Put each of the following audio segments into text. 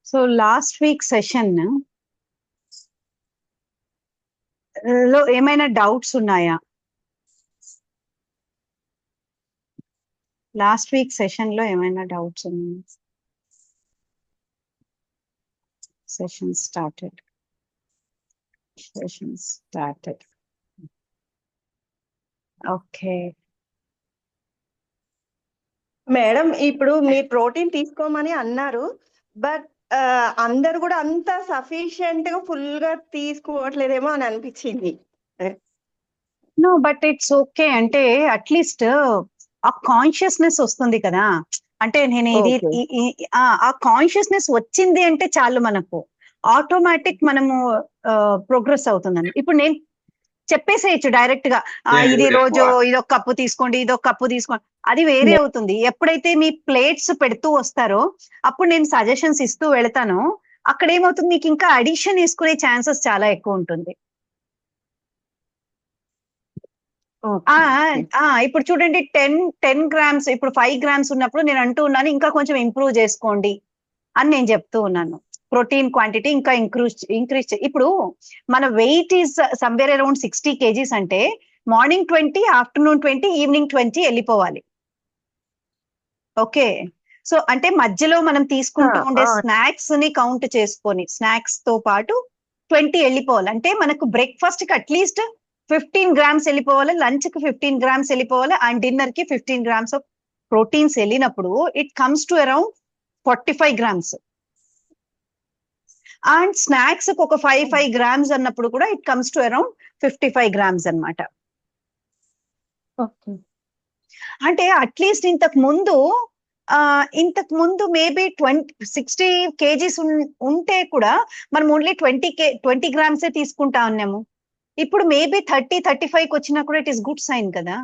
So last week session లో ఏమైనా doubts ఉన్నాయా? లాస్ట్ వీక్ సెషన్ లో ఏమైనా డౌట్స్ ఉన్నాయా? Session started. ఓకే మేడం, ఇప్పుడు మీరు ప్రోటీన్ తీసుకోమని అన్నారు. బట్ అందరు కూడా అంత సఫిషియెంట్ గా ఫుల్ గా తీసుకోవట్లేదేమో అని అనిపించింది. No but it's okay. అంటే అట్లీస్ట్ ఆ కాన్షియస్నెస్ వస్తుంది కదా. అంటే నేను ఇది Okay. ఆ కాన్షియస్నెస్ వచ్చింది అంటే చాలు, మనకు ఆటోమేటిక్ మనము ప్రోగ్రెస్ అవుతుందండి. ఇప్పుడు నేను చెప్పేసేయచ్చు డైరెక్ట్ గా, ఇది రోజు ఇదొక కప్పు తీసుకోండి, ఇదొక కప్పు తీసుకోండి, అది వేరే అవుతుంది. ఎప్పుడైతే మీ ప్లేట్స్ పెడుతూ వస్తారో అప్పుడు నేను సజెషన్స్ ఇస్తూ వెళ్తాను. అక్కడ ఏమవుతుంది, మీకు ఇంకా అడిషన్ వేసుకునే ఛాన్సెస్ చాలా ఎక్కువ ఉంటుంది. ఇప్పుడు చూడండి, 10 గ్రామ్స్ ఇప్పుడు 5 గ్రామ్స్ ఉన్నప్పుడు నేను అంటూ ఉన్నాను ఇంకా కొంచెం ఇంప్రూవ్ చేసుకోండి అని నేను చెప్తూ ఉన్నాను. ప్రోటీన్ క్వాంటిటీ ఇంకా ఇంక్రీజ్. ఇప్పుడు మన weight is somewhere around 60 kgs అంటే మార్నింగ్ 20, ఆఫ్టర్నూన్ 20, ఈవినింగ్ 20 వెళ్ళిపోవాలి. ఓకే, సో అంటే మధ్యలో మనం తీసుకుంటూ ఉండే స్నాక్స్ ని కౌంట్ చేసుకొని స్నాక్స్ తో పాటు 20 వెళ్ళిపోవాలి. అంటే మనకు బ్రేక్ఫాస్ట్ కి అట్లీస్ట్ 15 గ్రామ్స్ వెళ్ళిపోవాలి, లంచ్ కి 15 గ్రామ్స్ వెళ్ళిపోవాలి, అండ్ డిన్నర్ కి 15 గ్రామ్స్ ఆఫ్ ప్రోటీన్స్ వెళ్ళినప్పుడు it comes to around 45 grams. And snacks కి ఒక 5 గ్రామ్స్ అన్నప్పుడు కూడా it comes to around 55 grams అనమాట. అంటే అట్లీస్ట్ ఇంతకు ముందు మేబీ 60 kgs ఉంటే కూడా మనం ఓన్లీ 20 గ్రామ్స్ తీసుకుంటా ఉన్నాము. ఇప్పుడు మేబీ 35 వచ్చినా కూడా ఇట్ ఈస్ గుడ్ సైన్ కదా.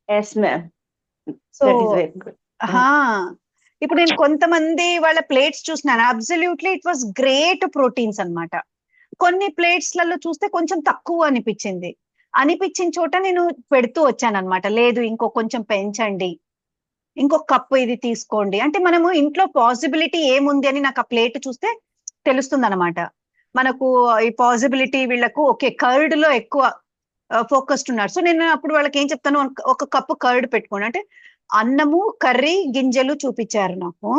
Yes ma'am. సో ఇప్పుడు నేను కొంతమంది వాళ్ళ ప్లేట్స్ చూసినాను, absolutely it was great proteins అన్నమాట. కొన్ని ప్లేట్స్ లలో చూస్తే కొంచెం తక్కువ అనిపించిన చోట నేను పెడుతూ వచ్చాను అనమాట. లేదు ఇంకో కొంచెం పెంచండి, ఇంకొక కప్పు ఇది తీసుకోండి. అంటే మనము ఇంట్లో పాసిబిలిటీ ఏముంది అని నాకు ఆ ప్లేట్ చూస్తే తెలుస్తుంది అనమాట. మనకు ఈ పాసిబిలిటీ వీళ్ళకు ఓకే కర్డ్ లో ఎక్కువ ఫోకస్డ్ ఉన్నారు. సో నేను అప్పుడు వాళ్ళకి ఏం చెప్తాను, ఒక కప్పు కర్డ్ పెట్టుకోండి అంటే అన్నము, కర్రీ, గింజలు చూపించారు నాకు.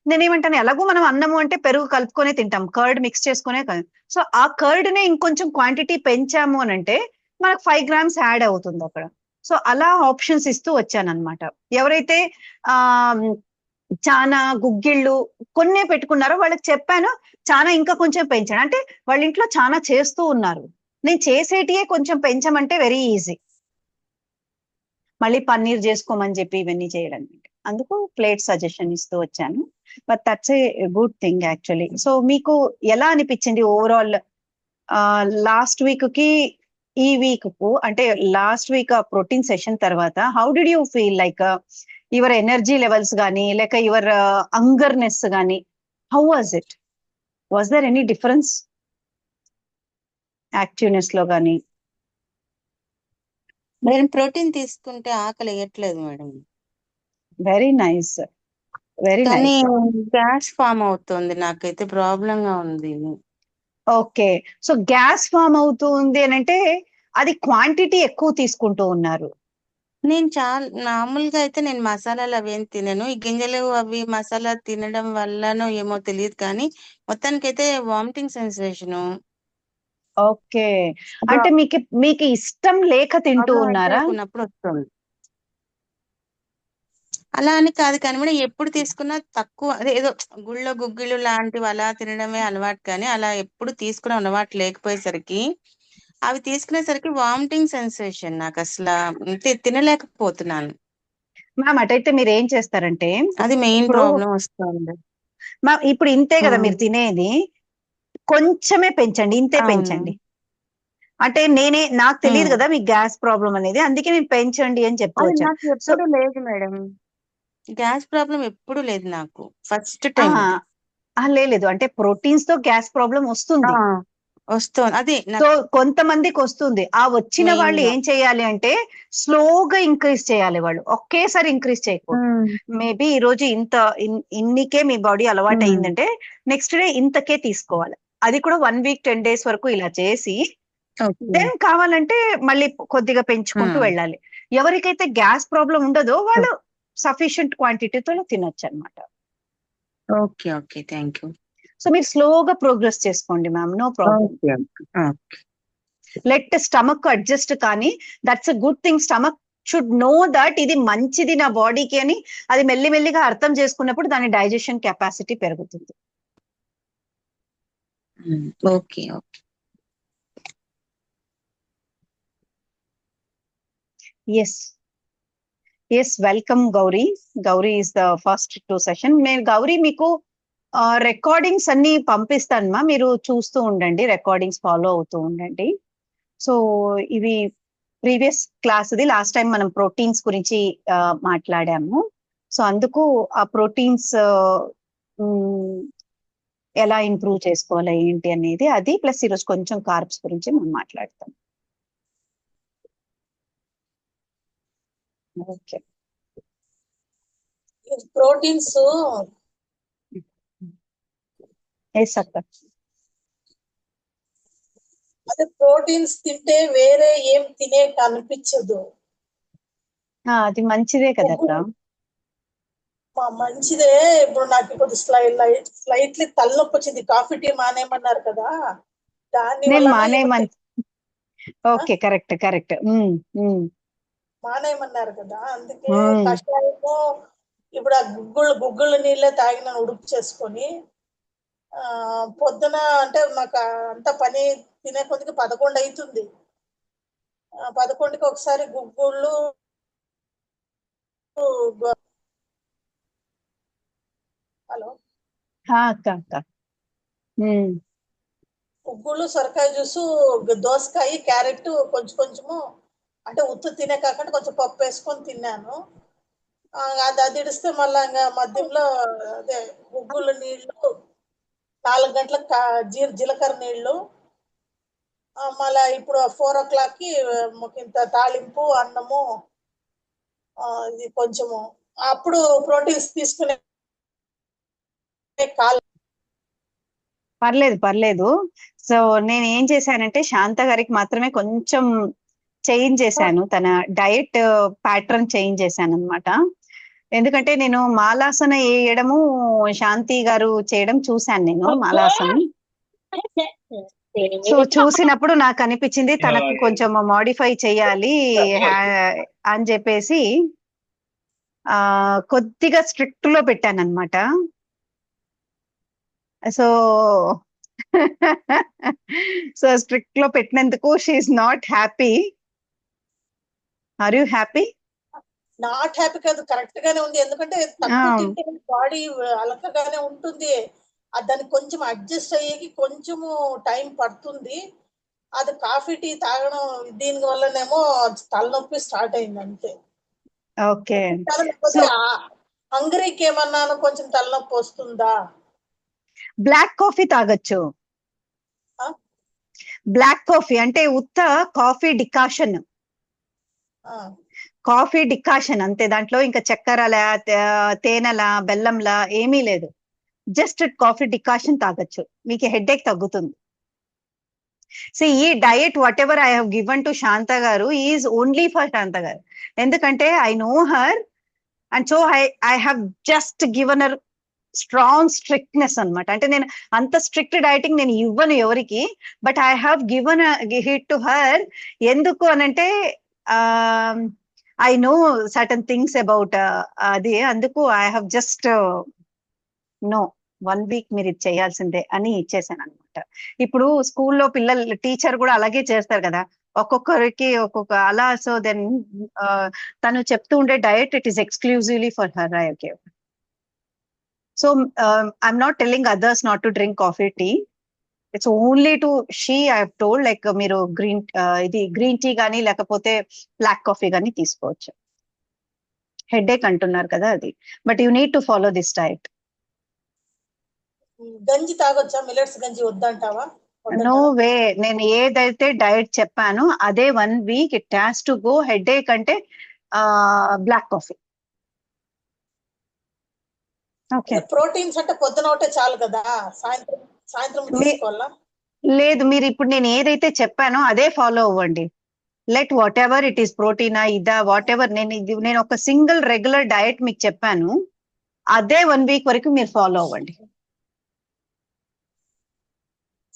నేనేమంటాను, ఎలాగో మనం అన్నము అంటే పెరుగు కలుపుకొనే తింటాం, కర్డ్ మిక్స్ చేసుకునే కదా. సో ఆ కర్డ్ నే ఇంకొంచెం క్వాంటిటీ పెంచాము అని అంటే మనకు 5 గ్రామ్స్ యాడ్ అవుతుంది అక్కడ. సో అలా ఆప్షన్స్ ఇస్తూ వచ్చాను అనమాట. ఎవరైతే ఆ చాలా గుగ్గిళ్ళు కొన్నే పెట్టుకున్నారో వాళ్ళకి చెప్పాను చాలా ఇంకా కొంచెం పెంచాను. అంటే వాళ్ళ ఇంట్లో చాలా చేస్తూ ఉన్నారు, నేను చేసేటియే కొంచెం పెంచమంటే వెరీ ఈజీ. మళ్ళీ పన్నీర్ చేసుకోమని చెప్పి ఇవన్నీ చేయడం, అందుకు ప్లేట్ సజెషన్ ఇస్తూ వచ్చాను. But that's a good thing actually. So మీకు ఎలా అనిపించింది ఓవరాల్ లాస్ట్ వీక్ కి ఈ వీక్ కు? అంటే లాస్ట్ వీక్ ప్రోటీన్ సెషన్ తర్వాత how did you feel? Like your energy levels గానీ లేక యువర్ అంగర్నెస్ గానీ, how was it? Was there any difference activeness లో గానీ? మేడం ప్రోటీన్ తీసుకుంటే ఆకలి వేయట్లేదు మేడం. వెరీ నైస్, వెరీ కానీ నైస్. గ్యాస్ ఫామ్ అవుతుంది, నాకైతే ప్రాబ్లం గా ఉంది. ఓకే, సో గ్యాస్ ఫామ్ అవుతుంది అని అంటే అది క్వాంటిటీ ఎక్కువ తీసుకుంటూ ఉన్నారు. నేను చాలా మామూలుగా అయితే నేను మసాలాలు అవి ఏం తినను, ఈ గింజలు అవి మసాలా తినడం వల్లనో ఏమో తెలియదు కానీ మొత్తానికైతే వామిటింగ్ సెన్సేషను. ఓకే, అంటే మీకు ఇష్టం లేక తింటూ ఉన్నారా? ఉన్నప్పుడు వస్తుంది. అలా అని కాదు కానీ మేడం, ఎప్పుడు తీసుకున్నా తక్కువ, అదే ఏదో గుళ్ళో గుగ్గిళ్ళు లాంటివి అలా తినడమే అలవాటు, కానీ అలా ఎప్పుడు తీసుకునే అలవాటు లేకపోయేసరికి అవి తీసుకునేసరికి వామిటింగ్ సెన్సేషన్, నాకు అసలు తినలేకపోతున్నాను. మ్యామ్ అటైతే మీరు ఏం చేస్తారంటే, అది మెయిన్ ప్రాబ్లం వస్తుంది. ఇప్పుడు ఇంతే కదా మీరు తినేది, కొంచెమే పెంచండి, ఇంతే పెంచండి. అంటే నాకు తెలియదు కదా మీకు గ్యాస్ ప్రాబ్లం అనేది, అందుకే నేను పెంచండి అని చెప్తూ వచ్చాను. నాకు ఎప్పుడు లేదు మేడం, గ్యాస్ ప్రాబ్లం ఎప్పుడు లేదు నాకు, ఫస్ట్ టైం. లేదు అంటే ప్రోటీన్స్ తో గ్యాస్ ప్రాబ్లం వస్తుంది. వస్తుంది అదే సో కొంతమందికి వస్తుంది. ఆ వచ్చిన Main వాళ్ళు గా. ఏం చేయాలి అంటే స్లోగా ఇంక్రీజ్ చేయాలి. వాళ్ళు ఒకేసారి ఇంక్రీజ్ చేయకూడదు. మేబీ ఈ రోజు ఇన్నికే మీ బాడీ అలవాటు అయిందంటే నెక్స్ట్ డే ఇంతకే తీసుకోవాలి. అది కూడా 1 వీక్ 10 days వరకు ఇలా చేసి దెన్ కావాలంటే మళ్ళీ కొద్దిగా పెంచుకుంటూ వెళ్ళాలి. ఎవరికైతే గ్యాస్ ప్రాబ్లం ఉండదో వాళ్ళు సఫిషియంట్ క్వాంటిటీతో తినొచ్చు అనమాట. Okay okay thank you. So మీరు స్లోగా ప్రోగ్రెస్ చేసుకోండి ma'am, no problem. Let stomach adjust, కానీ that's a good thing. Stomach should know that ఇది మంచిది నా బాడీకి అని అది మెల్లిమెల్లిగా అర్థం చేసుకున్నప్పుడు దాని డైజెషన్ కెపాసిటీ పెరుగుతుంది. Okay okay. Yes welcome Gauri. Gauri is the first 2 session. నేను గౌరీ మీకు రికార్డింగ్స్ అన్ని పంపిస్తానమ్మా, మీరు చూస్తూ ఉండండి, రికార్డింగ్స్ ఫాలో అవుతూ ఉండండి. సో ఇవి ప్రీవియస్ క్లాస్ది, లాస్ట్ టైం మనం ప్రోటీన్స్ గురించి మాట్లాడాము. సో అందుకు ఆ ప్రోటీన్స్ ఎలా ఇంప్రూవ్ చేసుకోవాలి ఏంటి అనేది అది, ప్లస్ ఈరోజు కొంచెం కార్బ్స్ గురించి మనం మాట్లాడతాం. ఓకే. ప్రోటీన్స్ ఎస్ అక్క. అదే ప్రోటీన్స్ తింటే వేరే ఏం తినే అనిపించదు. అది మంచిదే కదక్క. మంచిదే. ఇప్పుడు నాకు కొద్ది స్లైట్లీ తలనొప్పి వచ్చింది. కాఫీ టీ మానేయమన్నారు కదా, దాని నేను వల్ల మానేయమని. Okay correct correct. మానేయమన్నారు కదా, అందుకే కషాయము ఇప్పుడు ఆ గుగ్గుళ్ళు నీళ్ళే తాగిన ఉడుపు చేసుకొని పొద్దున అంటే మాకు అంత పని తినే కొద్దికి 11 అవుతుంది. 11కి ఒకసారి గుగ్గుళ్ళు హలో అక్క అక్క. గుగ్గుళ్ళు, సొరకాయ జ్యూసు, దోసకాయ, క్యారెట్ కొంచెం కొంచెము అంటే ఉత్తు తినే కాకుండా కొంచెం పప్పు వేసుకొని తిన్నాను. అది ఇడిస్తే మళ్ళీ ఇంకా మధ్యలో అదే గుగ్గుళ్ళు నీళ్లు 4 గంటలకు జీలకర్ర నీళ్లు, మళ్ళీ ఇప్పుడు 4 o'clockకి ఇంత తాలింపు అన్నము, ఇది కొంచెము అప్పుడు ప్రోటీన్స్ తీసుకునే పర్లేదు. సో నేను ఏం చేశానంటే శాంత గారికి మాత్రమే కొంచెం చేంజ్ చేశాను, తన డయట్ ప్యాటర్న్ చేంజ్ చేశాను అనమాట. ఎందుకంటే నేను మాలాసన వేయడము శాంతి గారు చేయడం చూశాను నేను మాలాసన. సో చూసినప్పుడు నాకు అనిపించింది తనకు కొంచెం మోడిఫై చేయాలి అని చెప్పేసి కొద్దిగా స్ట్రిక్ట్ లో పెట్టాను అనమాట. సో స్ట్రిక్ట్ లో పెట్టినందుకు she is not happy. Are you happy? Not happy కాదు, కరెక్ట్ గానే ఉంది. ఎందుకంటే తక్కువ తింటే బాడీ అలకగానే ఉంటుంది. దానికి కొంచెం అడ్జస్ట్ అయ్యేకి కొంచెము టైం పడుతుంది. అది కాఫీ టీ తాగడం దీని వల్లనేమో తలనొప్పి స్టార్ట్ అయింది అంతే. ఓకే. హంగరీకి ఏమన్నాను కొంచెం తలనొప్పి వస్తుందా? బ్లాక్ కాఫీ తాగొచ్చు. బ్లాక్ కాఫీ అంటే ఉత్త కాఫీ డికాషన్, కాఫీ డికాషన్ అంతే. దాంట్లో ఇంకా చక్కెరలా, తేనెలా, బెల్లంలా ఏమీ లేదు. జస్ట్ కాఫీ డికాషన్ తాగొచ్చు, మీకు హెడేక్ తగ్గుతుంది. సో ఈ diet whatever I have given to Shanta garu is only for Shanta garu. ఎందుకంటే I know her and so I have just given her strong strictness అనమాట. అంటే నేను అంత స్ట్రిక్ట్ డైటింగ్ నేను ఇవ్వను ఎవరికి, but I have given it to her. ఎందుకు అనంటే I know certain things about అది, అందుకు I have just know 1 week మీరు ఇది చేయాల్సిందే అని ఇచ్చేసాను అనమాట. ఇప్పుడు స్కూల్లో పిల్లలు టీచర్ కూడా అలాగే చేస్తారు కదా, ఒక్కొక్కరికి ఒక్కొక్క అలా. సో దెన్ తను చెప్తూ ఉండే diet it is exclusively for her. I give. So I'm not telling others not to drink coffee tea. It's only to she I have told like మీరు గ్రీన్ టీ గానీ లేకపోతే బ్లాక్ కాఫీ గానీ తీసుకోవచ్చు. Headache అంటున్నారు కదా అది, but you need to follow this diet. గంజి తాగొచ్చా? Millets గంజి వద్దంటావా? నో వే, నేను ఏదైతే డైట్ చెప్పానో అదే 1 week it has to go. Headache అంటే బ్లాక్ కాఫీ. ఓకే, ప్రోటీన్స్ అంటే పొద్దున ఒకటే చాలు కదా, సాయంత్రం సాయంత్రం తీసుకోవాలా? లేదు, మీరు ఇప్పుడు నేను ఏదైతే చెప్పానో అదే ఫాలో అవ్వండి. Let whatever it is, ప్రోటీనా ఇదా వాట్ ఎవర్, నేను ఒక సింగిల్ రెగ్యులర్ డయట్ మీకు చెప్పాను, అదే 1 వీక్ వరకు మీరు ఫాలో అవ్వండి.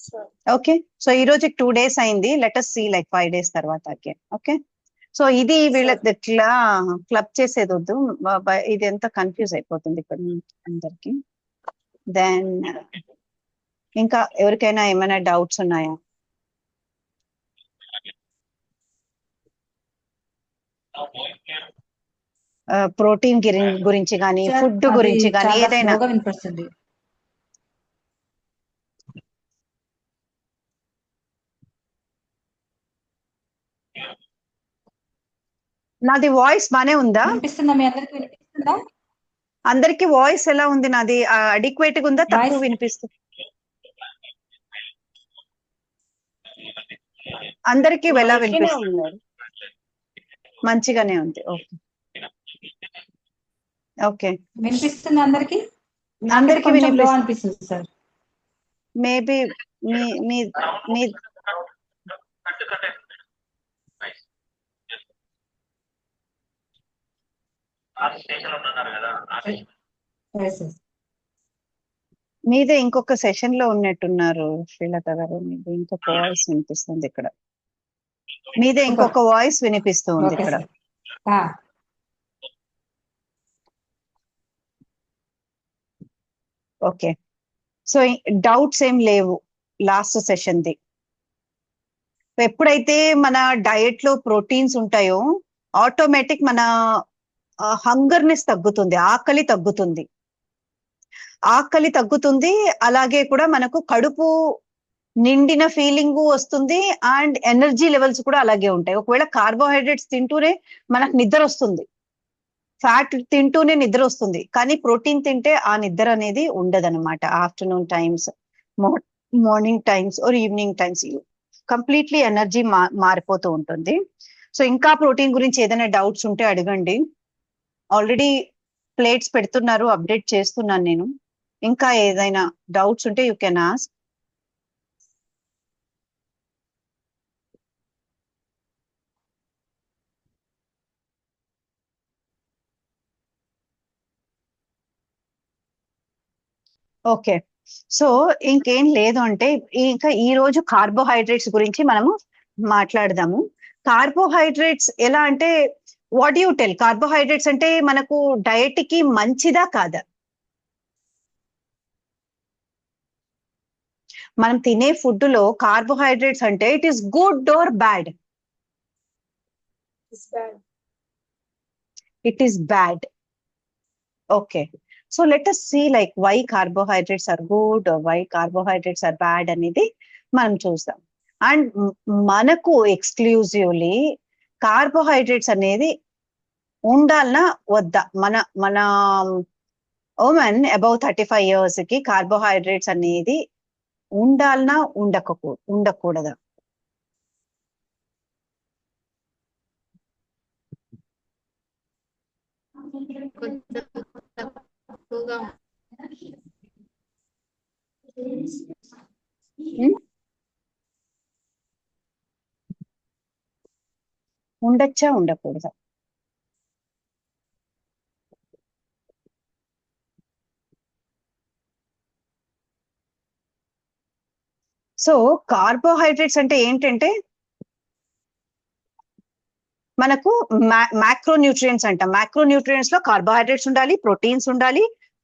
సరే. ఓకే, సో ఈ రోజు 2 days అయింది, let us see like 5 days తర్వాత అగైన్. ఓకే, సో ఇది వీళ్ళకి ఇట్లా క్లబ్ చేసేది వద్దు, ఇది ఎంత కన్ఫ్యూజ్ అయిపోతుంది ఇక్కడ అందరికి. దెన్ ఇంకా ఎవరికైనా ఏమైనా డౌట్స్ ఉన్నాయా? ప్రోటీన్ గురించి కానీ ఫుడ్ గురించి కానీ ఏదైనా? వినిపిస్తుంది. నాది వాయిస్ బానే ఉందా? వినిపిస్తుందా? మీ అందరికి వినిపిస్తుందా? అందరికి వాయిస్ ఎలా ఉంది? నాది అడిక్వేట్ గా ఉందా, తక్కువ వినిపిస్తుంది? అందరికి ఎలా వినిపిస్తుంది? మంచిగానే ఉంది. ఓకే ఓకే, వినిపిస్తుంది అందరికి? అందరికి లో అనిపిస్తుంది సార్. మేబీ మీ మీదే ఇంకొక సెషన్ లో ఉన్నట్టున్నారు శ్రీలత గారు, మీది ఇంకొక వాయిస్ వినిపిస్తుంది ఇక్కడ. మీదే ఇంకొక వాయిస్ వినిపిస్తుంది ఇక్కడ. ఓకే, సో డౌట్స్ ఏం లేవు లాస్ట్ సెషన్ ది. ఎప్పుడైతే మన డయట్ లో ప్రోటీన్స్ ఉంటాయో ఆటోమేటిక్ మన హంగర్నెస్ తగ్గుతుంది, ఆకలి తగ్గుతుంది. ఆకలి తగ్గుతుంది, అలాగే కూడా మనకు కడుపు నిండిన ఫీలింగ్ వస్తుంది, అండ్ ఎనర్జీ లెవెల్స్ కూడా అలాగే ఉంటాయి. ఒకవేళ కార్బోహైడ్రేట్స్ తింటూనే మనకు నిద్ర వస్తుంది, ఫ్యాట్ తింటూనే నిద్ర వస్తుంది, కానీ ప్రోటీన్ తింటే ఆ నిద్ర అనేది ఉండదన్నమాట. Afternoon times, morning times or evening times completely energy మారిపోతూ ఉంటుంది. సో ఇంకా ప్రోటీన్ గురించి ఏదైనా డౌట్స్ ఉంటే అడగండి. ఆల్రెడీ ప్లేట్స్ పెడుతున్నారు, అప్డేట్ చేస్తున్నాను నేను. ఇంకా ఏదైనా డౌట్స్ ఉంటే you can ask. Okay, so ఇంకేం లేదు అంటే ఇంకా ఈ రోజు కార్బోహైడ్రేట్స్ గురించి మనము మాట్లాడదాము. కార్బోహైడ్రేట్స్ ఎలా అంటే, వాట్ యూ టెల్, కార్బోహైడ్రేట్స్ అంటే మనకు డయట్ కి మంచిదా కాదా? మనం తినే ఫుడ్ లో కార్బోహైడ్రేట్స్ అంటే it is good or bad? It is bad. Okay, so let us see like why carbohydrates are good or why carbohydrates are bad అనేది మనం చూద్దాం. అండ్ మనకు ఎక్స్క్లూజివ్లీ కార్బోహైడ్రేట్స్ అనేది ఉండాలనా వద్దా? మన ఉమెన్ అబౌవ్ 35 years కి కార్బోహైడ్రేట్స్ అనేది ఉండాలనా ఉండకూడదా? ఉండొచ్చా ఉండకూడదా? సో కార్బోహైడ్రేట్స్ అంటే ఏంటంటే మనకు మ్యాక్రోన్యూట్రియంట్స్ అంట. మ్యాక్రోన్యూట్రియంట్స్ లో కార్బోహైడ్రేట్స్ ఉండాలి, ప్రోటీన్స్ ఉండాలి,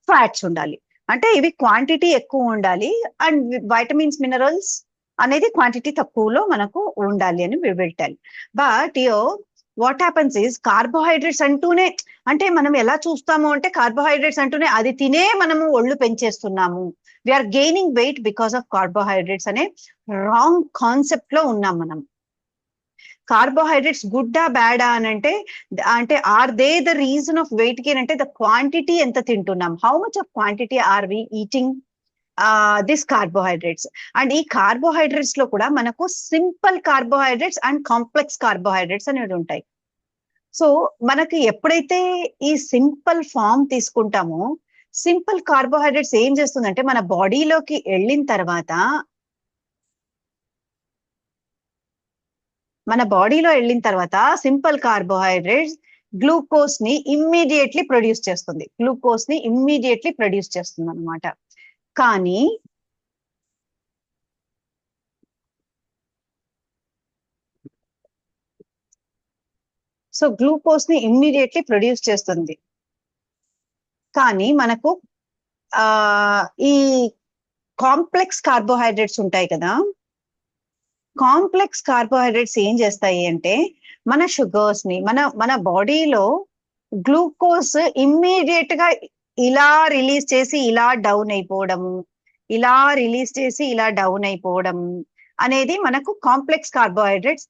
ఫ్యాట్స్ ఉండాలి. అంటే ఇవి క్వాంటిటీ ఎక్కువ ఉండాలి, అండ్ వైటమిన్స్, మినరల్స్ అనేది క్వాంటిటీ తక్కువలో మనకు ఉండాలి అని వివరిటాలి. But what happens is carbohydrates అంటూనే, అంటే మనం ఎలా చూస్తాము అంటే కార్బోహైడ్రేట్స్ అంటూనే అది తినే మనము ఒళ్ళు పెంచేస్తున్నాము, we're gaining weight because of carbohydrates అనే రాంగ్ కాన్సెప్ట్ లో ఉన్నాం మనం. కార్బోహైడ్రేట్స్ గుడ్డా బ్యాడా అని అంటే are they the reason of weight gain అంటే ద క్వాంటిటీ ఎంత తింటున్నాం, how much of quantity are we eating, this carbohydrates. And ఈ కార్బోహైడ్రేట్స్ లో కూడా మనకు simple carbohydrates and complex carbohydrates అనేవి ఉంటాయి. సో మనకి ఎప్పుడైతే ఈ సింపుల్ ఫామ్ తీసుకుంటామో, సింపుల్ కార్బోహైడ్రేట్స్ ఏం చేస్తుందంటే మన బాడీలోకి వెళ్ళిన తర్వాత సింపుల్ కార్బోహైడ్రేట్స్ గ్లూకోజ్ ని ఇమ్మీడియట్లీ ప్రొడ్యూస్ చేస్తుంది అనమాట. కానీ సో గ్లూకోజ్ ని ఇమ్మీడియట్లీ ప్రొడ్యూస్ చేస్తుంది, కానీ మనకు ఈ కాంప్లెక్స్ కార్బోహైడ్రేట్స్ ఉంటాయి కదా, కాంప్లెక్స్ కార్బోహైడ్రేట్స్ ఏం చేస్తాయి అంటే మన షుగర్స్ ని మన బాడీలో గ్లూకోజ్ ఇమ్మీడియట్ గా ఇలా రిలీజ్ చేసి ఇలా డౌన్ అయిపోవడం అనేది మనకు కాంప్లెక్స్ కార్బోహైడ్రేట్స్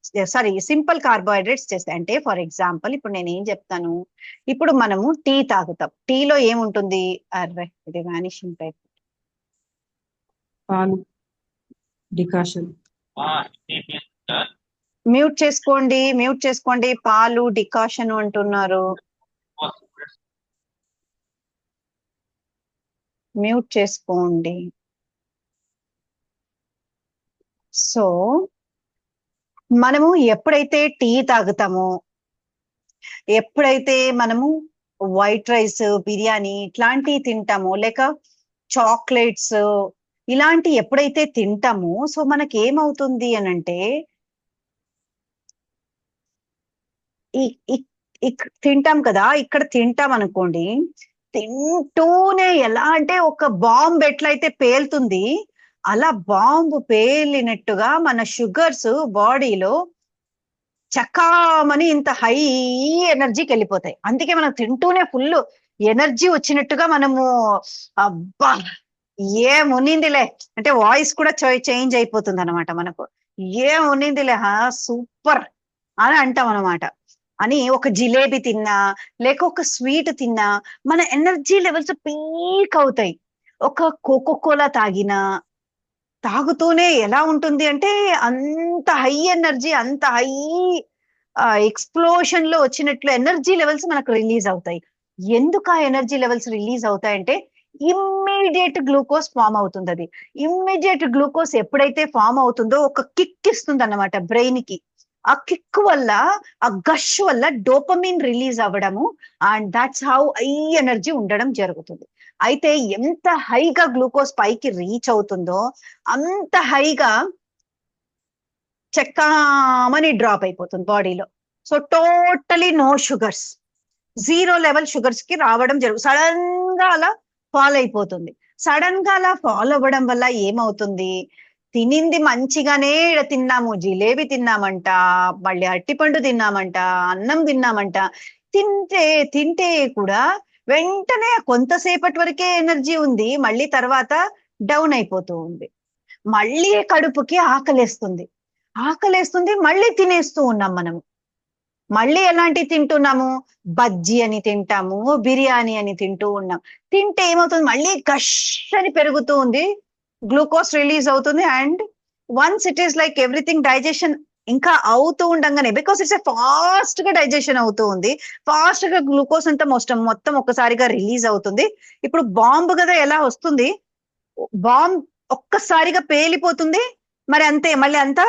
సింపుల్ కార్బోహైడ్రేట్స్ చేస్తాయి. అంటే ఫర్ ఎగ్జాంపుల్ ఇప్పుడు నేను ఏం చెప్తాను, ఇప్పుడు మనము టీ తాగుతాం, టీలో ఏముంటుంది, ఇది వానిషింగ్ టైప్, పాలు, డికాషన్. మ్యూట్ చేసుకోండి. పాలు, డికాషన్ అంటున్నారు, మ్యూట్ చేసుకోండి. సో మనము ఎప్పుడైతే టీ తాగుతామో, ఎప్పుడైతే మనము వైట్ రైస్, బిర్యానీ ఇట్లాంటివి తింటామో, లేక చాక్లెట్స్ ఇలాంటి ఎప్పుడైతే తింటామో, సో మనకి ఏమవుతుంది అనంటే తింటాం కదా, ఇక్కడ తింటాం అనుకోండి, తింటూనే ఎలా అంటే ఒక బాంబ్ ఎట్లయితే పేలుతుంది అలా బాంబు పేలినట్టుగా మన షుగర్స్ బాడీలో చకామని ఇంత హై ఎనర్జీకి వెళ్ళిపోతాయి. అందుకే మనం తింటూనే ఫుల్ ఎనర్జీ వచ్చినట్టుగా మనము అబ్బా ఏమునిందిలే అంటే వాయిస్ కూడా చేంజ్ అయిపోతుంది అనమాట. మనకు ఏమునిందిలే సూపర్ అని అంటాం అనమాట. అని ఒక జిలేబీ తిన్నా లేక ఒక స్వీట్ తిన్నా మన ఎనర్జీ లెవెల్స్ పీక్ అవుతాయి. ఒక కోకోకోలా తాగుతూనే ఎలా ఉంటుంది అంటే అంత హై ఎనర్జీ, అంత హై ఎక్స్ప్లోషన్ లో వచ్చినట్లు ఎనర్జీ లెవెల్స్ మనకు రిలీజ్ అవుతాయి. ఎందుకు ఆ ఎనర్జీ లెవెల్స్ రిలీజ్ అవుతాయంటే ఇమ్మీడియట్ గ్లూకోజ్ ఫామ్ అవుతుంది. అది ఇమ్మీడియట్ గ్లూకోజ్ ఎప్పుడైతే ఫామ్ అవుతుందో ఒక కిక్ ఇస్తుంది అన్నమాట బ్రెయిన్ కి. ఆ కిక్ వల్ల, ఆ గష్ వల్ల డోపమిన్ రిలీజ్ అవ్వడము, and that's how high energy ఉండడం జరుగుతుంది. అయితే ఎంత హైగా గ్లూకోజ్ పైకి రీచ్ అవుతుందో అంత హైగా చెక్కామని డ్రాప్ అయిపోతుంది బాడీలో. So totally no sugars, 0 level sugars కి రావడం జరుగుతుంది. సడన్ గా అలా ఫాల్ అయిపోతుంది. సడన్ గా అలా ఫాల్ అవ్వడం వల్ల ఏమవుతుంది, తినింది మంచిగానే తిన్నాము, జిలేబీ తిన్నామంట, మళ్ళీ అరటిపండు తిన్నామంట, అన్నం తిన్నామంట, తింటే కూడా వెంటనే కొంతసేపటి వరకే ఎనర్జీ ఉంది, మళ్ళీ తర్వాత డౌన్ అయిపోతూ ఉంది. మళ్ళీ కడుపుకి ఆకలేస్తుంది, మళ్ళీ తినేస్తూ ఉన్నాం మనము. మళ్ళీ ఎలాంటి తింటున్నాము, బజ్జీ అని తింటాము, బిర్యానీ అని తింటూ ఉన్నాం. తింటే ఏమవుతుంది, మళ్ళీ గష్ అని పెరుగుతూ ఉంది, గ్లూకోజ్ రిలీజ్ అవుతుంది. And once it is like everything digestion ఇంకా అవుతూ ఉండగానే, బికాస్ ఇట్స్ ఫాస్ట్ గా డైజెషన్ అవుతూ ఉంది, ఫాస్ట్ గా గ్లూకోజ్ అంతా మొత్తం ఒక్కసారిగా రిలీజ్ అవుతుంది. ఇప్పుడు బాంబు కదా ఎలా వస్తుంది, బాంబ్ ఒక్కసారిగా పేలిపోతుంది, మరి అంతే, మళ్ళీ అంతా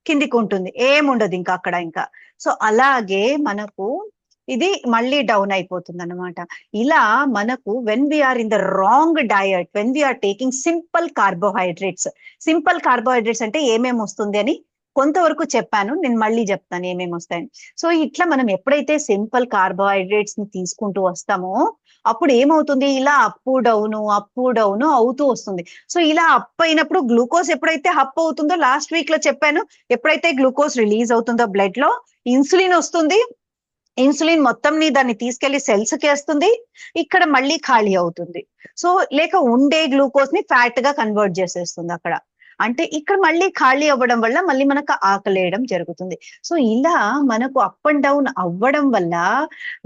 కిందికి ఉంటుంది, ఏముండదు ఇంకా అక్కడ ఇంకా. సో అలాగే మనకు ఇది మళ్ళీ డౌన్ అయిపోతుంది అనమాట. ఇలా మనకు when we're in the wrong diet, when we're taking simple carbohydrates అంటే ఏమేమి వస్తుంది అని కొంతవరకు చెప్పాను, నేను మళ్ళీ చెప్తాను ఏమేమి వస్తాయని. సో ఇట్లా మనం ఎప్పుడైతే సింపుల్ కార్బోహైడ్రేట్స్ ని తీసుకుంటూ వస్తామో అప్పుడు ఏమవుతుంది, ఇలా అప్ డౌన్ అవుతూ వస్తుంది. సో ఇలా అప్ అయినప్పుడు గ్లూకోజ్ ఎప్పుడైతే అప్ అవుతుందో, లాస్ట్ వీక్ లో చెప్పాను, ఎప్పుడైతే గ్లూకోజ్ రిలీజ్ అవుతుందో బ్లడ్ లో ఇన్సులిన్ వస్తుంది, ఇన్సులిన్ మొత్తం ని దాన్ని తీసుకెళ్లి సెల్స్ కి వేస్తుంది, ఇక్కడ మళ్ళీ ఖాళీ అవుతుంది. సో లేక ఉండే గ్లూకోజ్ ని ఫ్యాట్ గా కన్వర్ట్ చేసేస్తుంది అక్కడ. అంటే ఇక్కడ మళ్ళీ ఖాళీ అవ్వడం వల్ల మళ్ళీ మనకు ఆకలేయడం జరుగుతుంది. సో ఇలా మనకు అప్ అండ్ డౌన్ అవ్వడం వల్ల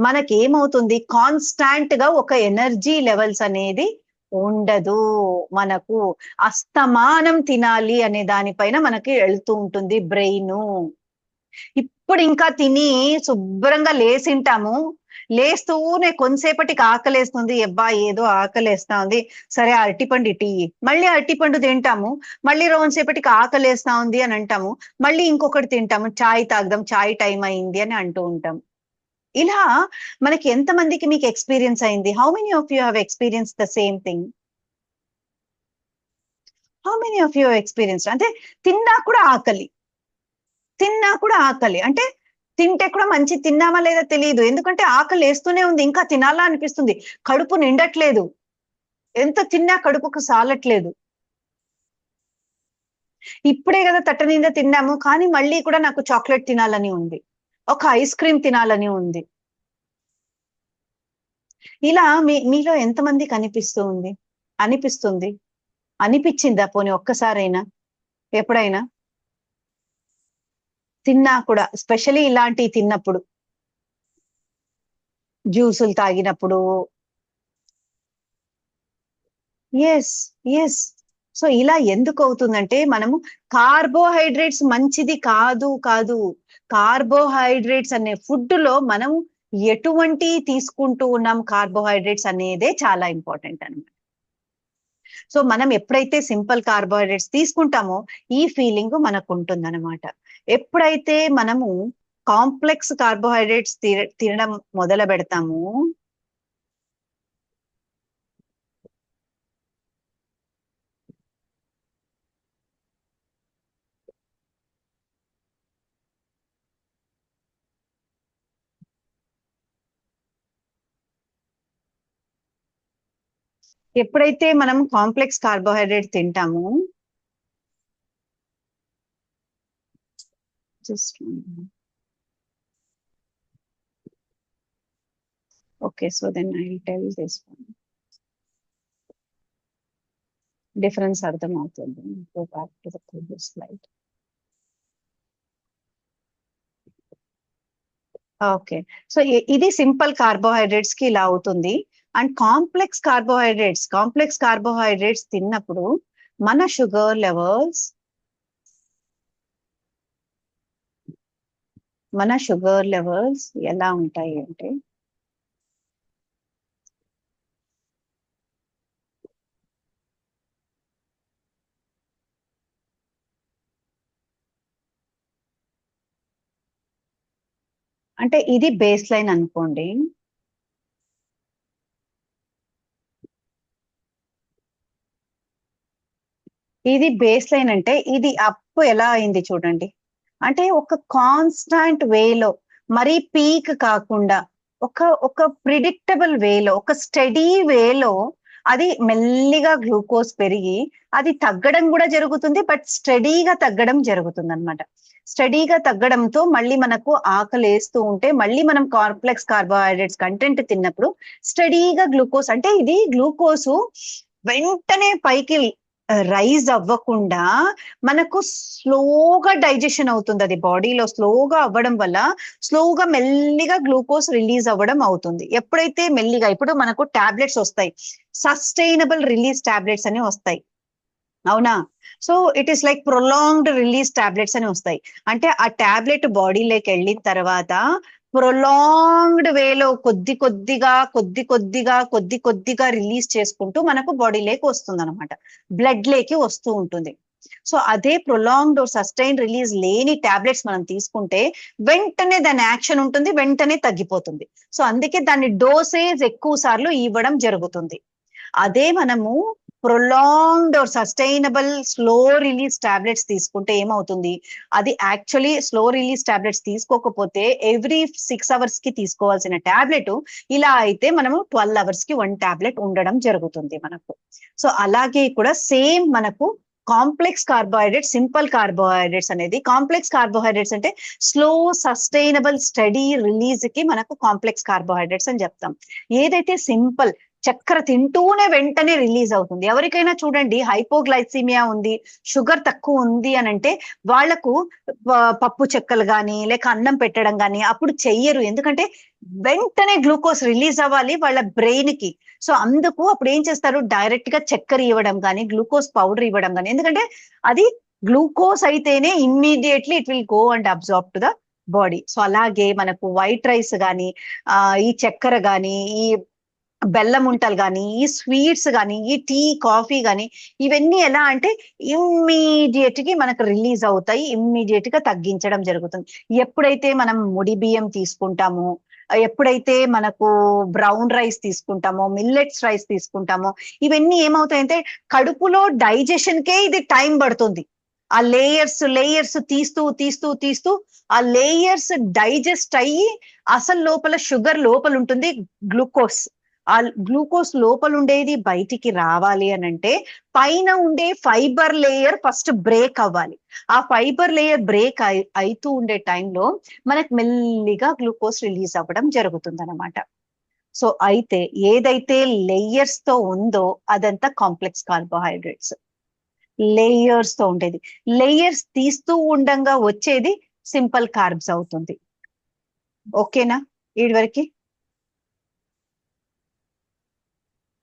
మనకేమవుతుంది, కాన్స్టాంట్ గా ఒక ఎనర్జీ లెవెల్స్ అనేది ఉండదు. మనకు అస్తమానం తినాలి అనే దానిపైన మనకి వెళ్తూ ఉంటుంది బ్రెయిన్. ఇప్పుడు ఇంకా తిని శుభ్రంగా లేసింటాము, లేస్తూనే కొంతసేపటికి ఆకలేస్తుంది, అబ్బా ఏదో ఆకలేస్తా ఉంది, సరే అరటిపండు ఇటీ, మళ్ళీ అరటిపండు తింటాము, మళ్ళీ రోజుసేపటికి ఆకలేస్తా ఉంది అని అంటాము, మళ్ళీ ఇంకొకటి తింటాము, చాయ్ తాగుదాం, చాయ్ టైం అయింది అని అంటూ ఉంటాం. ఇలా మనకి ఎంతమందికి మీకు ఎక్స్పీరియన్స్ అయింది? How many of you have experience the same thing? How many of you experience? అంటే తిన్నా కూడా ఆకలి, తిన్నా కూడా ఆకలి, అంటే తింటే కూడా మంచి తిన్నామా లేదా తెలియదు, ఎందుకంటే ఆకలి వేస్తూనే ఉంది, ఇంకా తినాలా అనిపిస్తుంది, కడుపు నిండట్లేదు, ఎంత తిన్నా కడుపుకు సాలట్లేదు. ఇప్పుడే కదా తట్ట నిండా తిన్నాము, కానీ మళ్ళీ కూడా నాకు చాక్లెట్ తినాలని ఉంది, ఒక ఐస్ క్రీమ్ తినాలని ఉంది. ఇలా మీలో ఎంతమందికి అనిపిస్తుంది? అనిపించిందా పోనీ ఒక్కసారైనా, ఎప్పుడైనా? తిన్నా కూడా, స్పెషలీ ఇలాంటివి తిన్నప్పుడు, జ్యూసులు తాగినప్పుడు. Yes, yes. సో ఇలా ఎందుకు అవుతుందంటే, మనము కార్బోహైడ్రేట్స్ మంచిది కాదు, కార్బోహైడ్రేట్స్ అనే ఫుడ్ లో మనం ఎటువంటి తీసుకుంటూ ఉన్నాం, కార్బోహైడ్రేట్స్ అనేదే చాలా ఇంపార్టెంట్ అన్నమాట. సో మనం ఎప్పుడైతే సింపుల్ కార్బోహైడ్రేట్స్ తీసుకుంటామో ఈ ఫీలింగ్ మనకు ఉంటుంది అనమాట. ఎప్పుడైతే మనము కాంప్లెక్స్ కార్బోహైడ్రేట్స్ తినడం మొదలు పెడతాము, ఎప్పుడైతే మనం కాంప్లెక్స్ కార్బోహైడ్రేట్ తింటాము, just okay, so then I will tell this one. Difference అర్థం అవుతుంది. Go back to the previous slide. Okay, so ఇది సింపుల్ కార్బోహైడ్రేట్స్ కి ఇలా అవుతుంది. అండ్ కాంప్లెక్స్ కార్బోహైడ్రేట్స్ తిన్నప్పుడు మన షుగర్ లెవెల్స్ ఎలా ఉంటాయి అంటే, అంటే ఇది బేస్ లైన్ అనుకోండి, ఇది బేస్ లైన్ అంటే ఇది అప్ ఎలా అయింది చూడండి, అంటే ఒక కాన్స్టాంట్ వేలో, మరీ పీక్ కాకుండా ఒక ప్రిడిక్టబుల్ వేలో, ఒక స్టడీ వేలో అది మెల్లిగా గ్లూకోజ్ పెరిగి అది తగ్గడం కూడా జరుగుతుంది, బట్ స్టడీగా తగ్గడం జరుగుతుంది అనమాట. స్టడీగా తగ్గడంతో మళ్ళీ మనకు ఆకలి వేస్తూ ఉంటే మళ్ళీ మనం కాంప్లెక్స్ కార్బోహైడ్రేట్స్ కంటెంట్ తిన్నప్పుడు స్టడీగా గ్లూకోజ్, అంటే ఇది గ్లూకోజ్ వెంటనే పైకి రైజ్ అవ్వకుండా మనకు స్లోగా డైజెషన్ అవుతుంది, అది బాడీలో స్లోగా అవ్వడం వల్ల స్లోగా మెల్లిగా గ్లూకోజ్ రిలీజ్ అవ్వడం అవుతుంది. ఎప్పుడైతే మెల్లిగా, ఇప్పుడు మనకు టాబ్లెట్స్ వస్తాయి, సస్టైనబుల్ రిలీజ్ టాబ్లెట్స్ అని వస్తాయి, అవునా? So it is like prolonged release tablets అని వస్తాయి, అంటే ఆ టాబ్లెట్ బాడీలోకి వెళ్ళిన తర్వాత ప్రొలాంగ్డ్ వేలో కొద్ది కొద్దిగా రిలీజ్ చేసుకుంటూ మనకు బాడీలోకి వస్తుంది అనమాట, బ్లడ్ లేకి వస్తూ ఉంటుంది. సో అదే ప్రొలాంగ్డ్ సస్టైన్ రిలీజ్ లేని టాబ్లెట్స్ మనం తీసుకుంటే వెంటనే దాని యాక్షన్ ఉంటుంది, వెంటనే తగ్గిపోతుంది. సో అందుకే దాని డోసేజ్ ఎక్కువ సార్లు ఇవ్వడం జరుగుతుంది. అదే మనము prolonged sustainable slow release tablets తీసుకుంటే ఏమవుతుంది, అది యాక్చువల్లీ స్లో రిలీజ్ టాబ్లెట్స్ తీసుకోకపోతే ఎవ్రీ 6 hours కి తీసుకోవాల్సిన టాబ్లెట్ ఇలా అయితే మనము 12 hours కి 1 టాబ్లెట్ ఉండడం జరుగుతుంది మనకు. సో అలాగే కూడా సేమ్ మనకు కాంప్లెక్స్ కార్బోహైడ్రేట్స్, సింపుల్ కార్బోహైడ్రేట్స్ అనేది, కాంప్లెక్స్ కార్బోహైడ్రేట్స్ అంటే స్లో సస్టైనబుల్ స్టడీ రిలీజ్ కి మనకు కాంప్లెక్స్ కార్బోహైడ్రేట్స్ అని చెప్తాం. ఏదైతే సింపుల్ చక్కెర తింటూనే వెంటనే రిలీజ్ అవుతుంది. ఎవరికైనా చూడండి హైపోగ్లైసీమియా ఉంది, షుగర్ తక్కువ ఉంది అని అంటే వాళ్లకు పప్పు చెక్కలు గాని లేక అన్నం పెట్టడం గాని అప్పుడు చెయ్యరు. ఎందుకంటే వెంటనే గ్లూకోజ్ రిలీజ్ అవ్వాలి వాళ్ళ బ్రెయిన్ కి. సో అందుకు అప్పుడు ఏం చేస్తారు, డైరెక్ట్ గా చక్కెర ఇవ్వడం కానీ గ్లూకోజ్ పౌడర్ ఇవ్వడం కానీ, ఎందుకంటే అది గ్లూకోజ్ అయితేనే immediately it will go and absorb to the body. So అలాగే మనకు వైట్ రైస్ గాని ఈ చక్కెర గాని ఈ బెల్లం ఉంటలు కానీ ఈ స్వీట్స్ కానీ ఈ టీ కాఫీ కానీ ఇవన్నీ ఎలా అంటే ఇమ్మీడియట్ గా మనకు రిలీజ్ అవుతాయి, ఇమ్మీడియట్ గా తగ్గించడం జరుగుతుంది. ఎప్పుడైతే మనం ముడి బియ్యం తీసుకుంటామో, ఎప్పుడైతే మనకు బ్రౌన్ రైస్ తీసుకుంటామో, మిల్లెట్స్ రైస్ తీసుకుంటామో, ఇవన్నీ ఏమవుతాయంటే కడుపులో డైజెషన్ కే ఇది టైం పడుతుంది. ఆ లేయర్స్ తీస్తూ తీస్తూ తీస్తూ ఆ లేయర్స్ డైజెస్ట్ అయ్యి అసలు లోపల షుగర్ లోపల ఉంటుంది, గ్లూకోజ్. ఆ గ్లూకోజ్ లోపల ఉండేది బయటికి రావాలి అని అంటే పైన ఉండే ఫైబర్ లేయర్ ఫస్ట్ బ్రేక్ అవ్వాలి. ఆ ఫైబర్ లేయర్ బ్రేక్ అవుతూ ఉండే టైంలో మనకు మెల్లిగా గ్లూకోజ్ రిలీజ్ అవ్వడం జరుగుతుంది అనమాట. సో అయితే ఏదైతే లేయర్స్ తో ఉందో అదంతా కాంప్లెక్స్ కార్బోహైడ్రేట్స్. లేయర్స్ తో ఉండేది, లేయర్స్ తీస్తూ ఉండంగా వచ్చేది సింపుల్ కార్బ్స్ అవుతుంది. ఓకేనా వీడి వరకు?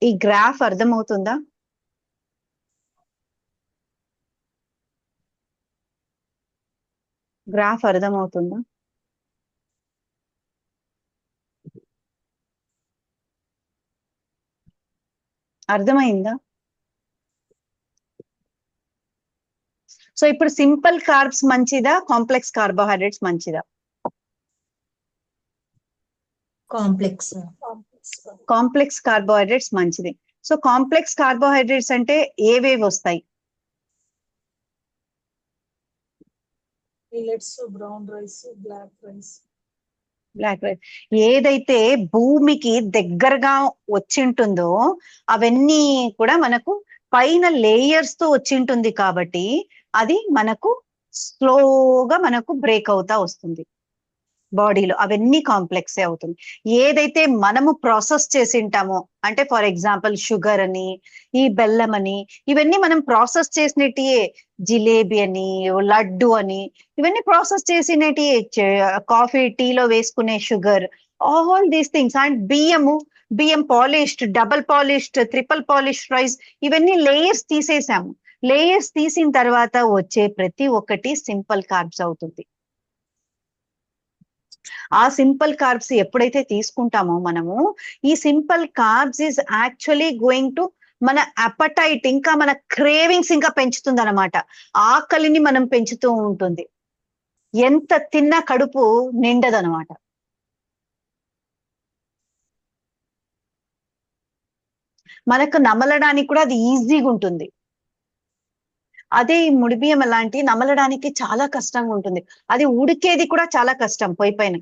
ఈ గ్రాఫ్ అర్థమవుతుందా? గ్రాఫ్ అర్థమవుతుందా? అర్థమైందా? సో ఇప్పుడు సింపుల్ కార్బ్స్ మంచిదా, కాంప్లెక్స్ కార్బోహైడ్రేట్స్ మంచిదా? కాంప్లెక్స్. కాంప్లెక్స్ కార్బోహైడ్రేట్స్ మంచిది. సో కాంప్లెక్స్ కార్బోహైడ్రేట్స్ అంటే ఏవేవి వస్తాయి? Millets, brown rice, black rice. Black rice ఏదైతే భూమికి దగ్గరగా వచ్చింటుందో అవన్నీ కూడా మనకు పైన లేయర్స్ తో వచ్చింటుంది కాబట్టి అది మనకు స్లోగా మనకు బ్రేక్ అవుతా వస్తుంది బాడీలో. అవన్నీ కాంప్లెక్సే అవుతుంది. ఏదైతే మనము ప్రాసెస్ చేసి ఉంటామో, అంటే ఫర్ ఎగ్జాంపుల్ షుగర్ అని, ఈ బెల్లం అని, ఇవన్నీ మనం ప్రాసెస్ చేసినట్టు జిలేబీ అని, లడ్డు అని, ఇవన్నీ ప్రాసెస్ చేసినట్టు కాఫీ టీలో వేసుకునే sugar, all these things. And బియ్యం polished, double polished, triple polished rice, ఇవన్నీ లేయర్స్ తీసేసాము. లేయర్స్ తీసిన తర్వాత వచ్చే ప్రతి ఒక్కటి సింపుల్ కార్బ్స్ అవుతుంది. ఆ సింపుల్ కార్బ్స్ ఎప్పుడైతే తీసుకుంటామో మనము, ఈ simple carbs is actually going to మన అపటైట్, ఇంకా మన క్రేవింగ్స్ ఇంకా పెంచుతుంది అనమాట. ఆకలిని మనం పెంచుతూ ఉంటుంది. ఎంత తిన్నా కడుపు నిండదనమాట. మనకు నమలడానికి కూడా అది ఈజీగా ఉంటుంది. అదే ఈ ముడి బియ్యం అలాంటి నమలడానికి చాలా కష్టంగా ఉంటుంది. అది ఉడికేది కూడా చాలా కష్టం. పొయ్యి పైన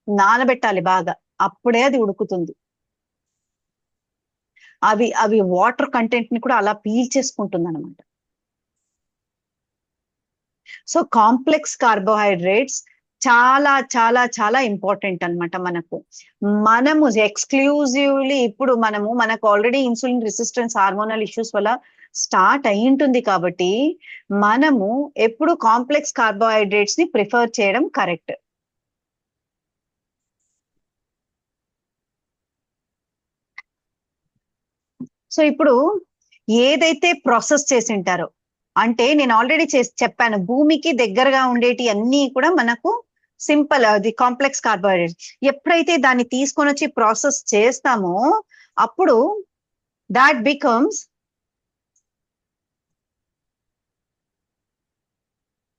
నానబెట్టాలి బాగా, అప్పుడే అది ఉడుకుతుంది. అవి వాటర్ కంటెంట్ ని కూడా అలా పీల్చేసుకుంటుంది అనమాట. సో కాంప్లెక్స్ కార్బోహైడ్రేట్స్ చాలా చాలా చాలా ఇంపార్టెంట్ అన్నమాట మనము ఎక్స్క్లూజివ్లీ. ఇప్పుడు మనకు already insulin resistance, hormonal issues వల్ల స్టార్ట్ అయి ఉంటుంది కాబట్టి మనము ఎప్పుడు కాంప్లెక్స్ కార్బోహైడ్రేట్స్ ని ప్రిఫర్ చేయడం కరెక్ట్. సో ఇప్పుడు ఏదైతే ప్రాసెస్ చేసి ఉంటారో, అంటే నేను ఆల్రెడీ చెప్పాను, భూమికి దగ్గరగా ఉండేటి అన్ని కూడా మనకు సింపుల్, అది కాంప్లెక్స్ కార్బోహైడ్రేట్స్. ఎప్పుడైతే దాన్ని తీసుకొని వచ్చి ప్రాసెస్ చేస్తామో అప్పుడు దాట్ బికమ్స్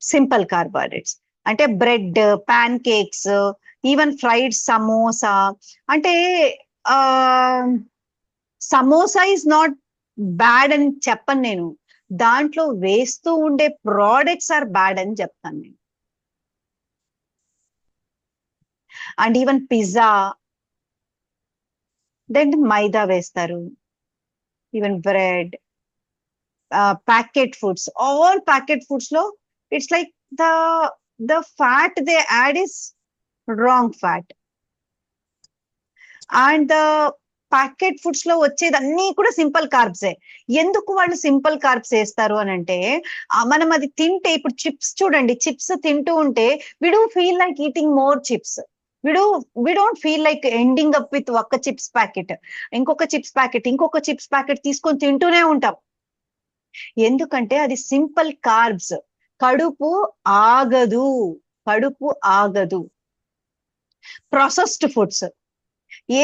సింపుల్ కార్బోహైడ్రేట్స్. అంటే bread, pan cakes, even fried samosa. అంటే సమోసా ఈజ్ నాట్ బ్యాడ్ అని చెప్పను నేను, దాంట్లో వేస్తూ ఉండే ప్రోడక్ట్స్ ఆర్ బ్యాడ్ అని చెప్తాను నేను. And even pizza, then maida వేస్తారు, even bread, packet foods, all packet foods లో it's like the fat they add is wrong fat, and the packet foods లో వచ్చేది అన్ని కూడా సింపుల్ కార్బ్సే. ఎందుకు వాళ్ళు సింపుల్ కార్బ్స్ వేస్తారు అని అంటే, మనం అది తింటే, ఇప్పుడు చిప్స్ చూడండి, చిప్స్ తింటూ ఉంటే we do feel like eating more chips. We don't feel like ending up with ఒక్క చిప్స్ ప్యాకెట్, ఇంకొక చిప్స్ ప్యాకెట్ తీసుకొని తింటూనే ఉంటాం. ఎందుకంటే అది సింపుల్ కార్బ్స్. కడుపు ఆగదు. ప్రాసెస్డ్ ఫుడ్స్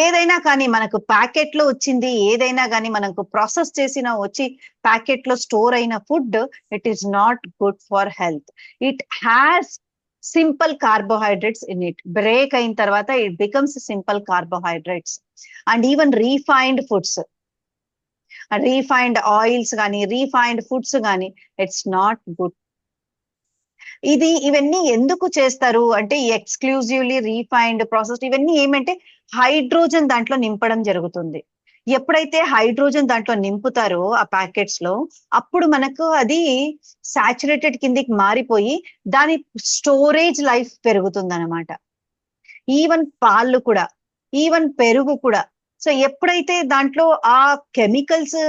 ఏదైనా కానీ, మనకు ప్యాకెట్ లో వచ్చింది ఏదైనా కానీ, మనకు ప్రాసెస్ చేసిన వచ్చి ప్యాకెట్ లో స్టోర్ అయిన food, it is not good for health. It has simple carbohydrates in it. Break అయిన తర్వాత it becomes simple carbohydrates. And even refined foods, refined oils కానీ, రీఫైన్డ్ ఫుడ్స్ కానీ, ఇట్స్ నాట్ గుడ్. ఇవన్నీ ఎందుకు చేస్తారు అంటే, ఎక్స్క్లూజివ్లీ రీఫైన్డ్ ప్రాసెస్ ఇవన్నీ ఏమంటే హైడ్రోజన్ దాంట్లో నింపడం జరుగుతుంది. ఎప్పుడైతే హైడ్రోజన్ దాంట్లో నింపుతారో ఆ ప్యాకెట్స్ లో, అప్పుడు మనకు అది సాచురేటెడ్ కిందికి మారిపోయి దాని స్టోరేజ్ లైఫ్ పెరుగుతుంది అనమాట. ఈవెన్ పాలు కూడా, ఈవెన్ పెరుగు కూడా. సో ఎప్పుడైతే దాంట్లో ఆ కెమికల్స్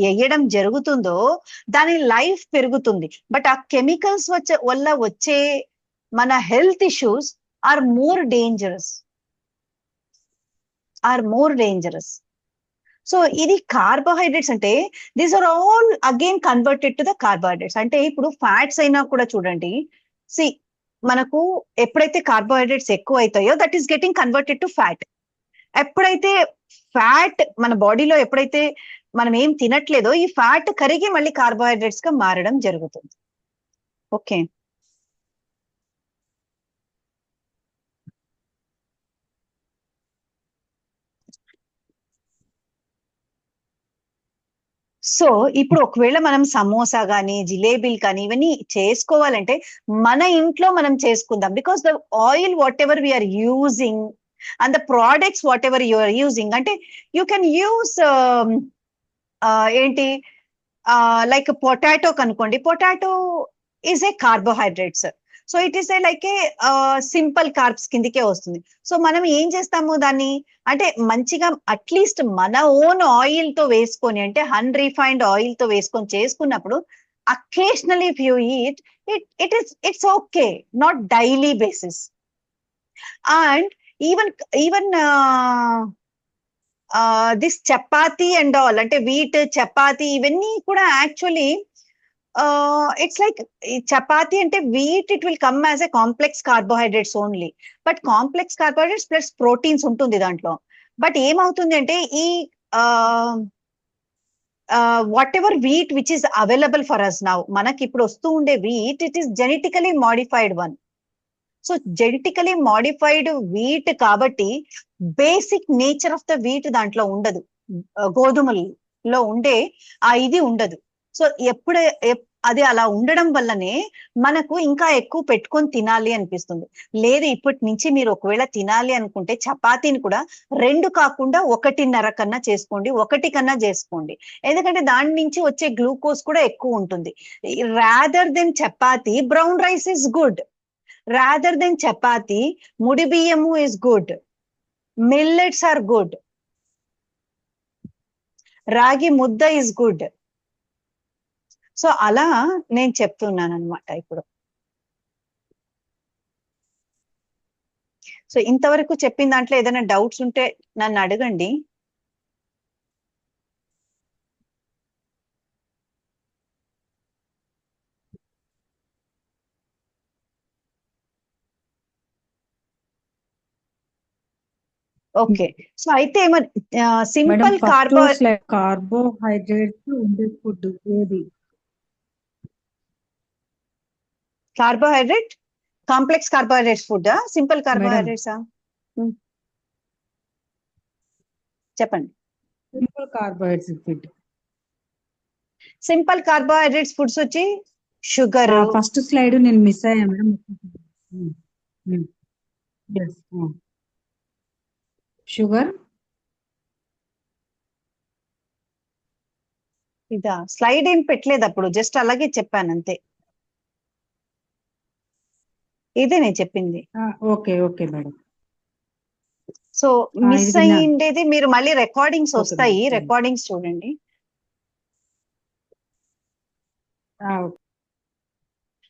వేయడం జరుగుతుందో దాని లైఫ్ పెరుగుతుంది. బట్ ఆ కెమికల్స్ వల్ల వచ్చే మన health issues are more dangerous. So ఇది కార్బోహైడ్రేట్స్ అంటే, these are all again converted to the carbohydrates. అంటే ఇప్పుడు ఫ్యాట్స్ అయినా కూడా చూడండి, మనకు ఎప్పుడైతే కార్బోహైడ్రేట్స్ ఎక్కువ అవుతాయో that is getting converted to fat. ఎప్పుడైతే ఫ్యాట్ మన బాడీలో ఎప్పుడైతే మనం ఏం తినట్లేదో, ఈ ఫ్యాట్ కరిగి మళ్ళీ కార్బోహైడ్రేట్స్ గా మారడం జరుగుతుంది. ఓకే, సో ఇప్పుడు ఒకవేళ మనం సమోసా కానీ, జిలేబీలు కానీ ఇవన్నీ చేసుకోవాలంటే మన ఇంట్లో మనం చేసుకుందాం. Because the oil whatever we're using and the products whatever you are using, అంటే యూ కెన్ యూస్ ఏంటి, లైక్ పొటాటో కనుకోండి, potato is a carbohydrates. So it is a like a simple carbs కిందికే వస్తుంది. So మనం ఏం చేస్తాము దాన్ని అంటే, మంచిగా అట్లీస్ట్ మన ఓన్ ఆయిల్ తో వేసుకొని, అంటే అన్రిఫైన్డ్ ఆయిల్ తో వేసుకొని చేసుకున్నప్పుడు, occasionally if you eat it's okay, not daily basis. And even this chapati and all, అంటే వీట్ చపాతీ ఇవన్నీ కూడా యాక్చువల్లీ ఇట్స్ లైక్ చపాతీ అంటే wheat, it will come as a complex carbohydrates only. But complex carbohydrates plus proteins ఉంటుంది దాంట్లో. But ఏమవుతుంది అంటే, ఈ whatever wheat which is available for us now, మనకి ఇప్పుడు వస్తూ ఉండే wheat, it is genetically modified one. So genetically modified wheat కాబట్టి basic nature of the wheat దాంట్లో ఉండదు, గోధుమల్లో ఉండే ఇది ఉండదు. సో అది అలా ఉండడం వల్లనే మనకు ఇంకా ఎక్కువ పెట్టుకొని తినాలి అనిపిస్తుంది. లేదు, ఇప్పటి నుంచి మీరు ఒకవేళ తినాలి అనుకుంటే చపాతీని కూడా 2 కాకుండా 1.5 కన్నా చేసుకోండి, 1 కన్నా చేసుకోండి. ఎందుకంటే దాని నుంచి వచ్చే గ్లూకోజ్ కూడా ఎక్కువ ఉంటుంది. Rather than chapati, brown rice is good. Rather than chapati, ముడి బియ్యము is good, millets are good, ragi mudda is good. So అలా నేను చెప్తున్నాను అనమాట ఇప్పుడు. సో ఇంతవరకు చెప్పిన దాంట్లో ఏదైనా డౌట్స్ ఉంటే నన్ను అడగండి. ఓకే, సో అయితే సింపుల్ కార్బోహైడ్రేట్స్ ఉండే ఫుడ్ ఏది? Carbohydrate, complex carbohydrates food, simple కార్బోహైడ్రేట్సా? చెప్పండి. Simple carbohydrates food. Simple carbohydrates foods వచ్చి షుగర్. ఫస్ట్ స్లైడ్ నేను మిస్ అయ్యా మేడం. షుగర్. ఇదా స్లైడ్ ఏం పెట్టలేదు అప్పుడు, జస్ట్ అలాగే చెప్పాను అంతే. ఇదే నేను చెప్పింది. Okay okay madam. So miss ఇది విన్నాను. అయ్యిండేది మీరు మళ్ళీ రికార్డింగ్స్ ఓకే వస్తాయి, మేడం, థాంక్స్. రికార్డింగ్స్ చూడండి. ఓకే.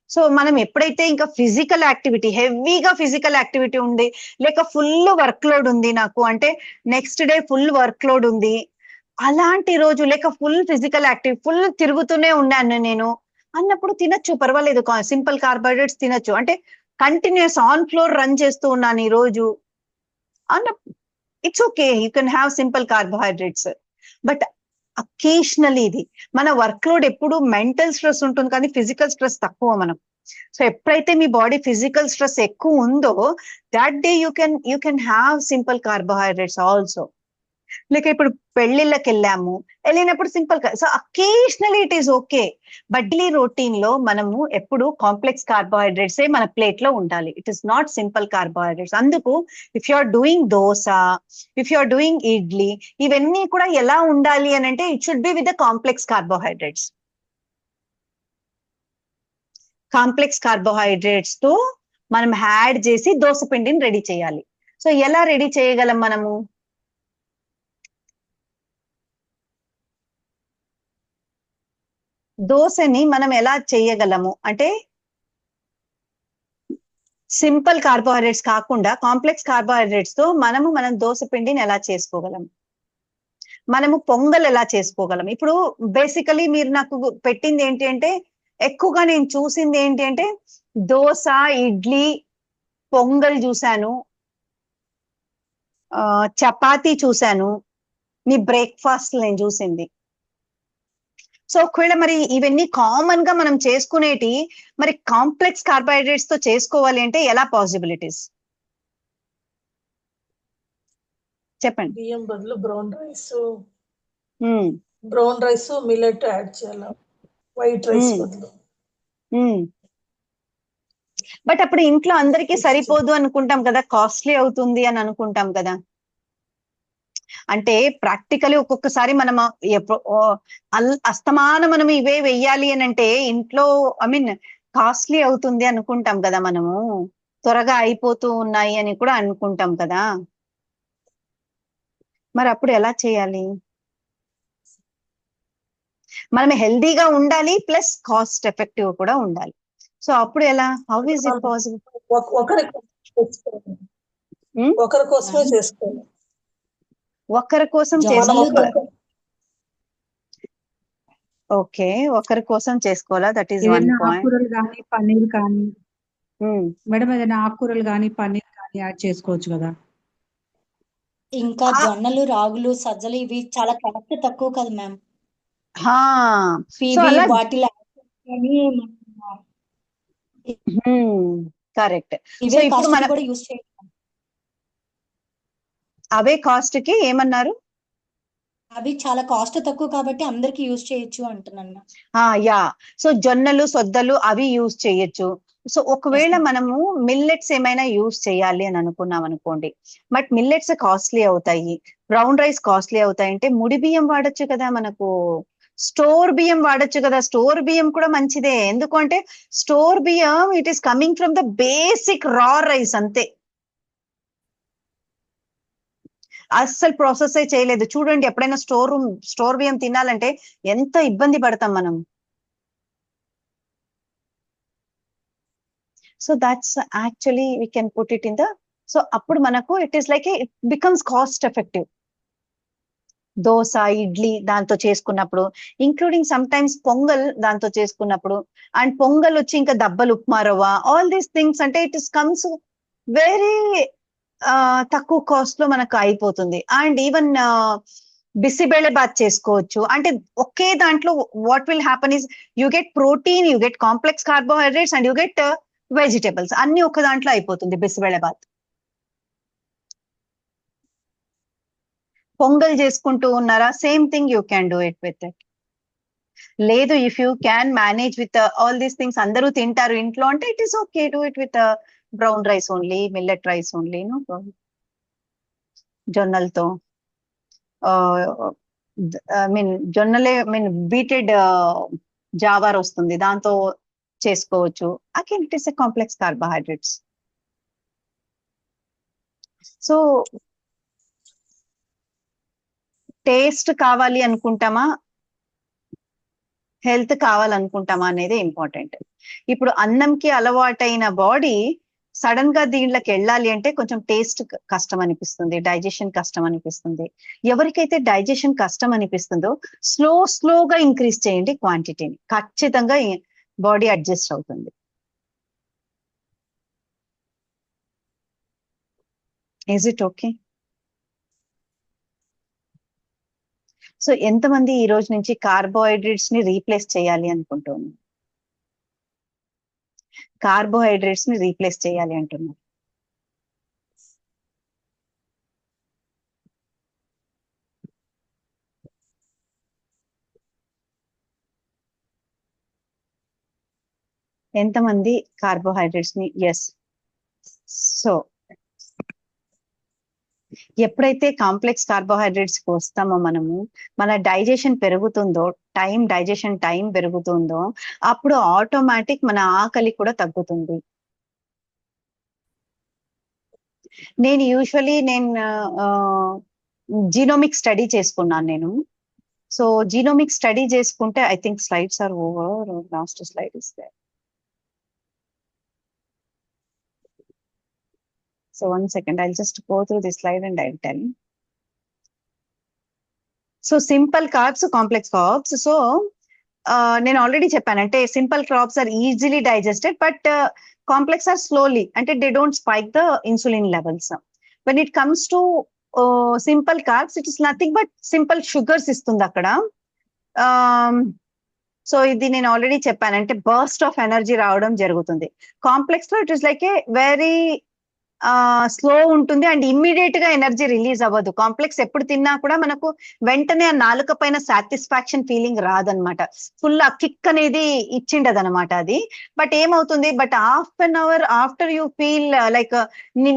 సో మనం ఎప్పుడైతే ఇంకా ఫిజికల్ యాక్టివిటీ, హెవీగా ఫిజికల్ యాక్టివిటీ ఉంది, లేక ఫుల్ వర్క్ లోడ్ ఉంది నాకు, అంటే next day full work load ఉంది, అలాంటి రోజు, లేక ఫుల్ ఫిజికల్ యాక్టివిటీ, ఫుల్ తిరుగుతూనే ఉన్నాను నేను అన్నప్పుడు తినొచ్చు, పర్వాలేదు, సింపుల్ కార్బోహైడ్రేట్స్ తినొచ్చు. అంటే కంటిన్యూస్ ఆన్ ఫ్లోర్ రన్ చేస్తూ ఉన్నాను ఈ రోజు అన్న, it's okay, you can have simple carbohydrates. But occasionally ఇది మన వర్క్ లోడ్ ఎప్పుడు మెంటల్ స్ట్రెస్ ఉంటుంది కానీ ఫిజికల్ స్ట్రెస్ తక్కువ మనకు. సో ఎప్పుడైతే మీ బాడీ ఫిజికల్ స్ట్రెస్ ఎక్కువ ఉందో that day you can have simple carbohydrates also. లేక ఇప్పుడు పెళ్లిళ్ళకి వెళ్ళినప్పుడు simple, so occasionally it is okay. But daily routine లో మనము ఎప్పుడు కాంప్లెక్స్ కార్బోహైడ్రేట్స్ మన ప్లేట్ లో ఉండాలి. It is not simple carbohydrates. అందుకు if you are doing dosa, if you are doing idli, ఇవన్నీ కూడా ఎలా ఉండాలి అని అంటే it should be with the complex carbohydrates. Complex carbohydrates తో మనం యాడ్ చేసి దోస పిండిని రెడీ చేయాలి. సో ఎలా రెడీ చేయగలం మనము? దోశని మనం ఎలా చేయగలము అంటే సింపుల్ కార్బోహైడ్రేట్స్ కాకుండా కాంప్లెక్స్ కార్బోహైడ్రేట్స్ తో మనం దోశ పిండిని ఎలా చేసుకోగలం, మనము పొంగల్ ఎలా చేసుకోగలం. ఇప్పుడు బేసికలీ మీరు నాకు పెట్టింది ఏంటి అంటే, ఎక్కువగా నేను చూసింది ఏంటి అంటే దోశ, ఇడ్లీ, పొంగల్ చూశాను, చపాతీ చూశాను, నీ బ్రేక్ఫాస్ట్ నేను చూసింది. సో ఒకవేళ మరి ఇవన్నీ కామన్ గా మనం చేసుకునేటి మరి కాంప్లెక్స్ కార్బోహైడ్రేట్స్ తో చేసుకోవాలి అంటే ఎలా పాసిబిలిటీస్ చెప్పండి. బియ్యం బదులు బ్రౌన్ రైస్ మిల్లెట్ యాడ్ చేయాలి, వైట్ రైస్ బదులు. బట్ అప్పుడు ఇంట్లో అందరికీ సరిపోదు అనుకుంటాం కదా, కాస్ట్లీ అవుతుంది అని అనుకుంటాం కదా. అంటే ప్రాక్టికలీ ఒక్కొక్కసారి మనం అస్తమానం మనం ఇవే వెయ్యాలి అని అంటే ఇంట్లో కాస్ట్లీ అవుతుంది అనుకుంటాం కదా, మనము త్వరగా అయిపోతూ ఉన్నాయి అని కూడా అనుకుంటాం కదా. మరి అప్పుడు ఎలా చేయాలి? మనం హెల్దీగా ఉండాలి ప్లస్ కాస్ట్ ఎఫెక్టివ్ కూడా ఉండాలి. సో అప్పుడు ఎలా, హౌ ఈజ్ ఇట్ పాసిబుల్? ఒకరి కోసమే చేసుకోవాలి, ఒకరి కోసం ఓకే, ఒకరి కోసం చేసుకోవాలా, దట్ ఈస్ వన్ ఏదైనా పాయింట్. ఆకుకూరలు కానీ పన్నీర్ కానీ మేడం, ఏదైనా ఆకుకూరలు కానీ పన్నీర్ కానీ యాడ్ చేసుకోవచ్చు కదా. ఇంకా జొన్నలు, రాగులు, సజ్జలు ఇవి చాలా కాస్ట్ తక్కువ కదా మ్యామ్. ఇవి వాటిలో కరెక్ట్. ఇవే కాస్ట్ కూడా యూస్ చేయాలి. అవే కాస్ట్ కి ఏమన్నారు? అవి చాలా కాస్ట్ తక్కువ కాబట్టి అందరికి యూజ్ చేయొచ్చు అంటున్నాను. యా, సో జొన్నలు, సొద్దలు అవి యూజ్ చేయొచ్చు. సో ఒకవేళ మనము మిల్లెట్స్ ఏమైనా యూజ్ చేయాలి అని అనుకున్నాం అనుకోండి, బట్ మిల్లెట్స్ కాస్ట్లీ అవుతాయి, బ్రౌన్ రైస్ కాస్ట్లీ అవుతాయి అంటే ముడి బియ్యం వాడచ్చు కదా, మనకు స్టోర్ బియ్యం వాడచ్చు కదా. స్టోర్ బియ్యం కూడా మంచిదే, ఎందుకంటే స్టోర్ బియ్యం it is coming from the basic రా రైస్ అంతే, అస్సలు ప్రాసెస్ చేయలేదు. చూడండి ఎప్పుడైనా స్టోర్ బియ్యం తినాలంటే ఎంత ఇబ్బంది పడతాం మనం. So that's actually we can put it in the, so అప్పుడు మనకు it is like it becomes cost effective. Dosa, idli దాంతో చేసుకున్నప్పుడు, ఇంక్లూడింగ్ సమ్ టైమ్స్ పొంగల్ దాంతో చేసుకున్నప్పుడు, అండ్ పొంగల్ వచ్చి ఇంకా దబ్బలు, ఉప్మా రవ్వ, ఆల్ దీస్ థింగ్స్ అంటే ఇట్ ఇస్ కమ్స్ వెరీ తక్కువ కాస్ట్ లో మనకు అయిపోతుంది. అండ్ ఈవెన్ బిసిబేళే బాత్ చేసుకోవచ్చు. అంటే ఒకే దాంట్లో what will happen is you get protein, you get complex carbohydrates and you get vegetables, అన్ని ఒక దాంట్లో అయిపోతుంది బిసిబేళే బాత్. పొంగల్ చేసుకుంటూ ఉన్నారా, same thing you can do it with it. లేదు, if you can manage with all these things, అందరూ తింటారు ఇంట్లో అంటే it is okay, do it with brown rice only, millet rice only, no problem. జొన్నలతో జొన్నలే బీటెడ్ జావార్ వస్తుంది, దాంతో చేసుకోవచ్చు. Again it is a complex carbohydrates. So taste కావాలి అనుకుంటామా, హెల్త్ కావాలనుకుంటామా అనేది ఇంపార్టెంట్. ఇప్పుడు అన్నంకి అలవాటైన బాడీ సడన్ గా దీంట్లోకి వెళ్ళాలి అంటే కొంచెం టేస్ట్ కష్టం అనిపిస్తుంది, డైజెషన్ కష్టం అనిపిస్తుంది. ఎవరికైతే డైజెషన్ కష్టం అనిపిస్తుందో స్లోగా ఇంక్రీజ్ చేయండి క్వాంటిటీని, ఖచ్చితంగా బాడీ అడ్జస్ట్ అవుతుంది. Is it okay? సో ఎంతమంది ఈ రోజు నుంచి కార్బోహైడ్రేట్స్ ని రీప్లేస్ చేయాలి అనుకుంటున్నారు? కార్బోహైడ్రేట్స్ ని రీప్లేస్ చేయాలి అంటున్నారు. ఎంతమంది కార్బోహైడ్రేట్స్ ని? ఎస్. సో ఎప్పుడైతే కాంప్లెక్స్ కార్బోహైడ్రేట్స్ కి వస్తామో మనము, మన డైజెషన్ పెరుగుతుందో, డైజెషన్ టైం పెరుగుతుందో, అప్పుడు ఆటోమేటిక్ మన ఆకలి కూడా తగ్గుతుంది. నేను యూజువలీ జీనోమిక్ స్టడీ చేసుకున్నాను నేను. సో జీనోమిక్ స్టడీ చేసుకుంటే, I think slides are over, last slide is there. So 1 second, I'll just go through this slide and I'll tell you. So simple carbs, complex carbs. So నేను already చెప్పాను, అంటే simple carbs are easily digested, but complex are slowly, అంటే they don't spike the insulin levels. When it comes to simple carbs, it is nothing but simple sugars ఇస్తుంది అక్కడ. So ఇది నేను already చెప్పాను, అంటే బర్స్ట్ ఆఫ్ ఎనర్జీ రావడం జరుగుతుంది. Complex లో it is like a very slow ఉంటుంది అండ్ ఇమ్మీడియట్ గా ఎనర్జీ రిలీజ్ అవ్వదు. కాంప్లెక్స్ ఎప్పుడు తిన్నా కూడా మనకు వెంటనే ఆ నాలుక పైన సాటిస్ఫాక్షన్ ఫీలింగ్ రాదనమాట, ఫుల్ ఆ కిక్ అనేది ఇచ్చిండదు అనమాట అది. బట్ ఏమవుతుంది, but half an hour after you feel like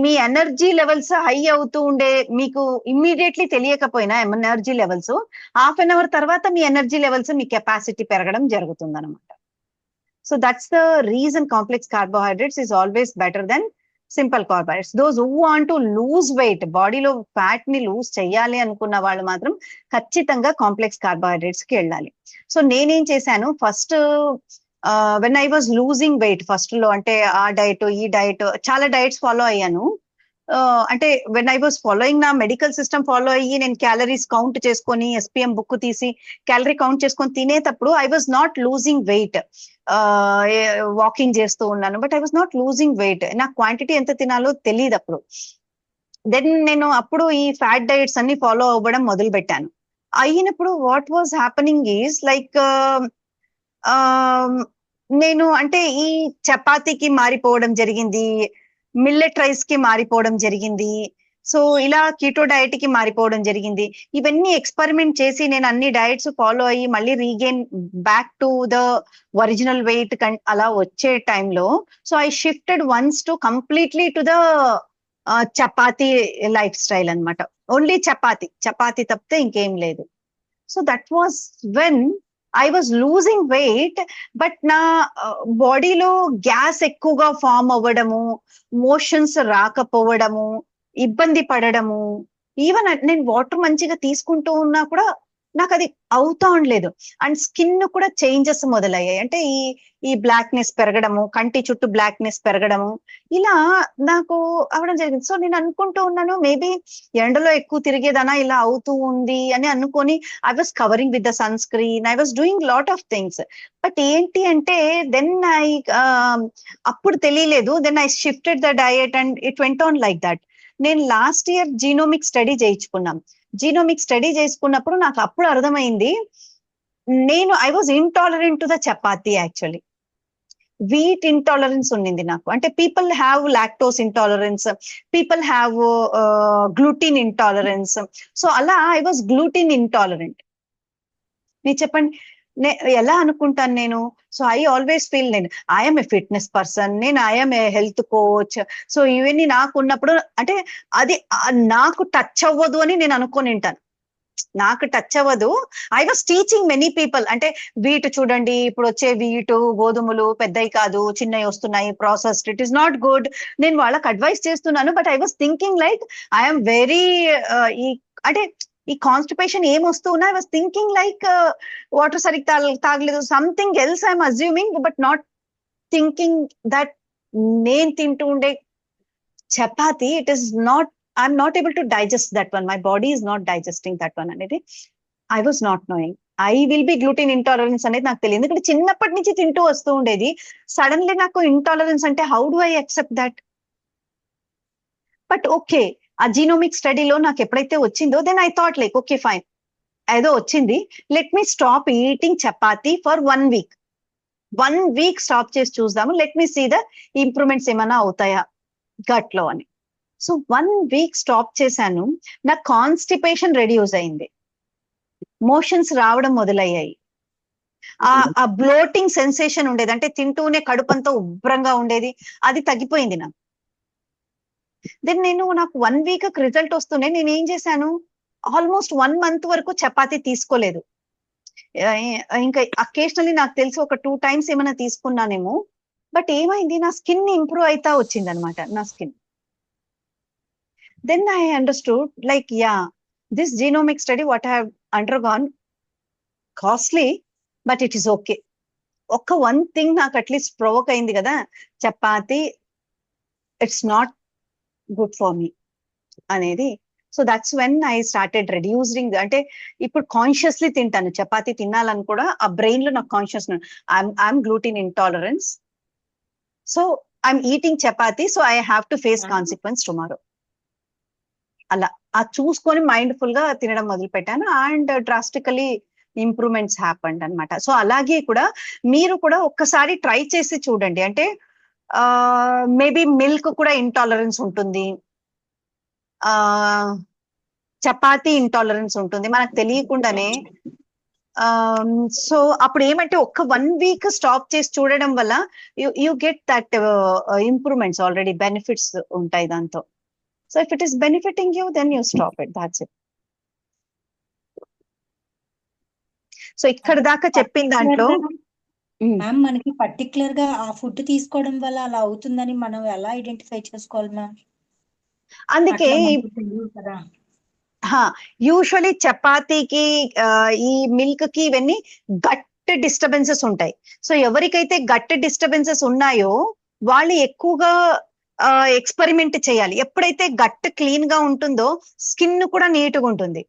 మీ ఎనర్జీ లెవెల్స్ హై అవుతూ ఉండే, మీకు ఇమ్మీడియట్లీ తెలియకపోయినా energy levels, half an hour తర్వాత మీ ఎనర్జీ లెవెల్స్, మీ కెపాసిటీ పెరగడం జరుగుతుంది అనమాట. So that's the reason complex carbohydrates is always better than simple carbohydrates. Those who want to lose weight, బాడీలో ఫ్యాట్ ని లూజ్ చేయాలి అనుకున్న వాళ్ళు మాత్రం ఖచ్చితంగా కాంప్లెక్స్ కార్బోహైడ్రేట్స్ కి వెళ్ళాలి. సో నేనేం చేశాను, first when I was losing wait, first లో అంటే ఆ డైట్ ఈ డైట్ చాలా డైట్స్ ఫాలో అయ్యాను. అంటే వెన్ ఐ వాజ్ ఫాలోయింగ్, నా మెడికల్ సిస్టమ్ ఫాలో అయ్యి నేను క్యాలరీస్ కౌంట్ చేసుకొని SPM బుక్ తీసి క్యాలరీ కౌంట్ చేసుకొని తినేటప్పుడు I was not losing weight. Walking చేస్తూ ఉన్నాను, but I was not losing weight. నాకు క్వాంటిటీ ఎంత తినాలో తెలియదు అప్పుడు. దెన్ నేను అప్పుడు ఈ ఫ్యాట్ డైట్స్ అన్ని ఫాలో అవ్వడం మొదలు పెట్టాను. అయినప్పుడు what was happening is like, నేను అంటే ఈ చపాతీకి మారిపోవడం జరిగింది, మిల్లెట్ రైస్ కి మారిపోవడం జరిగింది, సో ఇలా కీటో డైట్ కి మారిపోవడం జరిగింది. ఇవన్నీ ఎక్స్పెరిమెంట్ చేసి నేను అన్ని డైట్స్ ఫాలో అయ్యి మళ్ళీ regain back to the original weight అలా వచ్చే టైంలో, so I shifted once to completely to the chapati lifestyle అనమాట. ఓన్లీ చపాతీ తప్పితే ఇంకేం లేదు. So that was when I was losing weight, but నా బాడీలో గ్యాస్ ఎక్కువగా ఫామ్ అవ్వడము, మోషన్స్ రాకపోవడము, ఇబ్బంది పడడము, ఈవెన్ నేను వాటర్ మంచిగా తీసుకుంటూ ఉన్నా కూడా నాకు అది అవుతా ఉండలేదు. అండ్ స్కిన్ కూడా చేంజెస్ మొదలయ్యాయి, అంటే ఈ బ్లాక్నెస్ పెరగడము, కంటి చుట్టూ బ్లాక్నెస్ పెరగడము, ఇలా నాకు అవడం జరిగింది. సో నేను అనుకుంటూ ఉన్నాను, మేబీ ఎండలో ఎక్కువ తిరిగేదనా ఇలా అవుతూ ఉంది అని అనుకొని I was covering with the sunscreen, I was doing lot of things. But ఏంటి అంటే దెన్ అప్పుడు తెలియలేదు, then I shifted the diet and it went on like that. నేను లాస్ట్ ఇయర్ జీనోమిక్ స్టడీ చేయించుకున్నాం. జీనోమిక్ స్టడీ చేసుకున్నప్పుడు నాకు అప్పుడు అర్థమైంది, నేను I was intolerant to the chapati. Actually wheat intolerance ఉండింది నాకు, అంటే people have lactose intolerance, people have gluten intolerance. So అలా ఐ వాజ్ గ్లూటిన్ ఇంటాలరెంట్. మీరు చెప్పండి ఎలా అనుకుంటాను నేను? సో ఐ ఆల్వేస్ ఫీల్, నేను ఐఎమ్ ఏ ఫిట్నెస్ పర్సన్, నేను I'm a health coach. So ఇవన్నీ నాకు ఉన్నప్పుడు అంటే అది నాకు టచ్ అవ్వదు అని నేను అనుకొని ఉంటాను, నాకు టచ్ అవ్వదు. I was teaching many people, అంటే వీటు చూడండి, ఇప్పుడు వచ్చే వీటు గోధుమలు పెద్దవి కాదు, చిన్నవి వస్తున్నాయి, processed, it is not good. నేను వాళ్ళకి అడ్వైస్ చేస్తున్నాను, but I was thinking like I'm very అంటే ఈ కాన్స్టిపేషన్ ఏం వస్తున్నా I was thinking like water సరిగ్గా తాగలేదు, something else I'm assuming, but not thinking that నేను తింటూ ఉండే chapati, it is not, I'm not able to digest that one, my body is not digesting that one అనేది I was not knowing. I will be gluten intolerance అనేది నాకు తెలియదు, ఎందుకంటే చిన్నప్పటి నుంచి తింటూ వస్తూ ఉండేది. సడన్లీ నాకు ఇంటాలరెన్స్ అంటే how do I accept that? But okay, ఆ జీనోమిక్ స్టడీలో నాకు ఎప్పుడైతే వచ్చిందో then I thought like okay fine, ఏదో వచ్చింది, let me stop eating chapati for 1 week. 1 week stop చేసి చూద్దాము, let me see the improvements ఏమైనా అవుతాయా గట్ లో అని. సో 1 week స్టాప్ చేశాను, నా కాన్స్టిపేషన్ రెడ్యూస్ అయింది, మోషన్స్ రావడం మొదలయ్యాయి, ఆ బ్లోటింగ్ సెన్సేషన్ ఉండేది, అంటే తింటూనే కడుపంతా ఉబ్బరంగా ఉండేది, అది తగ్గిపోయింది నాకు. దెన్ నాకు 1 week రిజల్ట్ వస్తూనే నేను ఏం చేశాను, ఆల్మోస్ట్ 1 month వరకు చపాతీ తీసుకోలేదు. ఇంకా అకేషనల్లీ నాకు తెలిసి ఒక 2 times ఏమైనా తీసుకున్నానేమో. బట్ ఏమైంది, నా స్కిన్ ఇంప్రూవ్ అవుతా వచ్చింది అనమాట, నా skin. Then I understood like yeah, this genomic study what I have undergone costly, but it is okay. ఒక్క 1 thing నాకు అట్లీస్ట్ ప్రొవోక్ అయింది కదా, chapati it's not good for me అనేది. So that's when I started reducing, అంటే ఇప్పుడు consciously తింటాను, చపాతీ తినాలని కూడా ఆ బ్రెయిన్ లో నాకు conscious, I'm gluten intolerance, so I'm eating chapati, so I have to face consequence tomorrow. అలా ఆ చూసుకొని మైండ్ఫుల్ గా తినడం మొదలు పెట్టాను, అండ్ డ్రాస్టికలీ ఇంప్రూవ్మెంట్స్ హ్యాపెండ్ అనమాట. సో అలాగే కూడా మీరు కూడా ఒక్కసారి ట్రై చేసి చూడండి, అంటే మేబీ మిల్క్ కూడా ఇంటాలరెన్స్ ఉంటుంది, చపాతీ ఇంటాలరెన్స్ ఉంటుంది మనకు తెలియకుండానే. సో అప్పుడు ఏమంటే ఒక్క 1 week స్టాప్ చేసి చూడడం వల్ల you get that improvements, already benefits ఉంటాయి దాంతో. So if it is benefiting you then you stop it, that's it. సో ఇక్కడ దాకా చెప్పిన దాంట్లో మ్యామ్ మనకి పర్టికులర్ గా ఆ ఫుడ్ తీసుకోవడం వల్ల అలా అవుతుందని మనం ఎలా ఐడెంటిఫై చేసుకోవాలి మ్యామ్? అందుకే అట్లా మనకి తెలియదు కదా. యూజువలీ చపాతీకి ఈ మిల్క్ కి ఇవన్నీ గట్ డిస్టర్బెన్సెస్ ఉంటాయి. సో ఎవరికైతే గట్ డిస్టర్బెన్సెస్ ఉన్నాయో వాళ్ళు ఎక్కువగా ఎక్స్పెరిమెంట్ చేయాలి. ఎప్పుడైతే గట్ క్లీన్ గా ఉంటుందో స్కిన్ కూడా నీట్గా ఉంటుంది.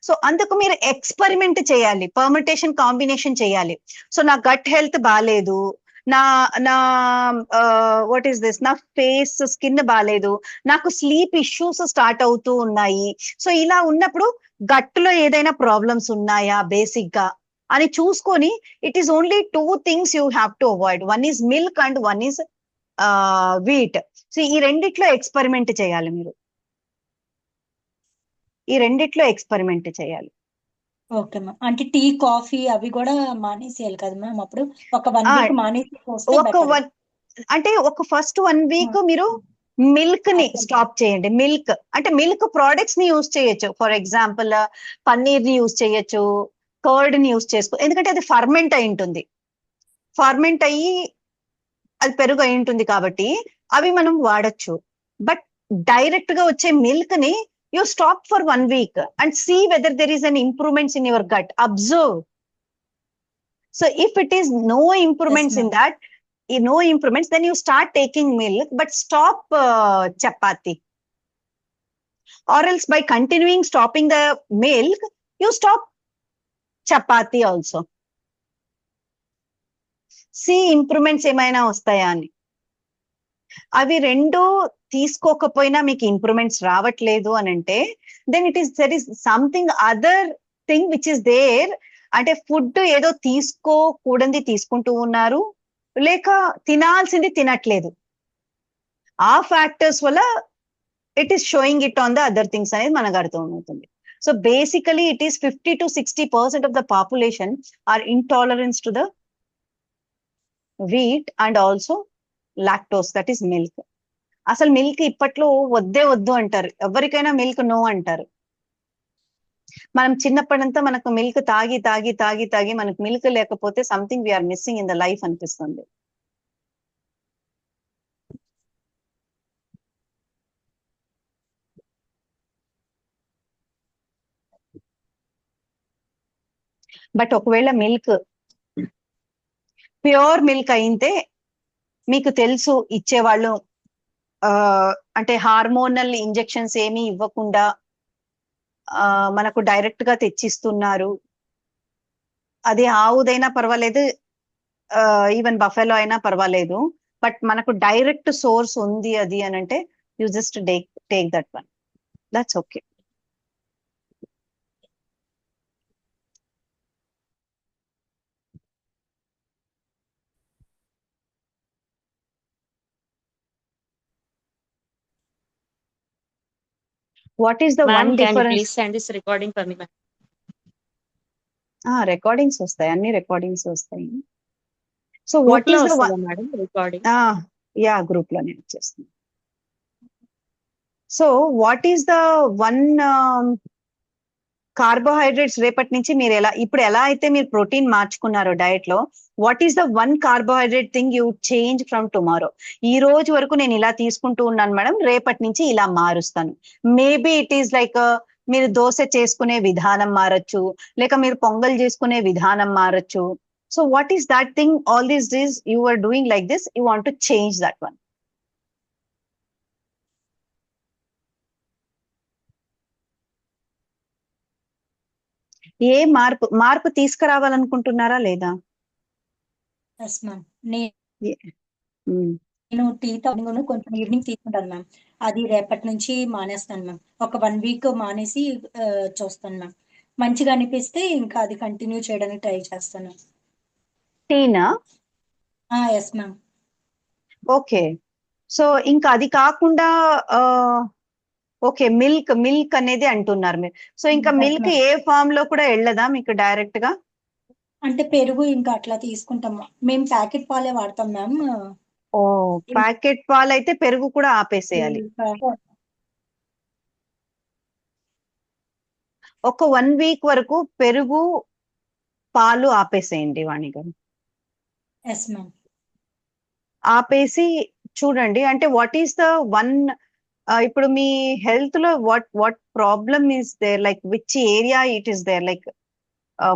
సో అందుకు మీరు ఎక్స్పెరిమెంట్ చేయాలి, పర్మిటేషన్ కాంబినేషన్ చేయాలి. సో నా గట్ హెల్త్ బాగాలేదు, నా నా వాట్ ఈస్ దిస్, నా ఫేస్ స్కిన్ బాగాలేదు, నాకు స్లీప్ ఇష్యూస్ స్టార్ట్ అవుతూ ఉన్నాయి. సో ఇలా ఉన్నప్పుడు గట్లో ఏదైనా ప్రాబ్లమ్స్ ఉన్నాయా బేసిక్ గా అని చూసుకొని, it is only 2 things you have to avoid, one is milk and one is wheat. So ఈ రెండిట్లో ఎక్స్పెరిమెంట్ చేయాలి మీరు, ఈ రెండిట్లో ఎక్స్పెరిమెంట్ చేయాలి. Okay ma'am. అంటే టీ కాఫీ అవి కూడా మానేసేయాలి కదా మ్యామ్? అప్పుడు ఒక 1 week మానేసి వస్తే ఒక బెటర్. అంటే ఒక ఫస్ట్ 1 week మీరు మిల్క్ ని స్టాప్ చేయండి. మిల్క్ అంటే మిల్క్ ప్రోడక్ట్స్ ని యూజ్ చేయొచ్చు, ఫర్ ఎగ్జాంపుల్ పన్నీర్ ని యూజ్ చేయొచ్చు, కర్డ్ ని యూజ్ చేసుకో, ఎందుకంటే అది ఫర్మెంట్ అయి ఉంటుంది, ఫర్మెంట్ అయ్యి అది పెరుగు అయి ఉంటుంది కాబట్టి అవి మనం వాడచ్చు. బట్ డైరెక్ట్ గా వచ్చే మిల్క్ ని you stop for 1 week and see whether there is an improvements in your gut, observe. So if it is no improvements in that, no improvements, then you start taking milk, but stop chapati, or else by continuing stopping the milk you stop chapati also. See improvements emaina vastaya ani. అవి రెండు తీసుకోకపోయినా మీకు improvements రావట్లేదు అని అంటే then there is something other thing which is there. అంటే food ఏదో తీసుకోకూడదు తీసుకుంటూ ఉన్నారు, లేక తినాల్సింది తినట్లేదు, ఆ ఫ్యాక్టర్స్ వల్ల it is showing it on the other things అనేది మనకు అర్థమవుతుంది. So basically it is 50 to 60% of the population are intolerance to the wheat and also lactose, that is milk. అసలు మిల్క్ ఇప్పట్లో వద్దే వద్దు అంటారు, ఎవరికైనా మిల్క్ నో అంటారు. మనం చిన్నప్పటింతా మనకు మిల్క్ తాగి తాగి తాగి తాగి మనకు మిల్క్ లేకపోతే something we're missing in the life అనిపిస్తుంది. బట్ ఒకవేళ మిల్క్ ప్యూర్ మిల్క్ అయితే మీకు తెలుసు ఇచ్చేవాళ్ళు అంటే హార్మోనల్ ఇంజెక్షన్స్ ఏమీ ఇవ్వకుండా మనకు డైరెక్ట్ గా తెచ్చిస్తున్నారు. అది ఆవుదైనా పర్వాలేదు, ఈవెన్ బఫెలో అయినా పర్వాలేదు, బట్ మనకు డైరెక్ట్ సోర్స్ ఉంది అది అని అంటే you just take that one, that's okay. What is the Ma'am, one can you difference? please send this recording for me, ma'am? Recordings వస్తాయి, అన్ని రికార్డింగ్స్ వస్తాయి. సో Group వాట్ లో ఈస్ ద వస్తుందా madam recording? Yeah group లో నేను చేస్తాను. So what is the one carbohydrates రేపటి నుంచి మీరు ఇప్పుడు ఎలా అయితే మీరు ప్రోటీన్ మార్చుకున్నారో డయట్ లో, what is the one carbohydrate thing you change from tomorrow? ఈ రోజు వరకు నేను ఇలా తీసుకుంటూ ఉన్నాను మేడం, రేపటి నుంచి ఇలా మారుస్తాను. మేబీ ఇట్ ఈస్ లైక్ మీరు దోశ చేసుకునే విధానం మారచ్చు, లేక మీరు పొంగల్ చేసుకునే విధానం మారచ్చు. So what is that thing all these days you are doing like this, you want to change that one? ఏ మార్పు తీసుకురావాలనుకుంటున్నారా లేదా? Yes ma'am. ఉమ్. నేను టీ తాగును కొంచెం ఈవినింగ్ తీసుకుంటాను మ్యామ్. అది రేపటి నుంచి మానేస్తాను మ్యామ్. ఒక 1 వీక్ మానేసి చూస్తాను మ్యామ్. మంచిగా అనిపిస్తే ఇంకా అది కంటిన్యూ చేయడానికి ట్రై చేస్తాను. టీనా? Yes ma'am. ఓకే. సో ఇంకా అది కాకుండా ఓకే, మిల్క్ అనేది అంటున్నారు మీరు. సో ఇంకా Yes, మిల్క్ ma'am. ఏ ఫామ్ లో కూడా వెళ్ళదా మీకు డైరెక్ట్ గా? అంటే పెరుగు ఇంకా అట్లా తీసుకుంటాం. మేము ప్యాకెట్ పాలే వాడతాం మ్యామ్. ఓ, ప్యాకెట్ పాలు అయితే పెరుగు కూడా ఆపేసేయాలి. ఒక 1 వీక్ వరకు పెరుగు పాలు ఆపేసేయండి వాణి గారు. Yes ma'am. ఆపేసి చూడండి, అంటే వాట్ ఈస్ ద వన్, ఇప్పుడు మీ హెల్త్ లో what problem is there, like which area it is there, like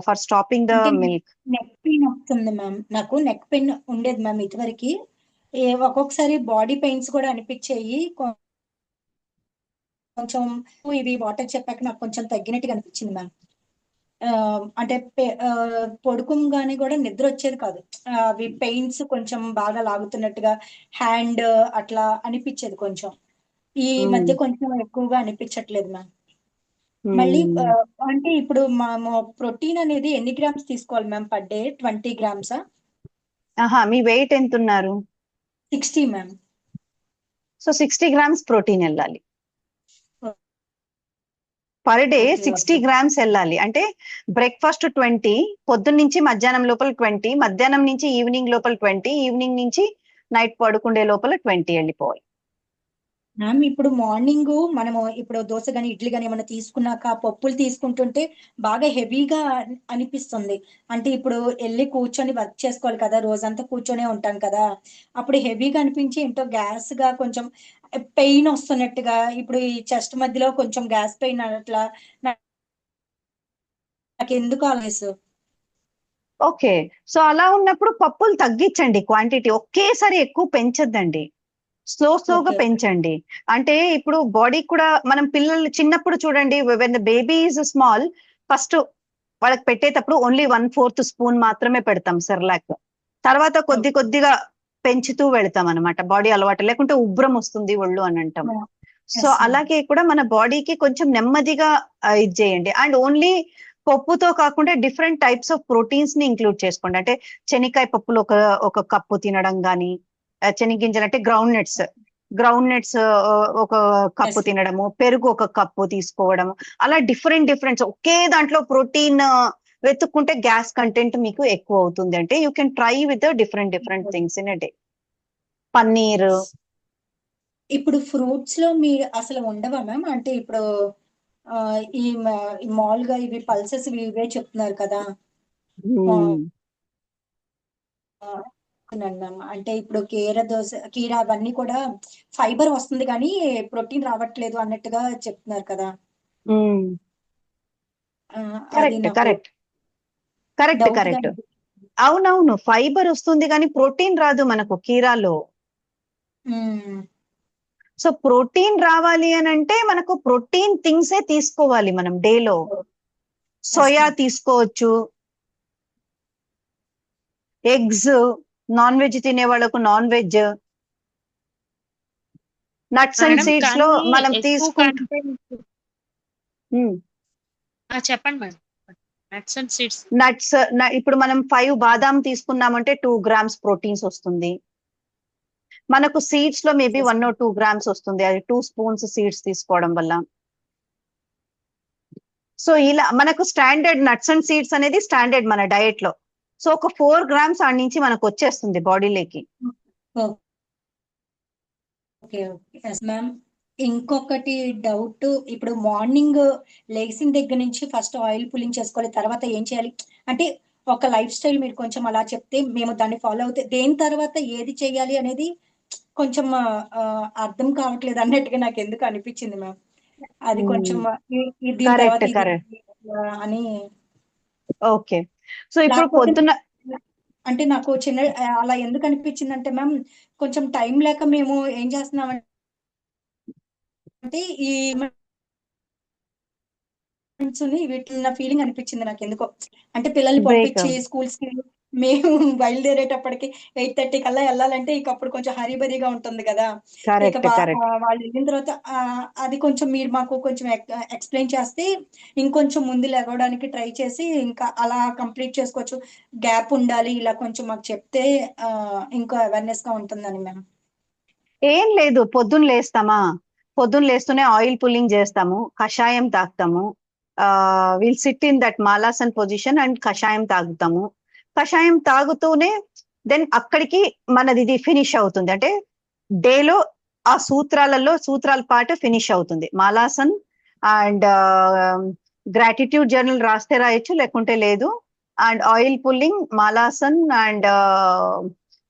for stopping the milk? Neck pain వస్తుంది మ్యామ్. నాకు నెక్ పెయిన్ ఉండేది మ్యామ్ ఇదివరకు. ఒక్కొక్కసారి బాడీ పెయిన్స్ కూడా అనిపించేయి. కొంచెం ఇవి వాటర్ చెప్పాక నాకు కొంచెం తగ్గినట్టుగా అనిపించింది మ్యామ్. అంటే పడుకోగానే కూడా నిద్ర వచ్చేది కాదు. అవి పెయిన్స్ కొంచెం బాగా లాగుతున్నట్టుగా హ్యాండ్ అట్లా అనిపించేది కొంచెం. ఈ మధ్య కొంచెం ఎక్కువగా అనిపించట్లేదు మ్యామ్. మళ్ళీ అంటే ఇప్పుడు మనము ప్రోటీన్ అనేది ఎన్ని గ్రామ్స్ తీసుకోవాలి మ్యామ్ పర్ డే? 20 గ్రామ్సా? మీ వెయిట్ ఎంత ఉన్నారు? 60 మ్యామ్. సో 60 గ్రామ్స్ ప్రోటీన్ వెళ్ళాలి పర్ డే. 60 గ్రామ్స్ వెళ్ళాలి అంటే బ్రేక్ఫాస్ట్ 20, పొద్దున్న నుంచి మధ్యాహ్నం లోపల 20, మధ్యాహ్నం నుంచి ఈవినింగ్ లోపల 20, ఈవినింగ్ నుంచి నైట్ పడుకుండే లోపల 20 వెళ్ళిపోవాలి మ్యామ్. ఇప్పుడు మార్నింగ్ మనము ఇప్పుడు దోశ గాని ఇడ్లీ గాని ఏమైనా తీసుకున్నాక పప్పులు తీసుకుంటుంటే బాగా హెవీగా అనిపిస్తుంది. అంటే ఇప్పుడు వెళ్ళి కూర్చొని వర్క్ చేసుకోవాలి కదా, రోజంతా కూర్చొనే ఉంటాం కదా, అప్పుడు హెవీగా అనిపించి ఏంటో గ్యాస్ గా కొంచెం పెయిన్ వస్తున్నట్టుగా, ఇప్పుడు ఈ చెస్ట్ మధ్యలో కొంచెం గ్యాస్ పెయిన్ అట్లా నాకు ఎందుకు ఆలోచన. ఓకే. సో అలా ఉన్నప్పుడు పప్పులు తగ్గించండి క్వాంటిటీ, ఒకేసారి ఎక్కువ పెంచొద్దండి, స్లోగా పెంచండి. అంటే ఇప్పుడు బాడీ కూడా, మనం పిల్లలు చిన్నప్పుడు చూడండి, when the baby is small, first వాళ్ళకి పెట్టేటప్పుడు ఓన్లీ 1/4 స్పూన్ మాత్రమే పెడతాం సెర్లాక్. తర్వాత కొద్దిగా పెంచుతూ వెళ్తాం అనమాట, బాడీ అలవాటు లేకుంటే ఉబ్రం వస్తుంది ఒళ్ళు అని అంటాం. సో అలాగే కూడా మన బాడీకి కొంచెం నెమ్మదిగా ఇది చేయండి. అండ్ ఓన్లీ పప్పుతో కాకుండా డిఫరెంట్ టైప్స్ ఆఫ్ ప్రోటీన్స్ ని ఇంక్లూడ్ చేసుకోండి. అంటే శనక్కాయ పప్పులు ఒక కప్పు తినడం కానీ, శనగింజలు అంటే గ్రౌండ్ నట్స్ ఒక కప్పు తినడము, పెరుగు ఒక కప్పు తీసుకోవడము, అలా డిఫరెంట్ ఒకే దాంట్లో ప్రోటీన్ వెతుక్కుంటే గ్యాస్ కంటెంట్ మీకు ఎక్కువ అవుతుంది. అంటే you can try with different things in a day. Paneer. ఇప్పుడు ఫ్రూట్స్ లో మీరు అసలు ఉండవా మ్యామ్? అంటే ఇప్పుడు ఈ మామూలుగా ఇవి పల్సెస్ ఇవే చెప్తున్నారు కదా మ్యామ్. అంటే ఇప్పుడు కీర అవన్నీ కూడా ఫైబర్ వస్తుంది కానీ ప్రోటీన్ రావట్లేదు అన్నట్టుగా చెప్తున్నారు కదా. అది నాకు కరెక్ట్. కరెక్ట్ డౌట్ గా కరెక్ట్. అనిపించింది. అవునవును, ఫైబర్ వస్తుంది కానీ ప్రోటీన్ రాదు మనకు కీరాలో. ఉమ్, సో ప్రోటీన్ రావాలి అని అంటే మనకు ప్రోటీన్ థింగ్సే తీసుకోవాలి మనం డేలో. Soya ma'am. తీసుకోవచ్చు, ఎగ్స్, నాన్ వెజ్ తినే వాళ్ళకు non veg, nuts and madam seeds లో కానీ మనం ఎక్కువ తీసుకుంటాం. కంటెంట్ చెప్పండి madam. Nuts and seeds. Nuts, ఇప్పుడు మనం 5 బాదాం తీసుకున్నామంటే 2 గ్రామ్స్ ప్రోటీన్స్ వస్తుంది. మనకు సీడ్స్ లో మేబీ Yes, 1 or 2 గ్రామ్స్ వస్తుంది, అది 2 స్పూన్స్ సీడ్స్ తీసుకోవడం వల్ల. సో ఇలా మనకు స్టాండర్డ్ నట్స్ అండ్ సీడ్స్ అనేది స్టాండర్డ్ మన డయట్ లో. సో ఒక 4 గ్రామ్స్ ఆడి నుంచి మనకు వచ్చేస్తుంది బాడీలోకి. Okay okay yes ma'am. ఇంకొకటి డౌట్, ఇప్పుడు మార్నింగ్ లేచిన దగ్గర నుంచి ఫస్ట్ ఆయిల్ పుల్లింగ్ చేసుకోవాలి, తర్వాత ఏం చేయాలి అంటే ఒక లైఫ్ స్టైల్ మీరు కొంచెం అలా చెప్తే మేము దాన్ని ఫాలో అవుతే దేని తర్వాత ఏది చేయాలి అనేది కొంచెం అర్థం కావట్లేదు అన్నట్టుగా నాకు ఎందుకు అనిపించింది మ్యామ్. అది కొంచెం దీని తర్వాత కరెక్ట్ ఇది కరెక్ట్. అని. ఓకే, సో ఇప్పుడు లేకపోతే పొద్దున అంటే నాకు చిన్న అలా ఎందుకు అనిపించింది అంటే మ్యామ్, కొంచెం టైం లేక మేము ఏం చేస్తున్నామంటే ఈ వీటి నా ఫీలింగ్ అనిపించింది నాకు ఎందుకో. అంటే పిల్లల్ని బ్రేక్. పంపించి స్కూల్స్ కి మేము బయలుదేరేటప్పటికి 8:30 కల్లా వెళ్ళాలంటే ఇక అప్పుడు కొంచెం హరీబరీగా ఉంటుంది కదా. ఇక కరెక్ట్ కరెక్ట్. వాళ్ళు వెళ్ళిన తర్వాత అది కొంచెం మీరు మాకు కొంచెం ఎక్స్ప్లెయిన్ చేస్తే ఇంకొంచెం ముందు లేవడానికి ట్రై చేసి ఇంకా అలా కంప్లీట్ చేసుకోవచ్చు. గ్యాప్ ఉండాలి ఇలా కొంచెం మాకు చెప్తే ఇంకా అవేర్నెస్ గా ఉంటుందని మ్యామ్. ఏం లేదు, పొద్దున్న లేస్తామా, పొద్దున్న లేస్తూనే ఆయిల్ పుల్లింగ్ చేస్తాము, కషాయం తాగుతాము. Will sit in that malasan position and కషాయం తాగుతాము. కషాయం తాగుతూనే దెన్ అక్కడికి మనది ఇది ఫినిష్ అవుతుంది. అంటే డేలో ఆ సూత్రాల పాటు ఫినిష్ అవుతుంది. మాలాసన్ అండ్ గ్రాటిట్యూడ్ జర్నల్ రాస్తే రాయొచ్చు, లేకుంటే లేదు. And oil pulling, malasana and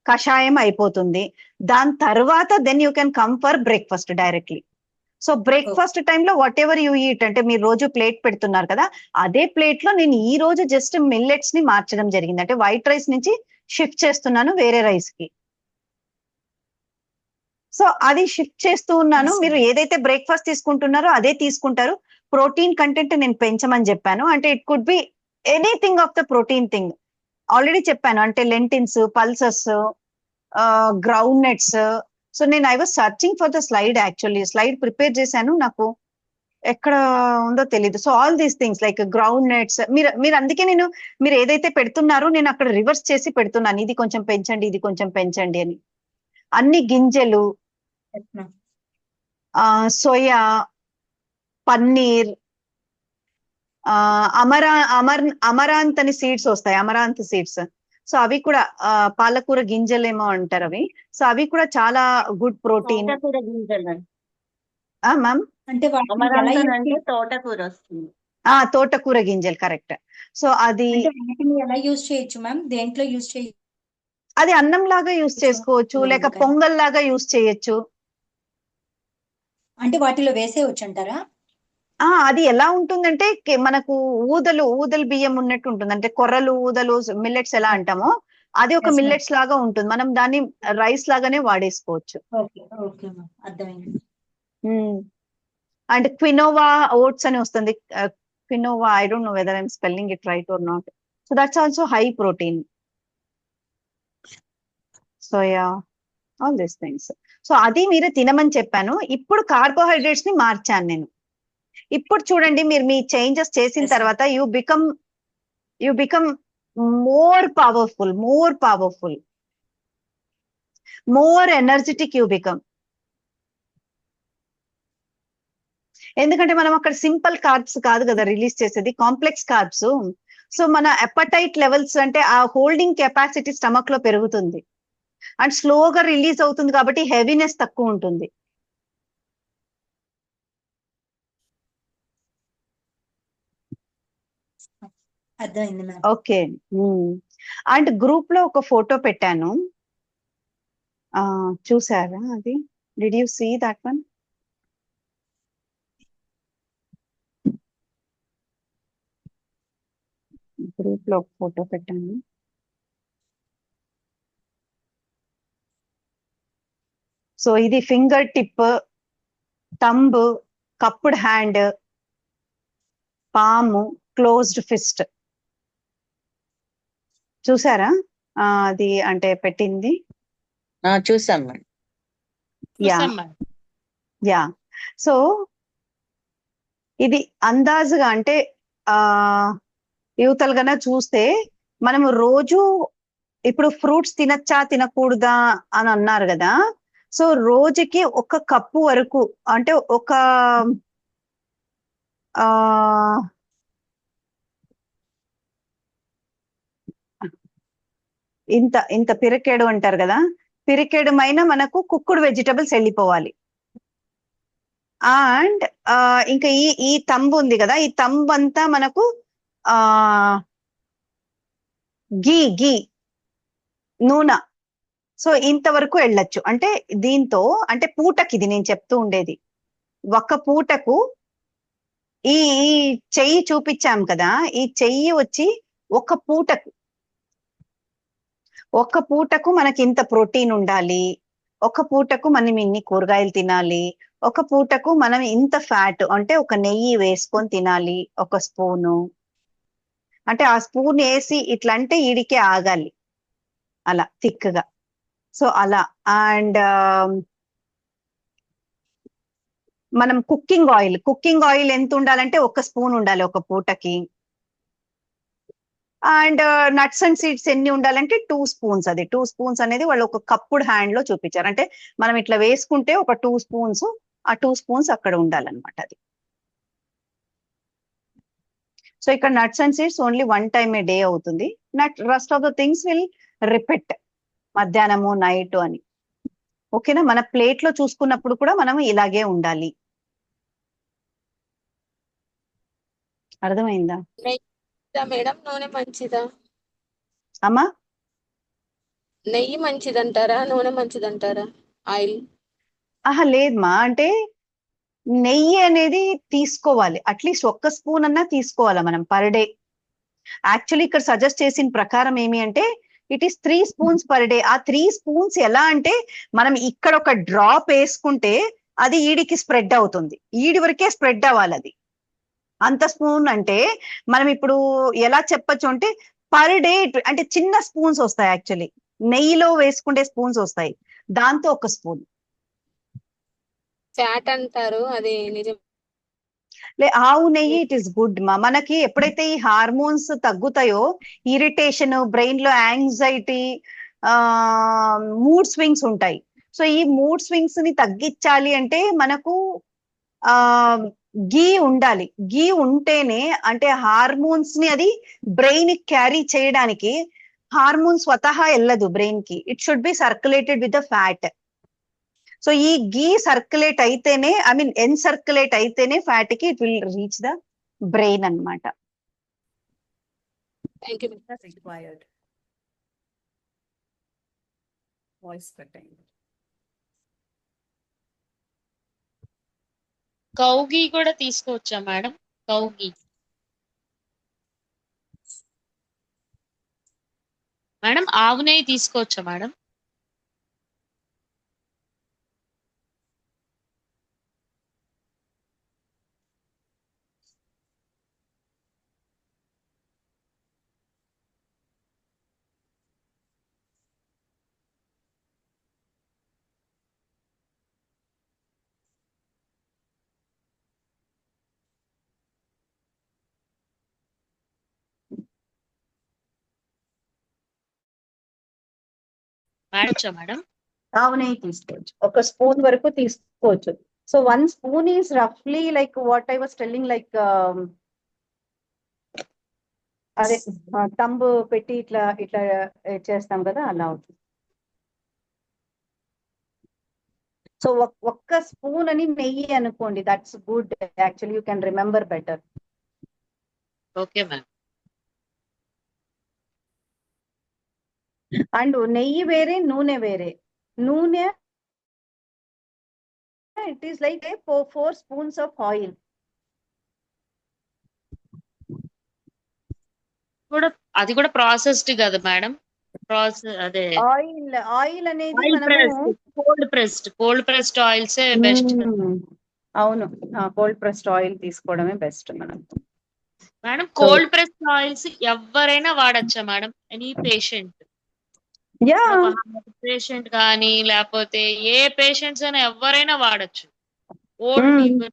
కషాయం అయిపోతుంది. దాని తర్వాత then you can come for breakfast directly. So breakfast టైంలో వాట్ ఎవర్ యూ ఈట్, అంటే మీరు రోజు ప్లేట్ పెడుతున్నారు కదా, అదే ప్లేట్ లో నేను ఈ రోజు జస్ట్ మిల్లెట్స్ ని మార్చడం జరిగింది. అంటే వైట్ రైస్ నుంచి షిఫ్ట్ చేస్తున్నాను వేరే రైస్ కి. సో అది షిఫ్ట్ చేస్తూ ఉన్నాను. Yes, మీరు ఏదైతే బ్రేక్ఫాస్ట్ తీసుకుంటున్నారో అదే తీసుకుంటారు. ప్రోటీన్ కంటెంట్ నేను పెంచమని చెప్పాను. అంటే it could be anything of the protein thing. Already చెప్పాను, అంటే లెంటిన్స్, పల్సెస్, గ్రౌండ్ నట్స్. సో నేను I was searching for the slide, actually slide prepare చేశాను, నాకు ఎక్కడ ఉందో తెలియదు. So all these things like ground nuts, మీరు అందుకే మీరు ఏదైతే పెడుతున్నారో నేను అక్కడ రివర్స్ చేసి పెడుతున్నాను, ఇది కొంచెం పెంచండి, ఇది కొంచెం పెంచండి అని. అన్ని గింజలు, yes, ma'am. Soya, paneer, amaranth అని సీడ్స్ వస్తాయి, అమరాంత్ సీడ్స్. సో అవి కూడా పాలకూర గింజలు ఏమో అంటారు అవి. సో అవి కూడా చాలా గుడ్ ప్రోటీన్. తోటకూర గింజలు మ్యామ్. అంటే వాటిని ఎలా అమరాంతన్ యూజ్ అంటే తోటకూర వస్తుంది. తోటకూర గింజలు, కరెక్ట్. సో అది అంటే వాటిని ఎలా యూజ్ చేయొచ్చు మ్యామ్, దేంట్లో యూజ్ చేయొచ్చు? అది అన్నం లాగా యూజ్ చేసుకోవచ్చు, లేక అందుకని. పొంగల్ లాగా యూజ్ చేయొచ్చు. అంటే వాటిలో వేసేయచ్చు అంటారా? అది ఎలా ఉంటుందంటే మనకు ఊదలు బియ్యం ఉన్నట్టు ఉంటుంది. అంటే కొర్రలు, ఊదలు, మిల్లెట్స్ ఎలా అంటామో అది ఒక Yes, ma'am. మిల్లెట్స్ లాగా ఉంటుంది. మనం దాన్ని రైస్ లాగానే వాడేసుకోవచ్చు. ఓకే ఓకే మ్యామ్, అర్థమైంది. అండ్ క్వినోవా ఓట్స్ అని వస్తుంది. Quinoa, I don't know whether I'm spelling it right are not. So that's also high protein. Soya, all these things. So అది మీరు తినమని చెప్పాను. ఇప్పుడు కార్బోహైడ్రేట్స్ ని మార్చాను నేను. ఇప్పుడు చూడండి, మీరు మీ చేంజెస్ చేసిన Yes, ma'am. తర్వాత you become more powerful, more energetic you become. ఎందుకంటే మనం అక్కడ సింపుల్ కార్బ్స్ కాదు కదా రిలీజ్ చేసేది, కాంప్లెక్స్ కార్బ్స్. సో మన అపటైట్ లెవెల్స్, అంటే ఆ హోల్డింగ్ కెపాసిటీ స్టమక్ లో పెరుగుతుంది అండ్ స్లోగా రిలీజ్ అవుతుంది, కాబట్టి హెవీనెస్ తక్కువ ఉంటుంది. అర్థమైంది మ్యామ్. ఓకే. అండ్ గ్రూప్ లో ఒక ఫోటో పెట్టాను, చూసారా అది? Did you see that one? Group లో ఫోటో పెట్టండి. సో ఇది finger tip, thumb, cupped hand, palm, closed fist. చూసారా అది అంటే పెట్టింది? చూసాం మేడం. యా చూసాం మేడం. యా. సో ఇది అందాజుగా అంటే యువతలుగాన చూస్తే మనము రోజు ఇప్పుడు ఫ్రూట్స్ తినచ్చా తినకూడదా అని అన్నారు కదా. సో రోజుకి ఒక కప్పు వరకు అంటే ఒక ఇంత ఇంత పిరికెడు అంటారు కదా, పిరికెడు మైన మనకు కుక్కుడు వెజిటబుల్స్ వెళ్ళిపోవాలి. అండ్ ఇంకా ఈ తంబు ఉంది కదా, ఈ తంబు అంతా మనకు గీ నూనె. సో ఇంతవరకు వెళ్ళొచ్చు. అంటే దీంతో అంటే పూటకి ఇది నేను చెప్తూ ఉండేది, ఒక్క పూటకు ఈ చెయ్యి చూపించాం కదా, ఈ చెయ్యి వచ్చి ఒక పూటకు మనకి ఇంత ప్రోటీన్ ఉండాలి, ఒక పూటకు మనం ఇన్ని కూరగాయలు తినాలి, ఒక పూటకు మనం ఇంత ఫ్యాట్ అంటే ఒక నెయ్యి వేసుకొని తినాలి, ఒక స్పూను. అంటే ఆ స్పూన్ వేసి ఇట్లా అంటే ఈడికే ఆగాలి అలా థిక్గా. సో అలా. అండ్ మనం కుకింగ్ ఆయిల్ ఎంత ఉండాలంటే ఒక స్పూన్ ఉండాలి ఒక పూటకి. అండ్ నట్స్ అండ్ సీడ్స్ ఎన్ని ఉండాలంటే 2 స్పూన్స్. అది 2 స్పూన్స్ అనేది వాళ్ళు ఒక కప్పుడు హ్యాండ్ లో చూపించారు. అంటే మనం ఇట్లా వేసుకుంటే ఒక 2 స్పూన్స్, ఆ 2 స్పూన్స్ అక్కడ ఉండాలన్నమాట అది. సో ఇక్కడ nuts and seeds only 1 time a day అవుతుంది. Rest of the things will repeat మధ్యాహ్నము నైట్ అని. ఓకేనా? మన ప్లేట్ లో చూసుకున్నప్పుడు కూడా మనం ఇలాగే ఉండాలి. అర్థమైందా మేడం? నూనె మంచిదా అమ్మా? నెయ్యి మంచిదంటారా, నూనె మంచిదంటారా, ఆయిల్? లేదమ్మా, అంటే నెయ్యి అనేది తీసుకోవాలి, అట్లీస్ట్ 1 స్పూన్ అన్నా తీసుకోవాలా మనం పర్ డే. యాక్చువల్లీ ఇక్కడ సజెస్ట్ చేసిన ప్రకారం ఏమి అంటే it is 3 spoons per day. ఆ 3 స్పూన్స్ ఎలా అంటే మనం ఇక్కడ ఒక డ్రాప్ వేసుకుంటే అది ఈడికి స్ప్రెడ్ అవుతుంది, ఈడి వరకే స్ప్రెడ్ అవ్వాలి అది. అంత స్పూన్ అంటే మనం ఇప్పుడు ఎలా చెప్పచ్చు అంటే పర్ డే అంటే చిన్న స్పూన్స్ వస్తాయి, యాక్చువల్లీ నెయ్యిలో వేసుకుంటే స్పూన్స్ వస్తాయి, దాంతో 1 స్పూన్. ఫ్యాట్ అంటారు, అది నిజం? ఆవు నెయ్యి ఇట్ ఈస్ గుడ్ మా. మనకి ఎప్పుడైతే ఈ హార్మోన్స్ తగ్గుతాయో, ఇరిటేషన్, బ్రెయిన్ లో యాంగ్జైటీ, మూడ్ స్వింగ్స్ ఉంటాయి. సో ఈ మూడ్ స్వింగ్స్ ని తగ్గించాలి అంటే మనకు గీ ఉండాలి. గీ ఉంటేనే అంటే హార్మోన్స్ ని అది బ్రెయిన్ క్యారీ చేయడానికి, హార్మోన్ స్వతహా వెళ్ళదు బ్రెయిన్ కి, it should be circulated with the fat. So ఈ గీ సర్క్యులేట్ అయితేనే, ఐ మీన్ ఎన్సర్క్యులేట్ అయితేనే ఫ్యాట్ కి it will reach the brain అన్నమాట. Thank you. Required voice cutting. Cow ghee కూడా తీసుకోవచ్చా మేడం? కౌ ఘీ మేడం, ఆవు నెయ్యి తీసుకోవచ్చా మేడం? మేడం ఆవు నెయ్యి తీసుకోవచ్చు, 1 స్పూన్ వరకు తీసుకోవచ్చు. సో 1 స్పూన్ ఈస్ రఫ్లీ like what I was telling, like అదే తంబు పెట్టి ఇట్లా ఇట్లా చేస్తాం కదా, అలా అవుతుంది. సో 1 స్పూన్ అని నెయ్యి అనుకోండి, that's good. Actually you can remember better. Okay ma'am. And నెయ్యి వేరే, నూనె వేరే. నూనె it is like 4 spoons of oil. కూడా అది కూడా ప్రాసెస్డ్ కదా మేడం? అదే ఆయిల్ అనేది ఆయిల్ మనము ప్రెస్డ్ కోల్డ్ ప్రెస్డ్ ఆయిల్సే బెస్ట్. అవును, కోల్డ్ ప్రెస్డ్ ఆయిల్ తీసుకోవడమే బెస్ట్ మనం. Madam so cold pressed oils ఎవరైనా వాడచ్చా మేడం? ఎనీ పేషెంట్, యా ఒక పేషెంట్ కానీ లేకపోతే ఏ పేషెంట్స్ అయినా ఎవరైనా వాడచ్చు. ఓల్డ్ పీపుల్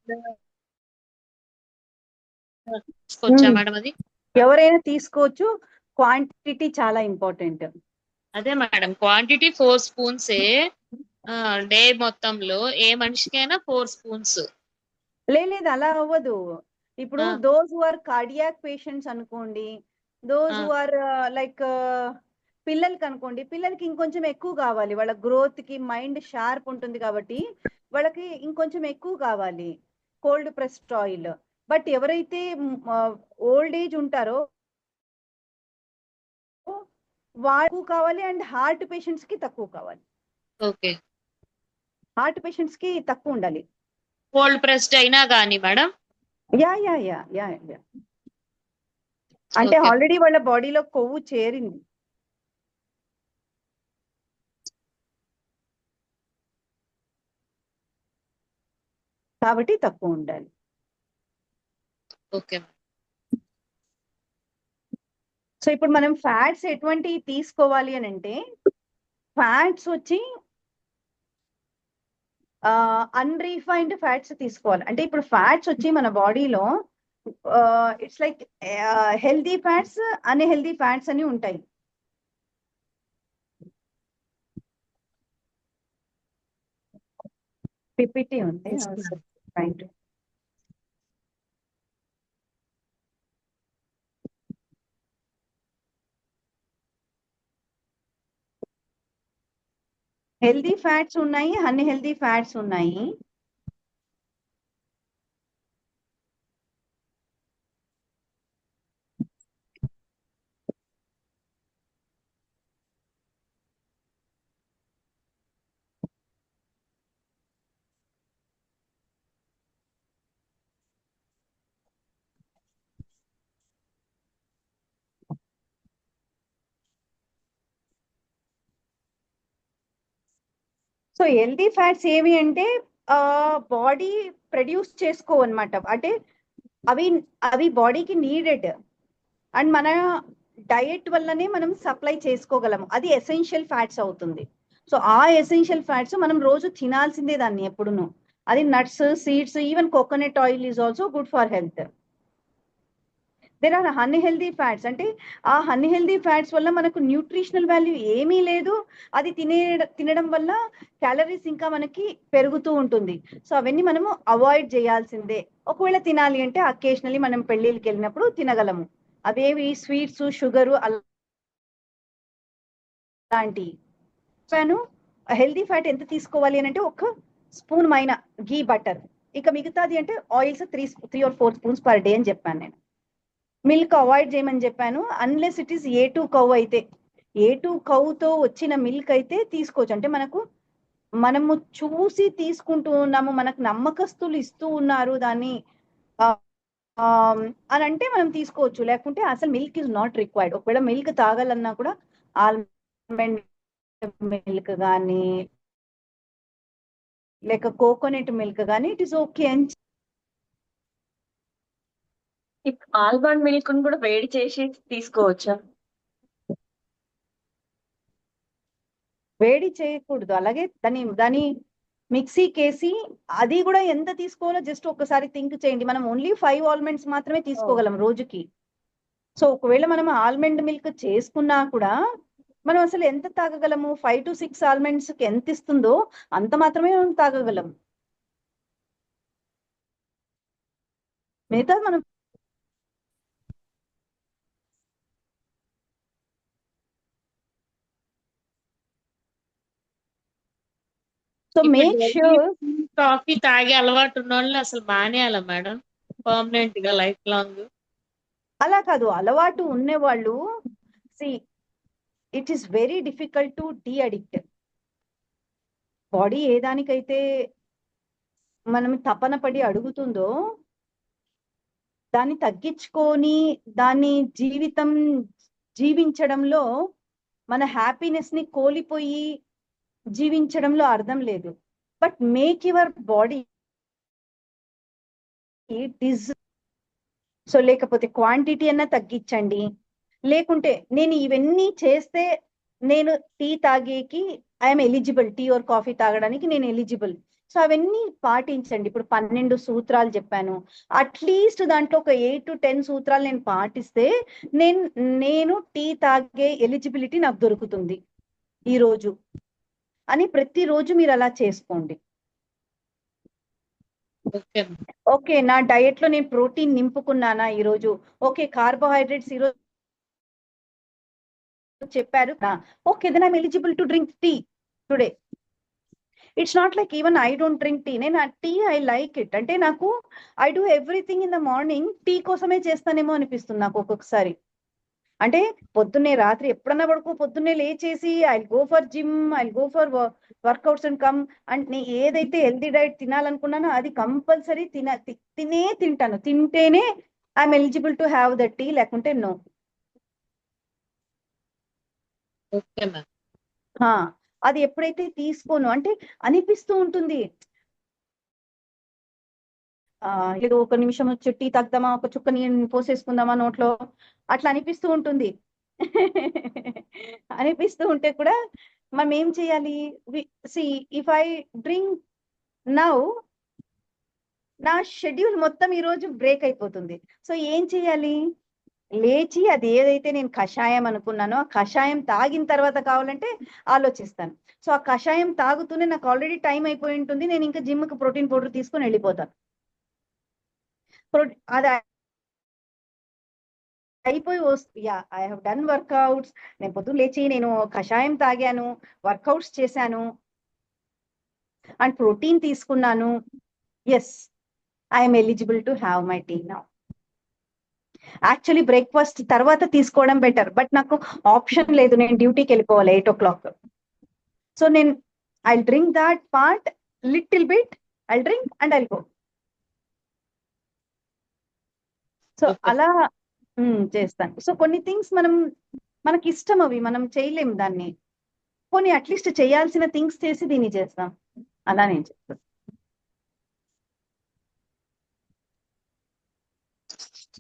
తీసుకోవచ్చా మేడం అది? ఎవరైనా తీసుకోవచ్చు. క్వాంటిటీ చాలా ఇంపార్టెంట్. అదే మేడం, క్వాంటిటీ 4 స్పూన్సే డే మొత్తంలో ఏ మనిషికైనా 4 స్పూన్స్. లేదు అలా అవ్వదు. ఇప్పుడు those who are cardiac patients అనుకోండి, దోస్ హు ఆర్ లైక్ పిల్లలకి అనుకోండి, పిల్లలకి ఇంకొంచెం ఎక్కువ కావాలి. వాళ్ళ గ్రోత్ కి మైండ్ షార్ప్ ఉంటుంది కాబట్టి వాళ్ళకి ఇంకొంచెం ఎక్కువ కావాలి కోల్డ్ ప్రెస్డ్ ఆయిల్. బట్ ఎవరైతే ఓల్డ్ ఏజ్ ఉంటారో వాళ్ళకు కావాలి, అండ్ హార్ట్ పేషెంట్స్ కి తక్కువ కావాలి. ఓకే, హార్ట్ పేషెంట్స్ కి తక్కువ ఉండాలి. కోల్డ్ ప్రెస్డ్ అయినా కానీ madam? Yeah yeah yeah yeah yeah అంటే ఆల్రెడీ వాళ్ళ బాడీలో కొవ్వు చేరింది. కాబట్టి తక్కువ ఉండాలి. ఓకే. సో ఇప్పుడు మనం ఫ్యాట్స్ ఎటువంటి తీసుకోవాలి అని అంటే, ఫ్యాట్స్ వచ్చి అన్రీఫైన్డ్ ఫ్యాట్స్ తీసుకోవాలి. అంటే ఇప్పుడు ఫ్యాట్స్ వచ్చి మన బాడీలో it's like healthy fats, unhealthy fats అని ఉంటాయి. పిపిటి ఉంది. హెల్దీ ఫ్యాట్స్ ఉన్నాయి, అన్హెల్దీ ఫ్యాట్స్ ఉన్నాయి. సో హెల్దీ ఫ్యాట్స్ ఏవి అంటే బాడీ ప్రొడ్యూస్ చేసుకోవన్నమాట. అంటే అవి అవి బాడీకి నీడెడ్, అండ్ మన డయట్ వల్లనే మనం సప్లై చేసుకోగలం. అది ఎసెన్షియల్ ఫ్యాట్స్ అవుతుంది. సో ఆ ఎసెన్షియల్ ఫ్యాట్స్ మనం రోజు తినాల్సిందే దాన్ని ఎప్పుడును. అది nuts, seeds, even coconut oil is also good for health. There are unhealthy fats. అంటే ఆ అన్హెల్దీ ఫ్యాట్స్ వల్ల మనకు న్యూట్రిషనల్ వాల్యూ ఏమీ లేదు. అది తినడం వల్ల క్యాలరీస్ ఇంకా మనకి పెరుగుతూ ఉంటుంది. సో అవన్నీ మనము అవాయిడ్ చేయాల్సిందే. ఒకవేళ తినాలి అంటే అకేషనలీ మనం పెళ్ళిళ్ళకి వెళ్ళినప్పుడు తినగలము. అవేవి స్వీట్స్, షుగరు అలాంటి. హెల్దీ ఫ్యాట్ ఎంత తీసుకోవాలి అని అంటే, ఒక స్పూన్ మైన గీ బటర్, ఇక మిగతాది అంటే oils 3 or 4 spoons per day అని చెప్పాను నేను. మిల్క్ అవాయిడ్ చేయమని చెప్పాను, unless it is A2 cow అయితే. A2 కౌతో వచ్చిన మిల్క్ అయితే తీసుకోవచ్చు. అంటే మనము చూసి తీసుకుంటూ ఉన్నాము, మనకు నమ్మకస్తులు ఇస్తూ ఉన్నారు దాన్ని అని అంటే మనం తీసుకోవచ్చు. లేకుంటే అసలు మిల్క్ ఈజ్ నాట్ రిక్వైర్డ్. ఒకవేళ మిల్క్ తాగాలన్నా కూడా ఆల్మండ్ మిల్క్ కానీ లేక కోకోనట్ మిల్క్ కానీ ఇట్ ఈస్ ఓకే అని. ఆల్మండ్ మిల్క్ కూడా వేడి చేసి తీసుకోవచ్చా? వేడి చేయకూడదు. అలాగే దాని మిక్సీ కేసి అది కూడా ఎంత తీసుకోవాలో జస్ట్ ఒకసారి థింక్ చేయండి. మనం ఓన్లీ 5 ఆల్మండ్స్ మాత్రమే తీసుకోగలం రోజుకి. సో ఒకవేళ మనం ఆల్మండ్ మిల్క్ చేసుకున్నా కూడా మనం అసలు ఎంత తాగగలము? 5 to 6 ఆల్మండ్స్ కి ఎంత ఇస్తుందో అంత మాత్రమే మనం తాగగలం. మిగతా మనం సో మేక్ ష్యూర్. కాఫీ తాగే అలవాటు ఉన్న వాళ్ళు అసలు మానేయాల మేడం పర్మనెంట్ గా, లైఫ్ లాంగ్? అలా కాదు, అలవాటు ఉన్నవాళ్ళు it is very difficult to de addict. Body ఏ దానికైతే మనం తపన పడి అడుగుతుందో దాన్ని తగ్గించుకొని దాన్ని జీవించడంలో మన హ్యాపీనెస్ ని కోల్పోయి జీవించడంలో అర్థం లేదు. But make your body so లేకపోతే క్వాంటిటీ అన్నా తగ్గించండి. లేకుంటే నేను ఇవన్నీ చేస్తే నేను టీ తాగేకి I'm eligible, tea or coffee తాగడానికి నేను ఎలిజిబుల్. సో అవన్నీ పాటించండి. ఇప్పుడు 12 సూత్రాలు చెప్పాను, అట్లీస్ట్ దాంట్లో ఒక 8 to 10 సూత్రాలు నేను పాటిస్తే నేను టీ తాగే ఎలిజిబిలిటీ నాకు దొరుకుతుంది ఈ రోజు అని ప్రతిరోజు మీరు అలా చేసుకోండి. ఓకే, నా డయట్ లో నేను ప్రోటీన్ నింపుకున్నానా ఈరోజు? ఓకే, కార్బోహైడ్రేట్స్ ఈరోజు చెప్పారు, okay then I'm eligible to drink tea today. It's not like even I don't drink tea. నేను ఆ టీ ఐ లైక్ ఇట్, అంటే నాకు I do everything in the morning tea కోసమే చేస్తానేమో అనిపిస్తుంది నాకు ఒక్కొక్కసారి. అంటే పొద్దున్నే రాత్రి ఎప్పుడన్నా పడుకో, పొద్దున్నే లేచేసి I go for gym, I go for workouts and come. And నేను ఏదైతే హెల్దీ డైట్ తినాలనుకున్నానో అది కంపల్సరీ తింటాను. తింటేనే I'm eligible to have the tea, లేకుంటే నో. అది ఎప్పుడైతే తీసుకోను అంటే అనిపిస్తూ ఉంటుంది, ఏదో ఒక నిమిషం వచ్చి టీ తాగుదామా, ఒక చుక్క నీళ్ళు పోసేసుకుందామా నోట్లో, అట్లా అనిపిస్తూ ఉంటుంది. అనిపిస్తూ ఉంటే కూడా మనం ఏం చేయాలి? ఇఫ్ ఐ డ్రింక్ నౌ, నా షెడ్యూల్ మొత్తం ఈరోజు బ్రేక్ అయిపోతుంది. సో ఏం చేయాలి? లేచి అది ఏదైతే నేను కషాయం అనుకున్నానో ఆ కషాయం తాగిన తర్వాత కావాలంటే ఆలోచిస్తాను. సో ఆ కషాయం తాగుతూనే నాకు ఆల్రెడీ టైం అయిపోయి ఉంటుంది, నేను ఇంకా జిమ్కి ప్రోటీన్ పౌడర్ తీసుకొని వెళ్ళిపోతాను. అది అయిపోయి ఐ హావ్ డన్ వర్కౌట్స్, నేను పొద్దున్న లేచి నేను కషాయం తాగాను, వర్కౌట్స్ చేశాను అండ్ ప్రోటీన్ తీసుకున్నాను, yes I'm eligible to have my tea now. Actually breakfast తర్వాత తీసుకోవడం బెటర్, బట్ నాకు ఆప్షన్ లేదు, నేను డ్యూటీకి వెళ్ళిపోవాలి 8 o'clock. సో నేను I drink that part little bit, I drink and I go. So అలా చేస్తాను. సో కొన్ని థింగ్స్ మనకి ఇష్టం, అవి మనం చేయలేం దాన్ని, కొన్ని అట్లీస్ట్ చేయాల్సిన థింగ్స్ చేసి దీన్ని చేస్తాం. అలా నేను చేస్తాను.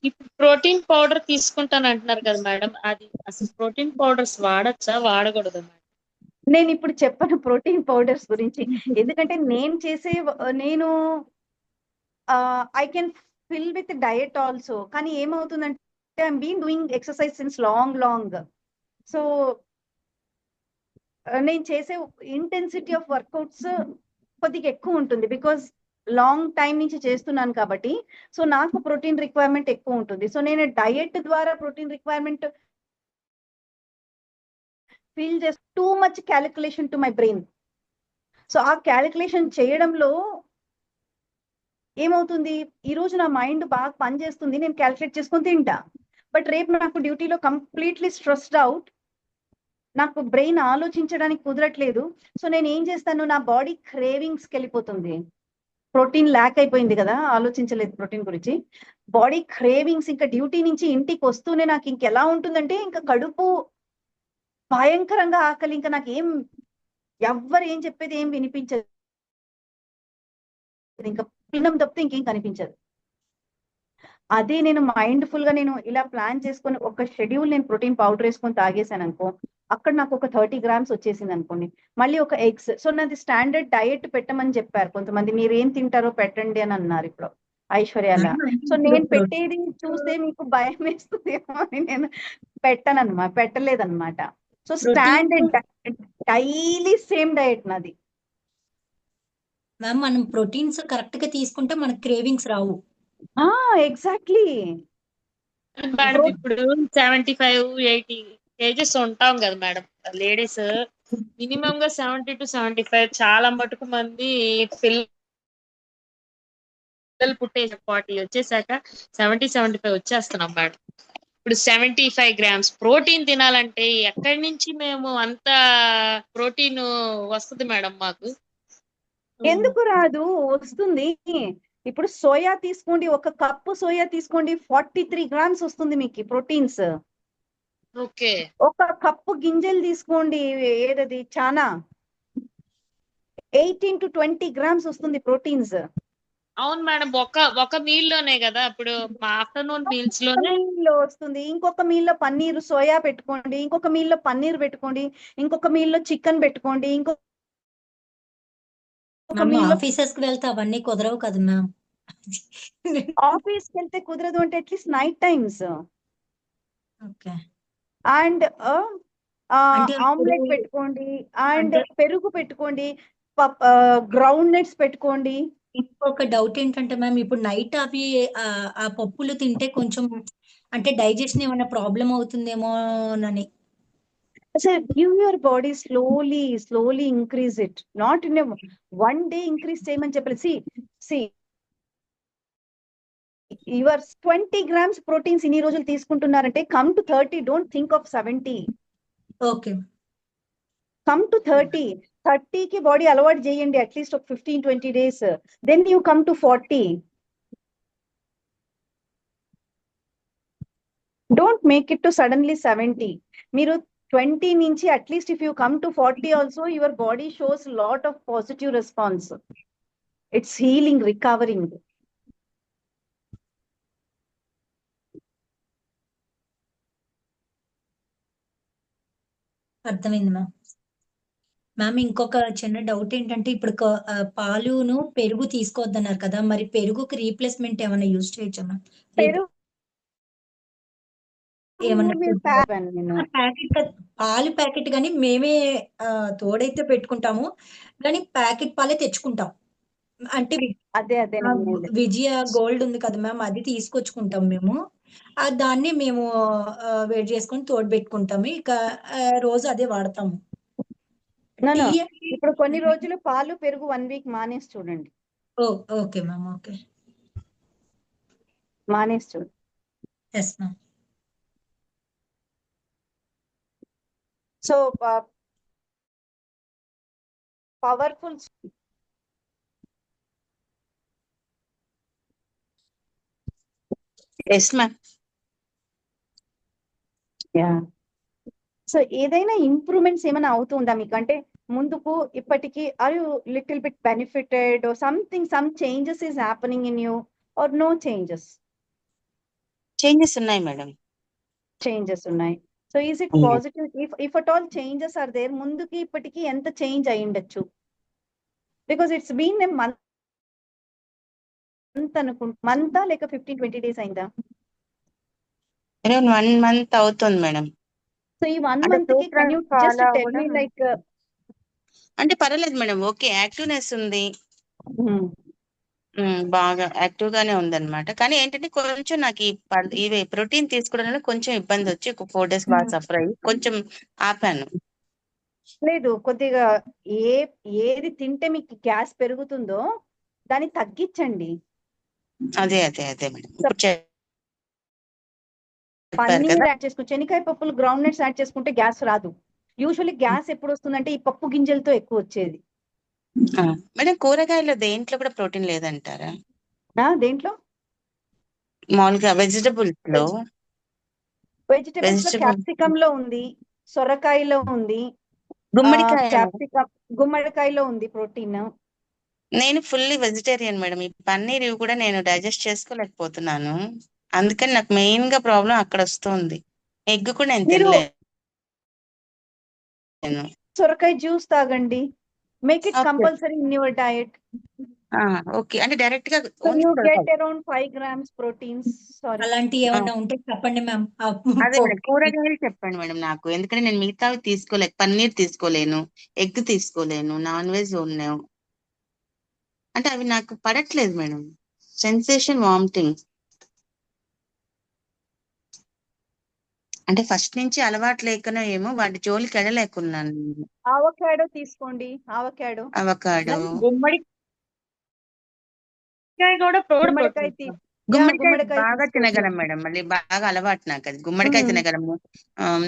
ఇప్పుడు ప్రోటీన్ పౌడర్ తీసుకుంటాను అంటున్నారు కదా మేడం, అది అసలు ప్రోటీన్ పౌడర్స్ వాడచ్చా వాడకూడదు మేడం? నేను ఇప్పుడు చెప్పను ప్రోటీన్ పౌడర్స్ గురించి, ఎందుకంటే నేను I can fill with diet also. కానీ ఏమవుతుందంటే I'm been doing exercise since long. So నేను చేసే ఇంటెన్సిటీ ఆఫ్ వర్కౌట్స్ కొద్దిగా ఎక్కువ ఉంటుంది, బికాస్ లాంగ్ టైం నుంచి చేస్తున్నాను కాబట్టి. సో నాకు ప్రోటీన్ రిక్వైర్మెంట్ ఎక్కువ ఉంటుంది. సో నేను డయట్ ద్వారా ప్రోటీన్ రిక్వైర్మెంట్ ఫీల్ చేసి too much calculation to my brain. So ఆ క్యాలిక్యులేషన్ చేయడంలో ఏమవుతుంది, ఈ రోజు నా మైండ్ బాగా పనిచేస్తుంది, నేను క్యాలిక్యులేట్ చేసుకొని తింటా. బట్ రేపు నాకు డ్యూటీలో కంప్లీట్లీ స్ట్రెస్డ్ అవుట్, నాకు బ్రెయిన్ ఆలోచించడానికి కుదరట్లేదు. సో నేను ఏం చేస్తాను, నా బాడీ క్రేవింగ్స్కి వెళ్ళిపోతుంది. ప్రోటీన్ ల్యాక్ అయిపోయింది కదా, ఆలోచించలేదు ప్రోటీన్ గురించి. బాడీ క్రేవింగ్స్, ఇంకా డ్యూటీ నుంచి ఇంటికి వస్తూనే నాకు ఇంకెలా ఉంటుందంటే, ఇంకా కడుపు భయంకరంగా ఆకలి, ఇంకా నాకు ఎవ్వరు ఏం చెప్పేది ఏం వినిపించదు, ఇంకా తినడం తప్పితే ఇంకేం కనిపించదు. అదే నేను మైండ్ఫుల్ గా నేను ఇలా ప్లాన్ చేసుకొని ఒక షెడ్యూల్ నేను ప్రోటీన్ పౌడర్ వేసుకొని తాగేసాను అనుకో, అక్కడ నాకు ఒక 30 grams వచ్చేసింది అనుకోండి. మళ్ళీ ఒక ఎగ్స్. సో నాది స్టాండర్డ్ డయట్ పెట్టమని చెప్పారు కొంతమంది, మీరు ఏం తింటారో పెట్టండి అని అన్నారు ఇప్పుడు ఐశ్వర్యాల. సో నేను పెట్టేది చూస్తే మీకు భయం వేస్తుందేమో అని నేను పెట్టలేదన్నమాట. So standard daily same diet నాది. మ్యామ్ మనం ప్రోటీన్స్ కరెక్ట్ గా తీసుకుంటే మనకు క్రేవింగ్స్ రావు. ఎగ్జాక్ట్లీ మేడం ఇప్పుడు 75-80 kgs ఉంటాం కదా మేడం లేడీస్, మినిమం గా 70 to 75. చాలా మటుకు మంది పిల్లలు పుట్టే 40 వచ్చేసాక 70-75 వచ్చేస్తున్నాం మేడం. ఇప్పుడు 75 grams ప్రోటీన్ తినాలంటే ఎక్కడి నుంచి మేము అంత ప్రోటీన్ వస్తుంది మేడం మాకు? ఎందుకు రాదు, వస్తుంది. ఇప్పుడు సోయా తీసుకోండి, ఒక కప్పు సోయా తీసుకోండి, 43 grams వస్తుంది మీకు ప్రోటీన్స్. ఓకే. ఒక కప్పు గింజలు తీసుకోండి, ఏదది చానా, 18 to 20 grams వస్తుంది ప్రోటీన్స్. అవును మేడం, ఒక మీల్ లోనే కదా ఇప్పుడు మా ఆఫ్టర్నూన్ మీల్స్ లోనే. మీల్లో వస్తుంది. ఇంకొక మీల్లో పన్నీర్ సోయా పెట్టుకోండి, ఇంకొక మీల్లో పన్నీర్ పెట్టుకోండి, ఇంకొక మీల్లో చికెన్ పెట్టుకోండి, ఇంకొక మ్యామ్ మీల్లో. ఆఫీసెస్ కి వెళ్తే అవన్నీ కుదరవు కదా మ్యామ్. ఆఫీస్కి వెళ్తే కుదరదు అంటే at least night times. Okay. And అంటే ఆమ్లెట్ ఇప్పుడు పెట్టుకోండి, అండ్ అంటే పెరుగు పెట్టుకోండి, గ్రౌండ్ నట్స్ పెట్టుకోండి. ఇంకొక డౌట్ ఏంటంటే మ్యామ్, ఇప్పుడు నైట్ అవి ఆ పప్పులు తింటే కొంచెం అంటే డైజెషన్ ఏమైనా problem అవుతుందేమోనని. So give your body slowly increase it. Not in a one day increase చేయమని చెప్పలేదు. See, your 20 grams proteins ఇన్ని రోజులు తీసుకుంటున్నారంటే come to 30. Don't think of 70. Okay. Come to 30. 30 కి బాడీ అలవాటు చేయండి అట్లీస్ట్ ఒక 15-20 days. Then you come to 40. Don't make it to suddenly 70. మీరు 20 నుంచి at least if you come to 40 also, your body shows lot of positive response. It's healing, recovering. అర్థమైంది ma'am. Ma'am ఇంకొక చిన్న doubt ఏంటంటే ఇప్పుడు పాలును పెరుగు తీసుకోవద్దన్నారు కదా, మరి పెరుగుకి రీప్లేస్మెంట్ ఏమైనా యూజ్ చేయొచ్చా మ్యామ్? పెరుగు ఏమన్నా మీరు ప్యాకెట్ పాలు ప్యాకెట్ కానీ మేమే తోడైతే పెట్టుకుంటాము, కానీ ప్యాకెట్ పాలే తెచ్చుకుంటాం. అంటే అదే విజయ గోల్డ్ ఉంది కదా మ్యామ్, అది తీసుకొచ్చుకుంటాం మేము. దాన్ని మేము వేడి చేసుకొని తోడు పెట్టుకుంటాము, ఇక రోజు అదే వాడతాము. ఇప్పుడు కొన్ని రోజులు పాలు పెరుగు 1 week మానేసి చూడండి. Okay ma'am. ఓకే, మానేసి చూడండి. Yes ma'am. So powerful. Yes ma'am. So ఏదైనా ఇంప్రూవ్మెంట్స్ ఏమైనా అవుతుందా మీకు? అంటే ముందుకు ఇప్పటికి are you little bit benefited or something, some changes is happening in you or no changes? Changes ఉన్నాయి మేడం. చేంజెస్ ఉన్నాయి. So is it positive? If at all changes are there, ముందుకి ఇప్పటికి ఎంత చేంజ్ అయి ఉండొచ్చు? Because it's been a month మంతా లేక 15-20 days అయిందా? అరౌండ్ 1 month అవుతుంది మేడం. సో ఈ 1 month కి can you just tell me like అంటే పర్వాలేదు మేడం, ఓకే, యాక్టివ్నెస్ ఉంది, బాగా యాక్టివ్ గానే ఉందన్నమాట. కానీ ఏంటంటే కొంచెం నాకు ఇవి ప్రోటీన్ తీసుకోవడంలో కొంచెం ఇబ్బంది వచ్చి ఒక 4 days బాగా సఫర్ అయ్యి కొంచెం ఆపాను. లేదు, కొద్దిగా ఏది తింటే మీకు గ్యాస్ పెరుగుతుందో దాన్ని తగ్గించండి. అదే మేడం. పన్నీర్ యాడ్ చేసుకుని, శనగకాయ పప్పులు, గ్రౌండ్ నట్స్ యాడ్ చేసుకుంటే గ్యాస్ రాదు. యూజువల్లీ గ్యాస్ ఎప్పుడు వస్తుందంటే ఈ పప్పు గింజలతో ఎక్కువ వచ్చేది. మేడం కూరగాయలు దేంట్లో కూడా ప్రోటీన్ లేదంటారా? దేంట్లో? మామూలుగా వెజిటబుల్స్ లో క్యాప్సికమ్ లో ఉంది, సొరకాయలో ఉంది, గుమ్మడికాయలో ఉంది ప్రోటీన్. నేను ఫుల్లీ వెజిటేరియన్ మేడం. ఈ పన్నీర్ ఇవి కూడా నేను డైజెస్ట్ చేసుకోలేకపోతున్నాను, అందుకని నాకు మెయిన్ గా ప్రాబ్లం అక్కడ వస్తుంది. ఎగ్ కూడా నేను తినలేను. సొరకాయ జ్యూస్ తాగండి, make it compulsory in your diet. Okay, అంటే డైరెక్ట్ గా you get around 5 grams proteins. Sorry, అలాంటి ఏమన్నా ఉంటే చెప్పండి మ్యామ్. అదే మేడం, కూరగాయలు చెప్పండి మేడం నాకు, ఎందుకంటే నేను మిగతావి తీసుకోలేను. పన్నీర్ తీసుకోలేను, ఎగ్ తీసుకోలేను, నాన్ వెజ్ ఉన్నావు అంటే అవి నాకు పడట్లేదు మేడం. Sensation, vomiting. అంటే ఫస్ట్ నుంచి అలవాటు లేకనో ఏమో వాటి జోలికి వెళ్ళలేకున్నాను. అవకాడో తీసుకోండి, అవకాడో. గుమ్మడికాయ బాగా తినగలం మేడం, మళ్ళీ బాగా అలవాటు నాకు అది. గుమ్మడికాయ తినగలము,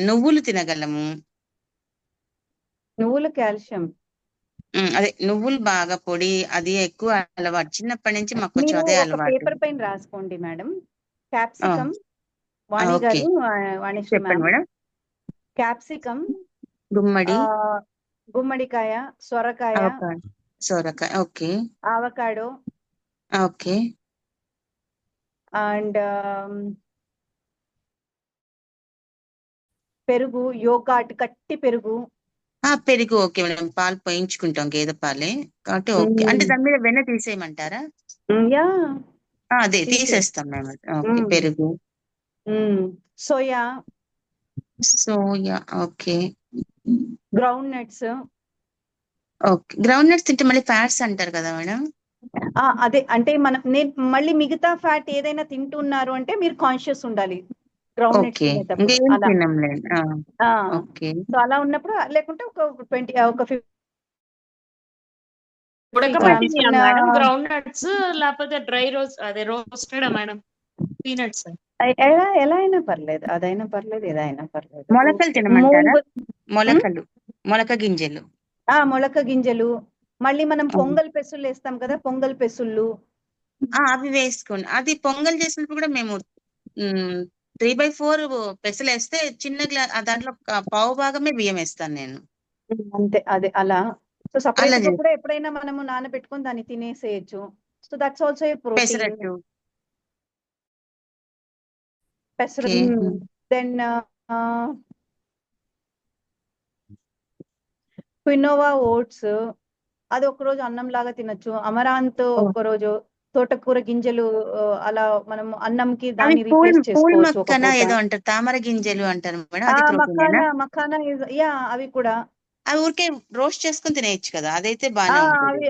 నువ్వులు తినగలము. నువ్వులు కాల్షియం. అదే నువ్వులు బాగా పొడి అది ఎక్కువ అలవాటు. చిన్నప్పటి నుంచి మాకు కొంచెం మీరు అదే ఒక అలవాటు. పేపర్ పైన రాసుకోండి మేడం. క్యాప్సికమ్, ఆ, వాణి ఓకే గారు, వాణిశ్రీ చెప్పండి మ్యామ్. మేడం. క్యాప్సికమ్, గుమ్మడి, గుమ్మడికాయ, సొరకాయ, అవకాడో, సోరకాయ, ఓకే ఆవకాడో ఓకే అండ్ పెరుగు, యోగాట్, కట్టి పెరుగు. పెరుగు ఓకే మేడం. పాలు పోయించుకుంటాం గేదె పాలే కాబట్టి ఓకే. అంటే దాని మీద వెన్న తీసేయమంటారా? యా అదే తీసే తీసేస్తాం మేము. ఓకే పెరుగు, soya, soya, okay ground nuts. Okay. Ground nuts తింటే మళ్ళీ ఫ్యాట్స్ అంటారు కదా మేడం? అదే అంటే నేను మళ్ళీ మిగతా ఫ్యాట్ ఏదైనా తింటున్నారు అంటే మీరు కాన్షియస్ ఉండాలి గ్రౌండ్ నట్స్ ఓకే తినేటప్పుడు ఇంకేం అలా. తినంలేండి. ఓకే సో అలా ఉన్నప్పుడు లేకుంటే ఒక 50 ఉడకబెట్టినయా grams మేడం గ్రౌండ్ నట్స్, లేకపోతే డ్రై అదే రోస్టెడ్ మేడం పీనట్స్? ఎలా అయినా పర్లేదు, అదైనా పర్లేదు, ఏదైనా పర్లేదు. మొలకలు తినమంటారా? మూంగ్ మొలక గింజలు. మొలక గింజలు, మళ్ళీ మనం పొంగల్ పెసులు వేస్తాం కదా, పొంగల్ పెసుళ్ళు అవి వేసుకోండి. అది పొంగల్ చేసినప్పుడు కూడా మేము 3/4 పెసలు వేస్తే చిన్న దాంట్లో పావు భాగమే బియ్యం వేస్తాను నేను. అంతే, అదే అలా. సో సపరేట్ అలా గా కూడా ఎప్పుడైనా మనము నానబెట్టుకొని దాన్ని తినేసేయచ్చు. So that's also a protein. Pesarattu, pesarattu, then quinoa oats, అది ఒక రోజు అన్నం లాగా తినొచ్చు. అమరాంత్ ఒక్కరోజు, తోటకూర గింజలు అలా మనం అన్నంకి దాన్ని రీప్లేస్ పూల్ చేసుకోవచ్చు ఒక మక్కన పూట. ఏదో అంటారు, తామర గింజలు అంటారు మేడం, అది ప్రోటీనేనా? మఖానా యా, అవి కూడా అవి ఊరికే రోస్ట్ చేసుకుని తినేయచ్చు కదా, అదైతే బానే ఉంటుంది. అవి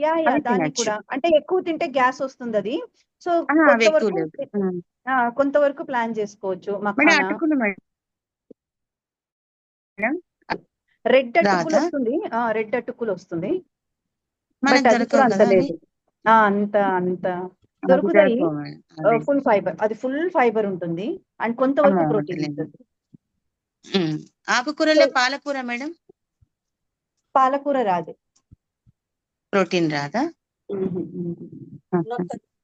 యా అవి దాన్ని తినచ్చు. కూడా అంటే ఎక్కువ తింటే గ్యాస్ వస్తుంది అది. సో అవి ఎక్కువ లేదు. కొంతవరకు ప్లాన్ చేసుకోవచ్చు. మేడం మఖానా, అటుకులు మేడం రెడ్ అటుకులు రాదా? వస్తుంది, రెడ్ అటుకులు వస్తుంది, మనకు బట్ అది కూడా దొరకవు అంత కదా అవి. లేదు. అంత అవి దొరుకుతాయి. దొరకవు మేడం. అదే. ఫుల్ ఫైబర్, అది ఫుల్ ఫైబర్ ఉంటుంది అండ్ కొంతవరకు అమ్మో ప్రోటీన్ వదిలేండి. ఉంటుంది. ఆకుకూరలో పాలకూర మేడం, పాలకూర రాదు. ప్రోటీన్ రాదా?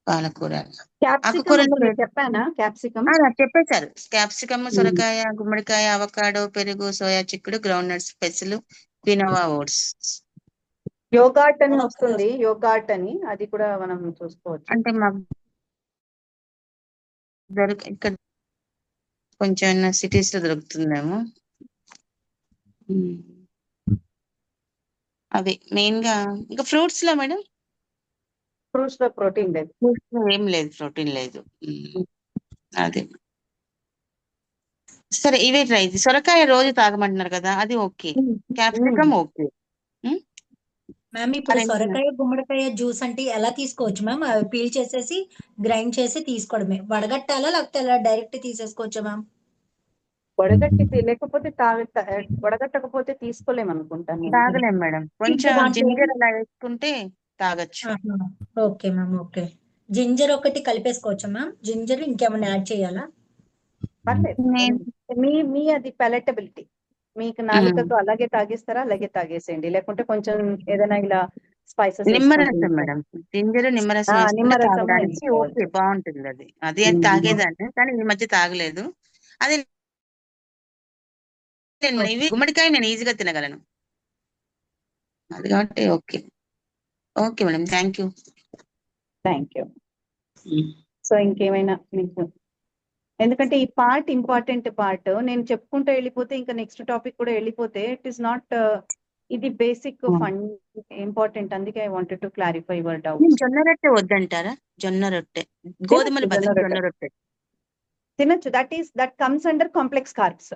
పాలకూర, క్యాప్సికమ్ ఆకుకూరలో వస్తుంది, చెప్పానా? క్యాప్సికమ్ చెప్పేశారు. క్యాప్సికమ్, సొరకాయ, గుమ్మడికాయ, అవకాడో, పెరుగు, సోయా చిక్కుడు, గ్రౌండ్ నట్స్, పెసలు, క్వినోవా ఓట్స్. యోగాట్ అని వస్తుంది, యోగాట్ అని, అది కూడా మనం చూసుకోవచ్చు. అంటే మాకు ఇక్కడ కొంచెం సిటీస్ లో దొరుకుతుందేమో. అవి మెయిన్ గా. ఇంకా ఫ్రూట్స్ లో మేడం? ఫ్రూట్స్ లో ప్రోటీన్ లేదు. ఫ్రూట్స్ లో ఏం లేదు, ప్రోటీన్ లేదు. అదే సరే, ఇవే ట్రై. సొరకాయ రోజు తాగమంటున్నారు కదా, అది ఓకే. Capsicum okay. మ్యామ్ ఇప్పుడు సొరకాయ గుమ్మడికాయ జ్యూస్ అంటే ఎలా తీసుకోవచ్చు మ్యామ్? అవి పీల్ చేసేసి గ్రైండ్ చేసి తీసుకోవడమే, వడగట్టాలా లేకపోతే ఎలా డైరెక్ట్ తీసేసుకోవచ్చా మ్యామ్? లేకపోతే వడగట్టకపోతే తీసుకోలేము అనుకుంటాను. తాగలేం మేడం, కొంచెం జింజర్ అలా వేసుకుంటే తాగొచ్చు. Okay ma'am, okay. జింజర్ ఒకటి కలిపేసుకోవచ్చా మ్యామ్? జింజర్ ఇంకేమైనా యాడ్ చేయాలా? పర్లేదు, మీ అది పెలటబిలిటీ, మీకు నాలుకకు అలాగే తాగేస్తారా అలాగే తాగేసేయండి, లేకుంటే కొంచెం ఏదైనా ఇలా స్పైసెస్ నిమ్మరసం మేడం, జింజర్ నిమ్మరసం వేసుకుంటే నిమ్మరసము తాగడానికి ఓకే, వేసుకోవచ్చు. బాగుంటుంది అది. అది తాగేదాన్ని కానీ ఈ మధ్య తాగలేదు. అదే గుమ్మడికాయ నేను ఈజీగా తినగలను, అది కాబట్టి okay. Okay madam, thank you. So ఇంకేమైనా మీకు, ఎందుకంటే ఈ పార్ట్ ఇంపార్టెంట్ పార్ట్, నేను చెప్పుకుంటూ వెళ్ళిపోతే ఇంకా నెక్స్ట్ టాపిక్ కూడా వెళ్ళిపోతే ఇట్ ఈస్ నాట్, ఇది బేసిక్ ఫండ్ ఇంపార్టెంట్, అందుకే I wanted to clarify your doubts. జొన్న రొట్టె వద్దంటారా? జొన్న రొట్టె, గోధుమల బదులు జొన్న రొట్టె తినొచ్చు. That comes under complex carbs.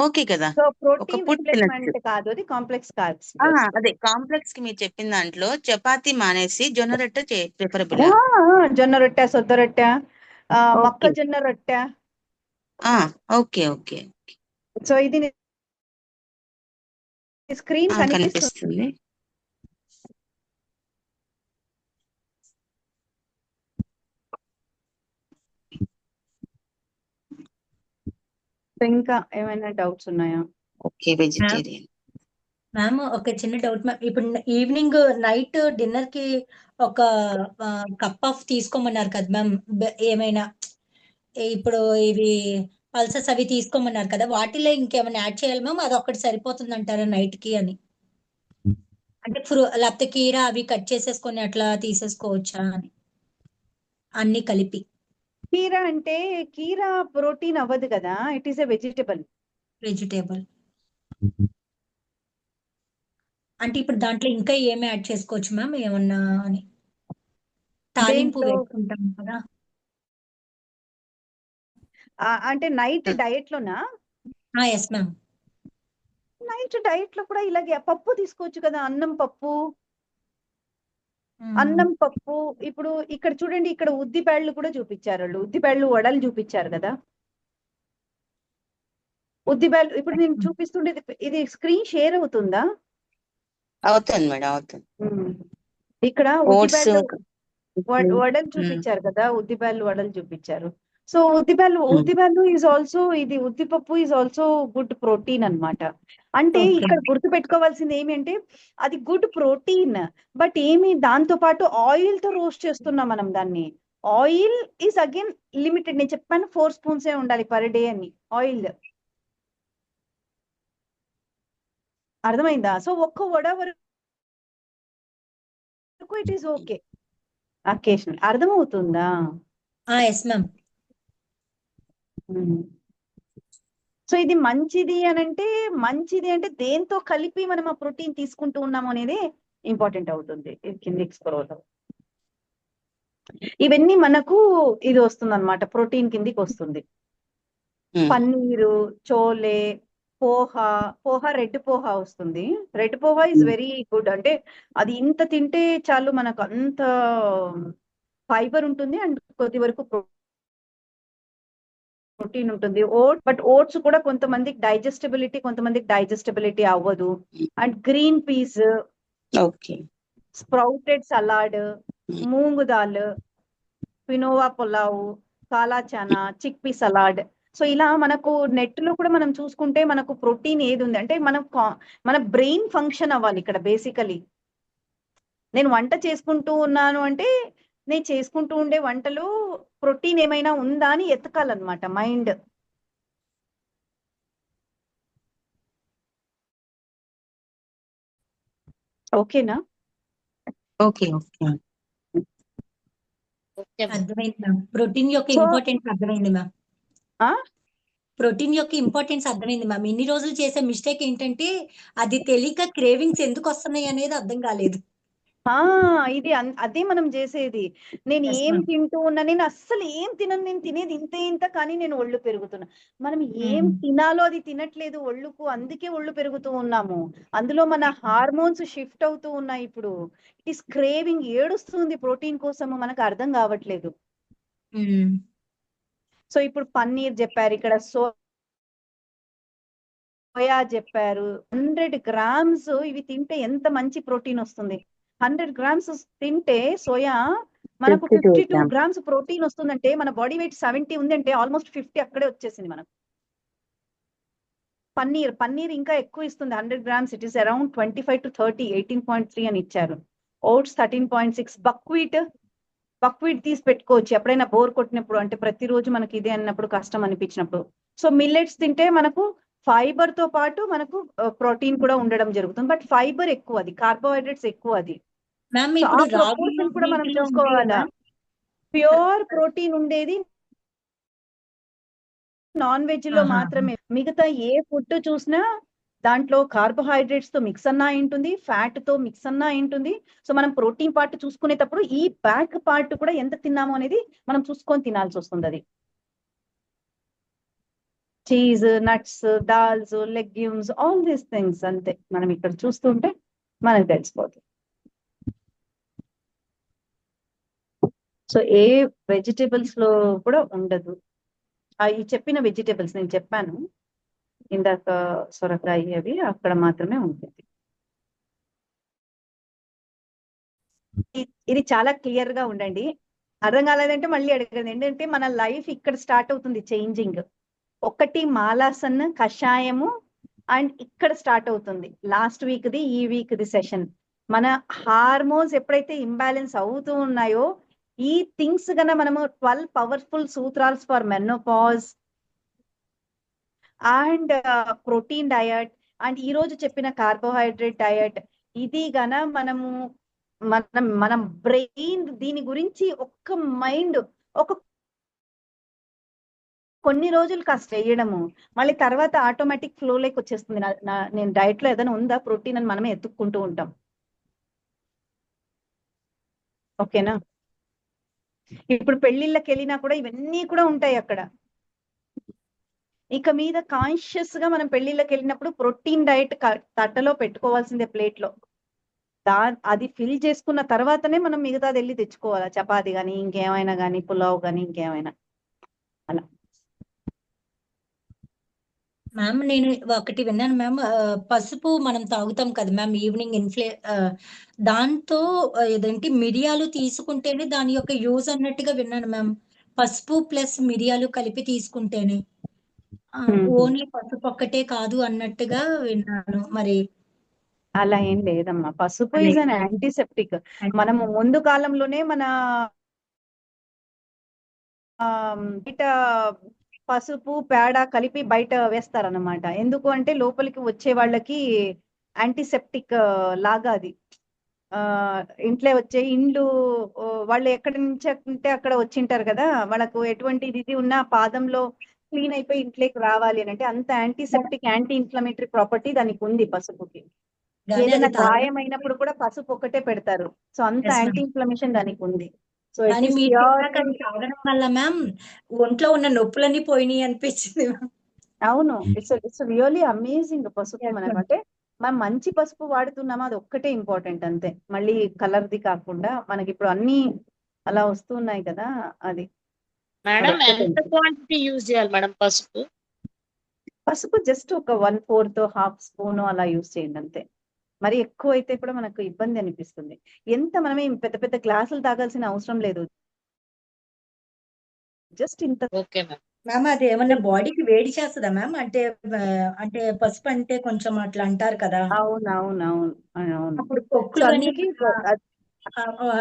Okay కదా, సో ఒక ప్రోటీన్ పూట తినొచ్చు. రిప్లేస్మెంట్ కాదు, అది కాంప్లెక్స్ కార్బ్స్. అదే కాంప్లెక్స్ కి మీరు చెప్పిన దాంట్లో చపాతీ మానేసి జొన్న రొట్టె ప్రిఫరబుల్. జొన్న రొట్టె, సొద్ద రొట్టె, మొక్కజొన్న రొట్టె. Okay okay. సో ఇది స్క్రీన్ కనిపిస్తుంది. ఇంకా ఏమైనా డౌట్స్ ఉన్నాయా? Okay, vegetarian. మ్యామ్ ఒక చిన్న డౌట్ మ్యామ్. ఇప్పుడు ఈవినింగ్ నైట్ డిన్నర్ కి ఒక కప్ ఆఫ్ తీసుకోమన్నారు కదా మ్యామ్. ఏమైనా ఇప్పుడు ఇవి పల్సెస్ అవి తీసుకోమన్నారు కదా, వాటిలో ఇంకేమైనా యాడ్ చేయాలి మ్యామ్? అది ఒక్కటి సరిపోతుంది అంటారా నైట్ కి అని? అంటే లేకపోతే కీరా అవి కట్ చేసేసుకొని అట్లా తీసేసుకోవచ్చా అని, అన్ని కలిపి? కీరా అంటే కీరా ప్రోటీన్ అవ్వదు కదా, it is a vegetable. Vegetable అంటే ఇప్పుడు దాంట్లో ఇంకా ఏమి యాడ్ చేసుకోవచ్చు మ్యామ్ ఏమన్నా అని? తాలింపు దేంట్లో వేసుకుంటాం కదా. అంటే నైట్ డయట్ లోనా? Yes ma'am. నైట్ డయట్ లో కూడా ఇలాగే పప్పు తీసుకోవచ్చు కదా, అన్నం పప్పు. అన్నం పప్పు. ఇప్పుడు ఇక్కడ చూడండి, ఇక్కడ ఉద్దిపేళ్ళు కూడా చూపించారు వాళ్ళు, ఉద్దిపేళ్ళు వడలు చూపించారు కదా. ఉద్దిపేళ్ళు ఇప్పుడు నేను చూపిస్తుండేది, ఇది స్క్రీన్ షేర్ అవుతుందా? అవుతుంది మేడం, అవుతుంది. ఇక్కడ ఓట్స్ ఉద్దిపేళ్ళు వడలు చూపించారు కదా, ఉద్దిపేళ్ళు వడలు చూపించారు. సో ఉద్దిపేళ్ళు ఈజ్ ఆల్సో, ఇది ఉద్దిపప్పు ఈజ్ ఆల్సో గుడ్ ప్రోటీన్ అన్నమాట. అంటే ఓకే. ఇక్కడ గుర్తు పెట్టుకోవాల్సింది ఏమి అంటే, అది గుడ్ ప్రోటీన్, బట్ ఏమి దాంతో పాటు ఆయిల్ తో రోస్ట్ చేస్తున్నాం మనం దాన్ని. Oil is again limited. నేను చెప్పాను 4 స్పూన్స్ ఉండాలి పర్ డే అని ఆయిల్. అర్థమైందా? సో ఒక్క వడ వరకు ఇట్ ఈస్ ఓకే అకేషనల్. అర్థమవుతుందా? Yes ma'am. సో ఇది మంచిది అని అంటే, మంచిది అంటే దేంతో కలిపి మనం ఆ ప్రోటీన్ తీసుకుంటూ ఉన్నాము అనేది ఇంపార్టెంట్ అవుతుంది. కిందికి స్క్రోల్. ఇవన్నీ మనకు ఇది వస్తుంది అనమాట, ప్రోటీన్ కిందికి వస్తుంది. పన్నీరు, చోలే, పోహా రెడ్ పోహా వస్తుంది. Red poha is very good. అంటే అది ఇంత తింటే చాలు మనకు అంత ఫైబర్ ఉంటుంది అండ్ కొద్ది వరకు ప్రోటీన్ ఉంటుంది. బట్ ఓట్స్ కూడా కొంతమందికి డైజెస్టబిలిటీ అవ్వదు. And green peas, sprouted salad, moong dal, quinoa pulao, కాలా చానా, చిక్ పీ సలాడ్. సో ఇలా మనకు నెట్ లో కూడా మనం చూసుకుంటే మనకు ప్రోటీన్ ఏది ఉంది అంటే, మన బ్రెయిన్ ఫంక్షన్ అవ్వాలి ఇక్కడ బేసికలీ. నేను వంట చేసుకుంటూ ఉన్నాను అంటే, నేను చేసుకుంటూ ఉండే వంటలో ప్రోటీన్ ఏమైనా ఉందా అని ఎతకాలన్నమాట మైండ్. ఓకేనా? ఓకే. అర్థమైంది మ్యామ్. ప్రోటీన్ యొక్క ఇంపార్టెన్స్ అర్థమైంది మ్యామ్. ప్రోటీన్ యొక్క ఇంపార్టెన్స్ అర్థమైంది మ్యామ్. ఇన్ని రోజులు చేసే మిస్టేక్ ఏంటంటే, అది తెలియక క్రేవింగ్స్ ఎందుకు వస్తున్నాయి అనేది అర్థం కాలేదు. ఇది అదే మనం చేసేది. నేను Yes, ఏం ma'am. తింటూ ఉన్నా, నేను అస్సలు ఏం తినను, నేను తినేది ఇంత కానీ నేను ఒళ్ళు పెరుగుతున్నా. మనం ఏం తినాలో అది తినట్లేదు ఒళ్ళుకు, అందుకే ఒళ్ళు పెరుగుతూ ఉన్నాము. అందులో మన హార్మోన్స్ షిఫ్ట్ అవుతూ ఉన్నాయి. ఇప్పుడు ఇట్ ఈస్ క్రేవింగ్, ఏడుస్తుంది ప్రోటీన్ కోసము, మనకు అర్థం కావట్లేదు. సో ఇప్పుడు పన్నీర్ చెప్పారు, ఇక్కడ సోయా చెప్పారు. 100 గ్రామ్స్ ఇవి తింటే ఎంత మంచి ప్రోటీన్ వస్తుంది. 100 గ్రామ్స్ తింటే సోయా మనకు 52 గ్రామ్స్ ప్రోటీన్ వస్తుందంటే, మన బాడీ వెయిట్ 70 ఉందంటే ఆల్మోస్ట్ 50 అక్కడే వచ్చేసింది మనకు. పన్నీర్ ఇంకా ఎక్కువ ఇస్తుంది. 100 grams it is around 25 to 30, 18.3 అని ఇచ్చారు. ఓట్స్ 13.6. బక్వీట్ తీసి పెట్టుకోవచ్చు ఎప్పుడైనా బోర్ కొట్టినప్పుడు, అంటే ప్రతిరోజు మనకి ఇదే అన్నప్పుడు కష్టం అనిపించినప్పుడు. సో మిల్లెట్స్ తింటే మనకు ఫైబర్ తో పాటు మనకు ప్రోటీన్ కూడా ఉండడం జరుగుతుంది. బట్ ఫైబర్ ఎక్కువ, అది కార్బోహైడ్రేట్స్ ఎక్కువ. అది మ్యామ్ సో ఆ ఇప్పుడు రాగిలో ప్రపోర్షన్ కూడా మనం వీటిలో ఉంటాయి చూసుకోవాలా. కదా. ప్యూర్ ప్రోటీన్ ఉండేది నాన్ వెజ్ లో మాత్రమే. మిగతా ఏ ఫుడ్ చూసినా దాంట్లో కార్బోహైడ్రేట్స్ తో మిక్స్ అన్నా ఉంటుంది, ఫ్యాట్ తో మిక్స్ అన్నా ఉంటుంది. సో మనం ప్రోటీన్ పార్ట్ చూసుకునేటప్పుడు ఈ బ్యాక్ పార్ట్ కూడా ఎంత తిన్నాము అనేది మనం చూసుకొని తినాల్సి వస్తుంది. అది cheese, nuts, dals, legumes, all these things అంతే. మనం ఇక్కడ చూస్తుంటే మనకు తెలిసిపోతుంది. సో ఏ వెజిటేబుల్స్ లో కూడా ఉండదు. ఈ చెప్పిన వెజిటేబుల్స్ నేను చెప్పాను ఇందాక, సొరకాయ అవి అక్కడ మాత్రమే ఉంటుంది. ఇది చాలా క్లియర్ గా ఉండండి. అర్థం కాలేదంటే మళ్ళీ అడగండి. ఏంటంటే మన లైఫ్ ఇక్కడ స్టార్ట్ అవుతుంది చేంజింగ్. ఒకటి మాలాసన్ కషాయము, అండ్ ఇక్కడ స్టార్ట్ అవుతుంది లాస్ట్ వీక్ది ఈ వీక్ది సెషన్. మన హార్మోన్స్ ఎప్పుడైతే ఇంబ్యాలెన్స్ అవుతూ ఉన్నాయో ఈ థింగ్స్ గన మనము 12 పవర్ఫుల్ సూత్రాల్స్ for menopause and protein diet and ఈ రోజు చెప్పిన కార్బోహైడ్రేట్ డయట్, ఇది గన మనం బ్రెయిన్ దీని గురించి ఒక్క మైండ్ ఒక కొన్ని రోజులు కాస్త వేయడము, మళ్ళీ తర్వాత ఆటోమేటిక్ ఫ్లో లైక్ వచ్చేస్తుంది. నేను డైట్ లో ఏదైనా ఉందా ప్రోటీన్ అని మనమే ఎత్తుక్కుంటూ ఉంటాం. ఓకేనా? ఇప్పుడు పెళ్లిళ్ళకి వెళ్ళినా కూడా ఇవన్నీ కూడా ఉంటాయి అక్కడ. ఇక మీద కాన్షియస్ గా మనం పెళ్లిళ్ళకి వెళ్ళినప్పుడు ప్రోటీన్ డైట్ తట్టలో పెట్టుకోవాల్సిందే, ప్లేట్ లో. అది ఫిల్ చేసుకున్న తర్వాతనే మనం మిగతాది వెళ్ళి తెచ్చుకోవాలా, చపాతి గాని ఇంకేమైనా గానీ పులావ్ గాని ఇంకేమైనా అలా. మ్యామ్ నేను ఒకటి విన్నాను మ్యామ్, పసుపు మనం తాగుతాం కదా మ్యామ్ ఈవినింగ్ దాంతో ఏదేంటి మిరియాలు తీసుకుంటేనే దాని యొక్క యూజ్ అన్నట్టుగా విన్నాను మ్యామ్. పసుపు ప్లస్ మిరియాలు కలిపి తీసుకుంటేనే ఓన్లీ పసుపు ఒక్కటే కాదు అన్నట్టుగా విన్నాను. మరి అలా ఏం లేదమ్మా. పసుపు ఈజ్ అన్ యాంటీసెప్టిక్. మనము ముందు కాలంలోనే మన బయట పసుపు పేడ కలిపి బయట వేస్తారన్నమాట. ఎందుకు అంటే లోపలికి వచ్చే వాళ్ళకి యాంటీసెప్టిక్ లాగా అది. ఇంట్లో వచ్చే ఇండ్లు వాళ్ళు ఎక్కడి నుంచి ఉంటే అక్కడ వచ్చింటారు కదా, వాళ్ళకు ఎటువంటి ఇది ఉన్నా పాదంలో క్లీన్ అయిపోయి ఇంట్లోకి రావాలి అని అంటే అంత యాంటీసెప్టిక్ యాంటీ ఇన్ఫ్లమేటరీ ప్రాపర్టీ దానికి ఉంది పసుపుకి. ఏదైనా గాయం అయినప్పుడు కూడా పసుపు ఒక్కటే పెడతారు. సో అంత యాంటీ ఇన్ఫ్లమేషన్ దానికి ఉంది. సో కానీ మీరు చెప్పాక అది తాగడం వల్ల మ్యామ్ ఒంట్లో ఉన్న నొప్పులన్నీ పోయినాయి అనిపించింది. అవును, ఇట్స్ రియల్లీ అమేజింగ్ పసుపు. మనకంటే మనం మంచి పసుపు వాడుతున్నామా అది ఒక్కటే ఇంపార్టెంట్ అంతే. మళ్ళీ కలర్ది కాకుండా మనకి ఇప్పుడు అన్ని అలా వస్తున్నాయి కదా, అది. మేడం ఎంత క్వాంటిటీ యూజ్ చేయాలి మేడం పసుపు? పసుపు జస్ట్ ఒక 1/4 హాఫ్ స్పూన్ అలా యూజ్ చేయండి అంతే. మరి ఎక్కువ అయితే కూడా మనకు ఇబ్బంది అనిపిస్తుంది. ఎంత మనమే పెద్ద పెద్ద గ్లాసులు తాగాల్సిన అవసరం లేదు, జస్ట్ ఇంత. Okay ma'am. మ్యామ్ అది ఏమన్నా బాడీకి వేడి చేస్తుందా మ్యామ్? అంటే అంటే పసుపు అంటే కొంచెం అట్లా అంటారు కదా. అవునవునవును. అప్పుడు పొక్కులు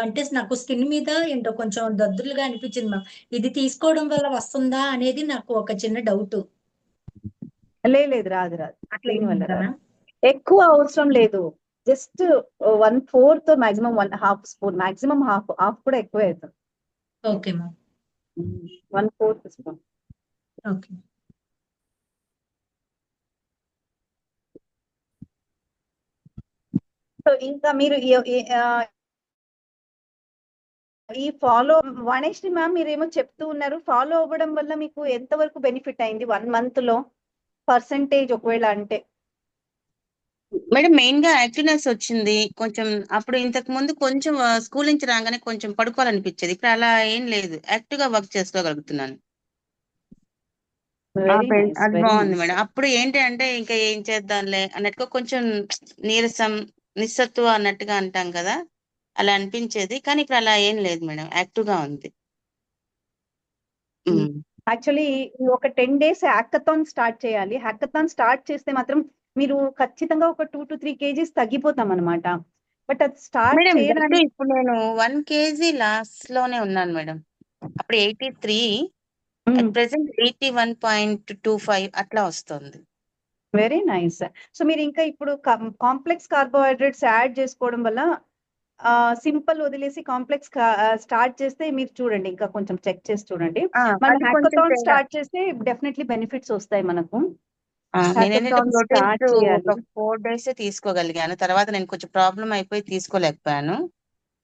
అంటే నాకు స్కిన్ మీద ఏంటో కొంచెం దద్దులుగా అనిపించింది మ్యామ్. ఇది తీసుకోవడం వల్ల వస్తుందా అనేది నాకు ఒక చిన్న డౌట్. లేదు, రాదు అట్లా దీనివల్ల రాదు. ఎక్కువ అవసరం లేదు, just 1/4 maximum 1/2 spoon, maximum half కూడా ఎక్కువ అవుతుంది. Okay ma'am. 1/4 spoon. Okay. So ఇంకా మీరు ఈ ఫాలో వాణేశ్వరి మ్యామ్ మీరేమో చెప్తూ ఉన్నారు, ఫాలో అవ్వడం వల్ల మీకు ఎంత వరకు బెనిఫిట్ అయింది 1 month లో పర్సంటేజ్ ఒకవేళ అంటే? మేడం మెయిన్ గా యాక్టివ్నెస్ వచ్చింది కొంచెం. అప్పుడు ఇంతకు ముందు కొంచెం స్కూల్ నుంచి రాగానే కొంచెం పడుకోవాలనిపించేది, ఇప్పుడు అలా ఏం లేదు, యాక్టివ్ గా వర్క్ చేసుకోగలుగుతున్నాను. అది బాగుంది మేడం. అప్పుడు ఏంటి అంటే ఇంకా ఏం చేద్దాంలే అన్నట్టుగా కొంచెం నీరసం నిస్సత్వ అన్నట్టుగా అంటాం కదా, అలా అనిపించేది. కానీ ఇప్పుడు అలా ఏం లేదు మేడం, యాక్టివ్ గా ఉంది. యాక్చువల్లీ ఒక 10 days హ్యాకథాన్ స్టార్ట్ చేయాలి. హ్యాకథాన్ స్టార్ట్ చేస్తే మాత్రం మీరు ఖచ్చితంగా ఒక 2 to 3 kgs తగ్గిపోతాం అనమాట. బట్ అది స్టార్ట్ చేయడానికి ఇప్పుడు నేను 1 kg లాస్ లోనే ఉన్నాను మేడం. అప్పుడు 83, ప్రెసెంట్ 81.25 అట్లా వస్తుంది. Very nice. సో మీరు ఇంకా ఇప్పుడు కాంప్లెక్స్ కార్బోహైడ్రేట్స్ యాడ్ చేసుకోవడం వల్ల సింపుల్ వదిలేసి కాంప్లెక్స్ స్టార్ట్ చేస్తే మీరు చూడండి, ఇంకా కొంచెం చెక్ చేసి చూడండి. మనం హ్యాకథాన్ స్టార్ట్ చేస్తే డెఫినెట్లీ బెనిఫిట్స్ వస్తాయి మనకు. ఒక 4 days తీసుకోగలిగాను, తర్వాత నేను కొంచెం ప్రాబ్లం అయిపోయి తీసుకోలేకపోయాను.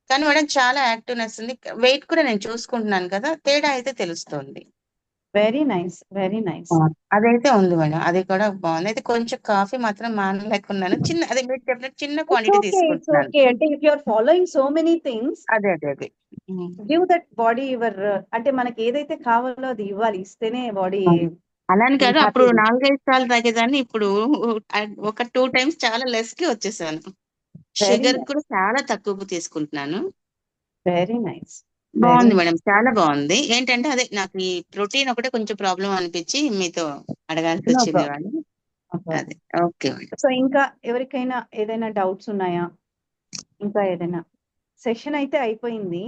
కానీ మేడం చాలా యాక్టివ్నెస్ ఉంది, వెయిట్ కూడా నేను చూసుకుంటున్నాను కదా, తేడా అయితే తెలుస్తుంది. Very nice, very nice. అదైతే ఉంది మేడం, అది కూడా బాగుంది. అయితే కొంచెం కాఫీ మాత్రం మానలేకున్నాను, చిన్న అదే మీరు చెప్పినట్టు చిన్న క్వాంటిటీ తీసుకుంటున్నాను. అంటే if you are following so many things, అదే గివ్ దట్ బాడీ యువర్, అంటే మనకి ఏదైతే కావాలో అది ఇవ్వాలి, ఇస్తేనే బాడీ. అలాని కాదు, అప్పుడు 4-5 సార్లు తాగేదాన్ని, ఇప్పుడు ఒక 2 times చాలా లెస్ కి వచ్చేసాను. షుగర్ కూడా చాలా తక్కువ తీసుకుంటున్నాను. వెరీ నైస్, బాగుంది మేడం, చాలా బాగుంది. ఏంటంటే అదే నాకు ఈ ప్రోటీన్ ఒకటే కొంచెం ప్రాబ్లం అనిపించి మీతో అడగాల్సి వచ్చింది. అదే ఓకే మేడం. సో ఇంకా ఎవరికైనా ఏదైనా డౌట్స్ ఉన్నాయా? ఇంకా ఏదైనా? సెషన్ అయితే అయిపోయింది.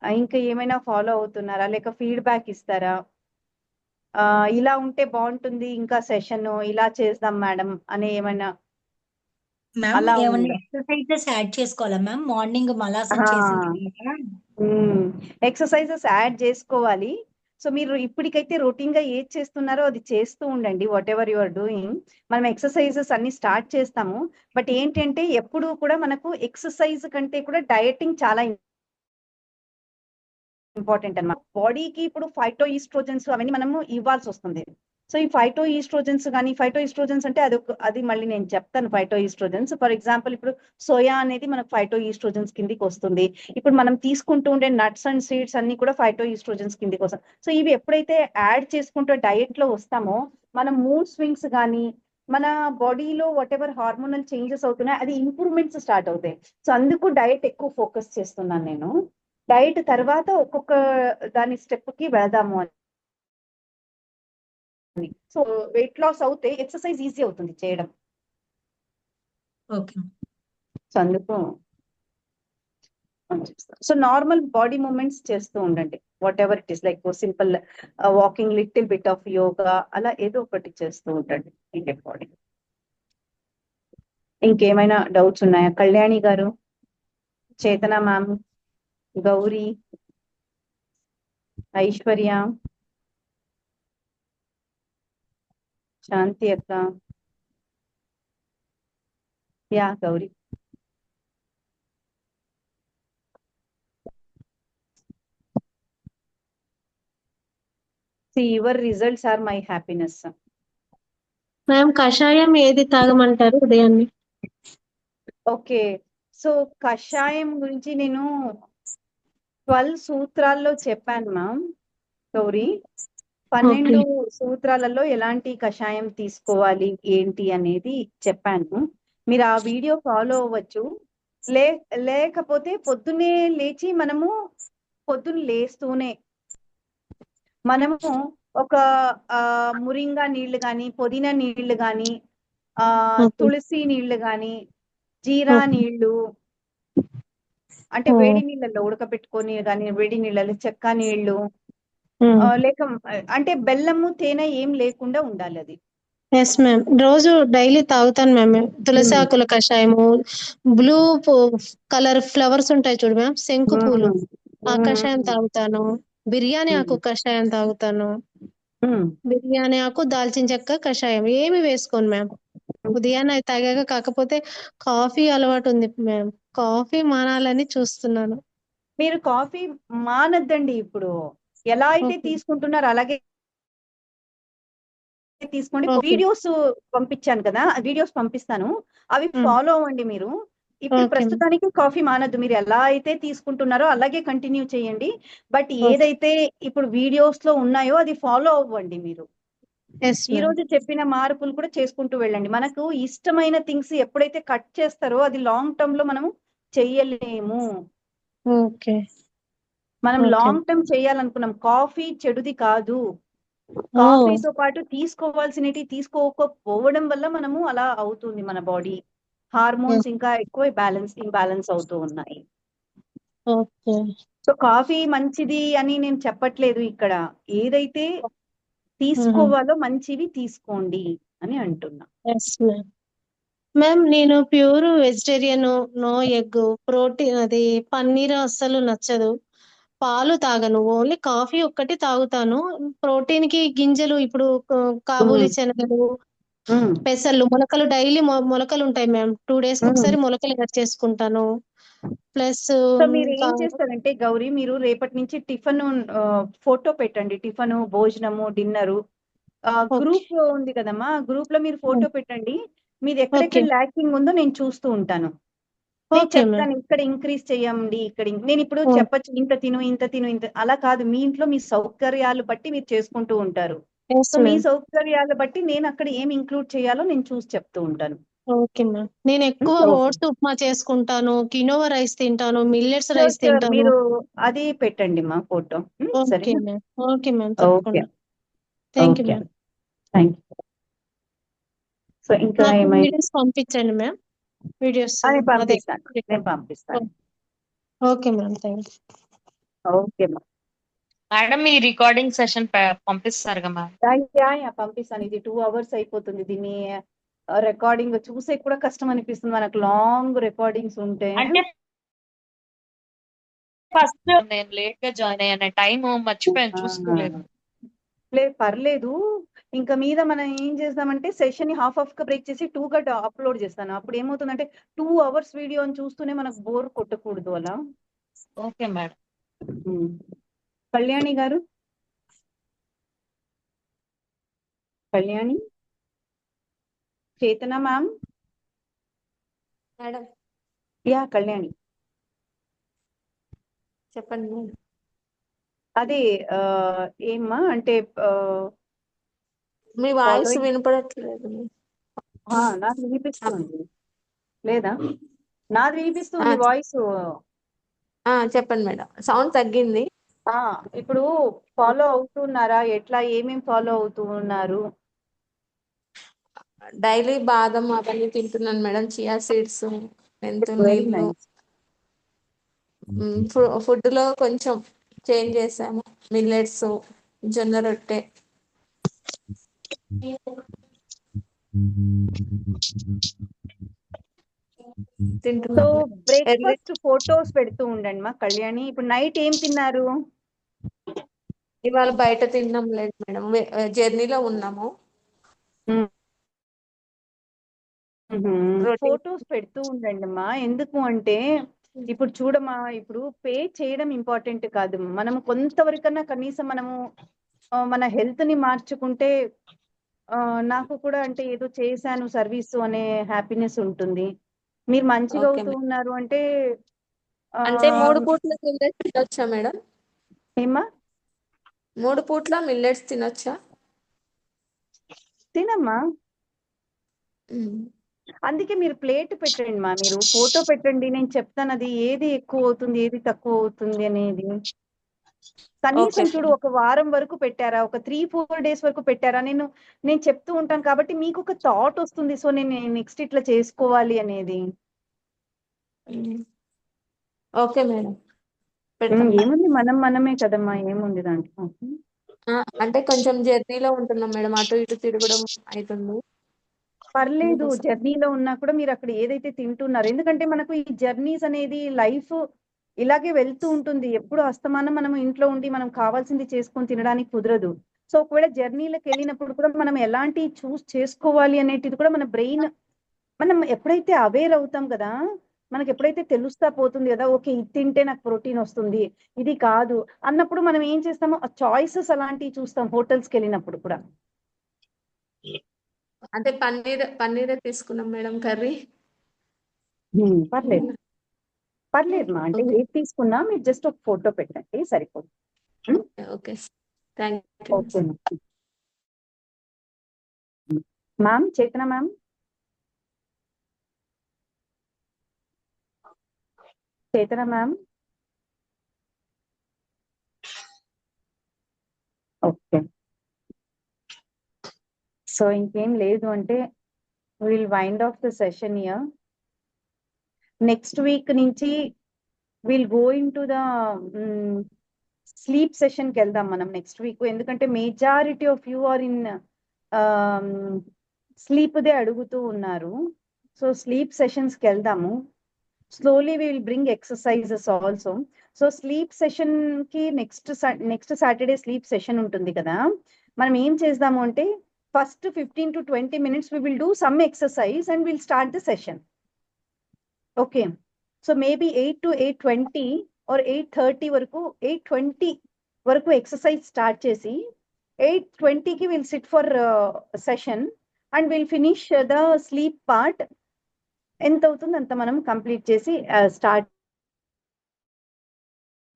ఇంకా ఏమైనా ఫాలో అవుతున్నారా? లేక ఫీడ్‌బ్యాక్ ఇస్తారా? ఇలా ఉంటే బాగుంటుంది ఇంకా సెషన్ ఇలా చేద్దాం మేడం అని ఏమైనా మ్యామ్ అలా ఏమన్నా ఉందా? ఎక్సర్సైజెస్ యాడ్ చేసుకోవాలా మ్యామ్? మార్నింగ్ మలాసన్ చేసిన తర్వాత ఎక్సర్సైజెస్ యాడ్ చేసుకోవాలి. సో మీరు ఇప్పటికైతే రొటీన్ గా ఏది చేస్తున్నారో అది చేస్తూ ఉండండి. Whatever you are doing. మనం ఎక్సర్సైజెస్ అన్ని స్టార్ట్ చేస్తాము. బట్ ఏంటంటే ఎప్పుడు కూడా మనకు ఎక్సర్సైజ్ కంటే కూడా డయటింగ్ చాలా ఇంపార్టెంట్ అన్నమాట. బాడీకి ఇప్పుడు ఫైటో ఈస్ట్రోజన్స్ అవన్నీ మనము ఇవ్వాల్సి వస్తుంది. సో ఈ ఫైటో ఈస్ట్రోజన్స్ అంటే అది మళ్ళీ నేను చెప్తాను. ఫైటో ఈస్ట్రోజన్స్ ఫర్ ఎగ్జాంపుల్ ఇప్పుడు సోయా అనేది మనకు ఫైటో ఈస్ట్రోజన్స్ కిందికి వస్తుంది. ఇప్పుడు మనం తీసుకుంటూ ఉండే నట్స్ అండ్ సీడ్స్ అన్ని కూడా ఫైటో ఈస్ట్రోజన్స్ కిందికి వస్తాయి. సో ఇవి ఎప్పుడైతే యాడ్ చేసుకుంటూ డయట్ లో వస్తామో మనం మూడ్ స్వింగ్స్ కానీ మన బాడీలో వాట్ ఎవర్ హార్మోనల్ చేంజెస్ అవుతున్నాయి అది ఇంప్రూవ్మెంట్స్ స్టార్ట్ అవుతాయి. సో అందుకు డయట్ ఎక్కువ ఫోకస్ చేస్తున్నాను నేను. డైట్ తర్వాత ఒక్కొక్క దాని స్టెప్ కి వెళదాము అని. సో వెయిట్ లాస్ అవుతే ఎక్సర్సైజ్ ఈజీ అవుతుంది చేయడం. ఓకే. సో అందుకు సో నార్మల్ బాడీ మూమెంట్స్ చేస్తూ ఉండండి. Whatever it is like simple walking, little bit of yoga అలా ఏదో ఒకటి చేస్తూ ఉండండి. బాడీ. ఇంకేమైనా డౌట్స్ ఉన్నాయా? కళ్యాణి గారు, చేతన మ్యామ్, గౌరీ, ఐశ్వర్య, శాంతి అక్క, yeah Gauri. See, your results are my happiness. Ma'am కషాయం ఏది తాగమంటారు ఉదయాన్నే? ఓకే, సో కషాయం గురించి నేను 12 సూత్రాల్లో చెప్పాను మ్యామ్ గౌరీ. 12 సూత్రాలలో ఎలాంటి కషాయం తీసుకోవాలి ఏంటి అనేది చెప్పాను. మీరు ఆ వీడియో ఫాలో అవ్వచ్చు. లేకపోతే పొద్దున్నే లేచి పొద్దున్న లేస్తూనే మనము ఒక మురింగా నీళ్లు కానీ, పుదీనా నీళ్లు కానీ, తులసి నీళ్లు కానీ, జీరా నీళ్లు అంటే వేడి నీళ్ళల్లో ఉడకబెట్టుకొని కానీ, వేడి నీళ్ళలో చెక్క నీళ్లు, లేక అంటే బెల్లము తేనె ఏం లేకుండా ఉండాలి అది. ఎస్ మ్యామ్, రోజు డైలీ తాగుతాను మ్యామ్. తులసి ఆకుల కషాయము, బ్లూ కలర్ ఫ్లవర్స్ ఉంటాయి చూడు మ్యామ్, శంకు పూలు, ఆ కషాయం తాగుతాను. బిర్యానీ ఆకు కషాయం తాగుతాను. బిర్యానీ ఆకు, దాల్చిన చెక్క కషాయం ఏమి వేసుకోను మ్యామ్. ఉదయాన్నే తాగాక. కాకపోతే కాఫీ అలవాటు ఉంది మ్యామ్. కాఫీ మానాలని చూస్తున్నాను. మీరు కాఫీ మానద్దండి. ఇప్పుడు ఎలా అయితే తీసుకుంటున్నారో అలాగే తీసుకోండి. వీడియోస్ పంపించాను కదా, వీడియోస్ పంపిస్తాను, అవి ఫాలో అవ్వండి మీరు. ఇప్పుడు ప్రస్తుతానికి కాఫీ మానద్దు. మీరు ఎలా అయితే తీసుకుంటున్నారో అలాగే కంటిన్యూ చేయండి. బట్ ఏదైతే ఇప్పుడు వీడియోస్ లో ఉన్నాయో అది ఫాలో అవ్వండి మీరు. ఈ రోజు చెప్పిన మార్పులు కూడా చేసుకుంటూ వెళ్ళండి. మనకు ఇష్టమైన థింగ్స్ ఎప్పుడైతే కట్ చేస్తారో అది లాంగ్ టర్మ్ లో మనము చెయ్యలేము. మనం లాంగ్ టర్మ్ చేయాలనుకున్నాం. కాఫీ చెడుది కాదు. కాఫీతో పాటు తీసుకోవాల్సినవి తీసుకోకపోవడం వల్ల మనము అలా అవుతుంది. మన బాడీ హార్మోన్స్ ఇంకా ఎక్కువ ఇంబ్యాలెన్స్ అవుతూ ఉన్నాయి. సో కాఫీ మంచిది అని నేను చెప్పట్లేదు. ఇక్కడ ఏదైతే తీసుకోవాలో మంచివి తీసుకోండి అని అంటున్నా. మ్యామ్ నేను pure vegetarian, no egg, protein అది పన్నీర్ అస్సలు నచ్చదు. పాలు తాగను, ఓన్లీ కాఫీ ఒక్కటి తాగుతాను. ప్రోటీన్ కి గింజలు ఇప్పుడు కాబూలి శనగలు, పెసర్లు, మొలకలు డైలీ మొలకలు ఉంటాయి మ్యామ్. 2 days కి ఒకసారి మొలకలు కట్ చేసుకుంటాను. ప్లస్ సో మీరు ఏం చేస్తారంటే గౌరీ, మీరు రేపటి నుంచి టిఫిన్ ఫోటో పెట్టండి. టిఫిన్, భోజనము, డిన్నరు గ్రూప్ ఉంది కదమ్మా, గ్రూప్ లో మీరు ఫోటో పెట్టండి. మీది ఎక్కడెక్కడ ల్యాకింగ్ ఉందో నేను చూస్తూ ఉంటాను. నేను చెప్తాను ఇక్కడ ఇంక్రీజ్ చేయండి, ఇక్కడ నేను ఇప్పుడు చెప్పచ్చు ఇంత తిను ఇంత అలా కాదు. మీ ఇంట్లో మీ సౌకర్యాలు బట్టి మీరు చేసుకుంటూ ఉంటారు. సో మీ సౌకర్యాలు బట్టి నేను అక్కడ ఏం ఇంక్లూడ్ చేయాలో నేను చూసి చెప్తూ ఉంటాను. Okay ma'am. నేను ఎక్కువ ఓట్స్ ఉప్మా చేసుకుంటాను, కినోవా రైస్ తింటాను, మిల్లెట్స్ రైస్ తింటాను. మీరు అది పెట్టండి మా ఫోటో. సరే, ఓకే మ్యామ్, తప్పకుండా. Thank you ma'am. Thank you. So ఇంకా నాకు ఏమైనా వీడియోస్ పంపించండి మ్యామ్. వీడియోస్ నేను అదే పంపిస్తాను, నేను పంపిస్తాను. Okay ma'am, thank you. Okay ma'am. Madam me recording session పంపిస్తారు కదా మ్యామ్? పంపిస్తాను. ఇది 2 hours అయిపోతుంది. దీన్ని రికార్డింగ్ చూసే కూడా కష్టం అనిపిస్తుంది మనకు, లాంగ్ రికార్డింగ్స్ ఉంటే. అంటే ఫస్ట్ నేను లేట్ గా జాయిన్ అయ్యాను, టైం మర్చిపోయాను, చూసుకోలేదు. లేదు పర్లేదు. ఇంకా మీద మనం ఏం చేద్దామంటే సెషన్ ని హాఫ్ గా బ్రేక్ చేసి 2 గా అప్లోడ్ చేస్తాను. అప్పుడు ఏమవుతుందంటే 2 hours వీడియో అని చూస్తూనే మనకు బోర్ కొట్టకూడదు అలా. Okay madam. కళ్యాణి గారు, కళ్యాణి, చేతన మ్యామ్. మేడం యా కళ్యాణి, చెప్పండి మేడం. అదే ఏమ్మా అంటే మీ వాయిస్ following- వినపడట్లేదు. నాకు వినిపిస్తుంది. లేదా నాది వినిపిస్తుంది ఆ, వాయిస్. చెప్పండి మేడం, సౌండ్ తగ్గింది. ఇప్పుడు ఫాలో అవుతున్నారా? ఎట్లా ఏమేమి ఫాలో అవుతూ ఉన్నారు? డైలీ బాదం అవన్నీ తింటున్నాను మేడం, చియా సీడ్స్, మెంతులు, వెరీ నీళ్ళు. నైస్. ఫుడ్ లో కొంచెం చేంజ్ చేసాము, మిల్లెట్స్, జొన్న రొట్టె. సో తింటున్నాము. బ్రేక్ఫాస్ట్ ఫోటోస్ పెడుతూ ఉండండి మా కళ్యాణి. ఇప్పుడు నైట్ ఏం తిన్నారు? ఇవాళ బయట తిన్నాం లేదు మేడం, జర్నీలో ఉన్నాము. ఫోటోస్ పెడుతూ ఉండండి అమ్మా. ఎందుకు అంటే ఇప్పుడు చూడమ్మా, ఇప్పుడు పే చేయడం ఇంపార్టెంట్ కాదు, మనము కొంతవరకన్నా కనీసం మనము మన హెల్త్ ని మార్చుకుంటే నాకు కూడా అంటే ఏదో చేశాను సర్వీస్ అనే హ్యాపీనెస్ ఉంటుంది. మీరు మంచిగా ఓకే అవుతూ మేడం. ఉన్నారు అంటే అంటే 3 పూట్ల మిల్లెట్స్ తినొచ్చా మేడం? ఏమ్మా 3 పూట్ల మిల్లెట్స్ తినొచ్చా? తినమ్మా. అందుకే మీరు ప్లేట్ పెట్టండి మా, మీరు ఫోటో పెట్టండి, నేను చెప్తాను అది ఏది ఎక్కువ అవుతుంది ఏది తక్కువ అవుతుంది అనేది. కనీసం చూడు, ఒక వారం వరకు పెట్టారా, ఒక 3-4 days వరకు పెట్టారా, నేను చెప్తూ ఉంటాను కాబట్టి మీకు ఒక థాట్ వస్తుంది. సో నేను నెక్స్ట్ ఇట్లా చేసుకోవాలి అనేది. ఓకే మేడం, ఏముంది, మనమే కదమ్మా, ఏముంది దాంట్లో. అంటే కొంచెం జర్నీలో ఉంటున్నాం మేడం, అటు ఇటు తిరగడం అవుతుంది. పర్లేదు, జర్నీలో ఉన్నా కూడా మీరు అక్కడ ఏదైతే తింటున్నారు, ఎందుకంటే మనకు ఈ జర్నీస్ అనేది లైఫ్ ఇలాగే వెళ్తూ ఉంటుంది. ఎప్పుడు అస్తమానం మనం ఇంట్లో ఉండి మనం కావాల్సింది చేసుకొని తినడానికి కుదరదు. సో ఒకవేళ జర్నీలకు వెళ్ళినప్పుడు కూడా మనం ఎలాంటి చూస్ చేసుకోవాలి అనేటిది కూడా మన బ్రెయిన్, మనం ఎప్పుడైతే అవేర్ అవుతాం కదా, మనకి ఎప్పుడైతే తెలుస్తా పోతుంది కదా, ఓకే ఇది తింటే నాకు ప్రోటీన్ వస్తుంది, ఇది కాదు అన్నప్పుడు మనం ఏం చేస్తామో ఆ చాయిసెస్ అలాంటివి చూస్తాం హోటల్స్కి వెళ్ళినప్పుడు కూడా. అంటే పన్నీరే తీసుకున్నాం మేడం, కర్రీ. పర్లేదు పర్లేదు మా, అంటే ఏది తీసుకున్నా మీరు జస్ట్ ఒక ఫోటో పెట్టండి సరిపోతుంది. Okay, thank you. Okay ma'am. Chetana ma'am, Chetana ma'am. Okay, so ఇంకేం లేదు అంటే will wind off the session year. Next week నుంచి will go into the sleep సెషన్కి వెళ్దాం మనం నెక్స్ట్ వీక్. ఎందుకంటే majority of you are in స్లీప్దే అడుగుతూ ఉన్నారు. సో స్లీప్ సెషన్స్కి వెళ్దాము. Slowly will bring exercises also. So sleep session కి నెక్స్ట్ సాటర్డే స్లీప్ సెషన్ ఉంటుంది కదా, మనం ఏం చేద్దాము అంటే first 15 to 20 minutes we will do some exercise and we'll start the session. Okay, so maybe 8 to 8:20 or 8:30 వరకు, 8:20 వరకు ఎక్సర్సైజ్ స్టార్ట్ చేసి 8:20 కి will SIT for session and will finish the sleep part. ఎంత అవుతుంది అంత మనం కంప్లీట్ చేసి start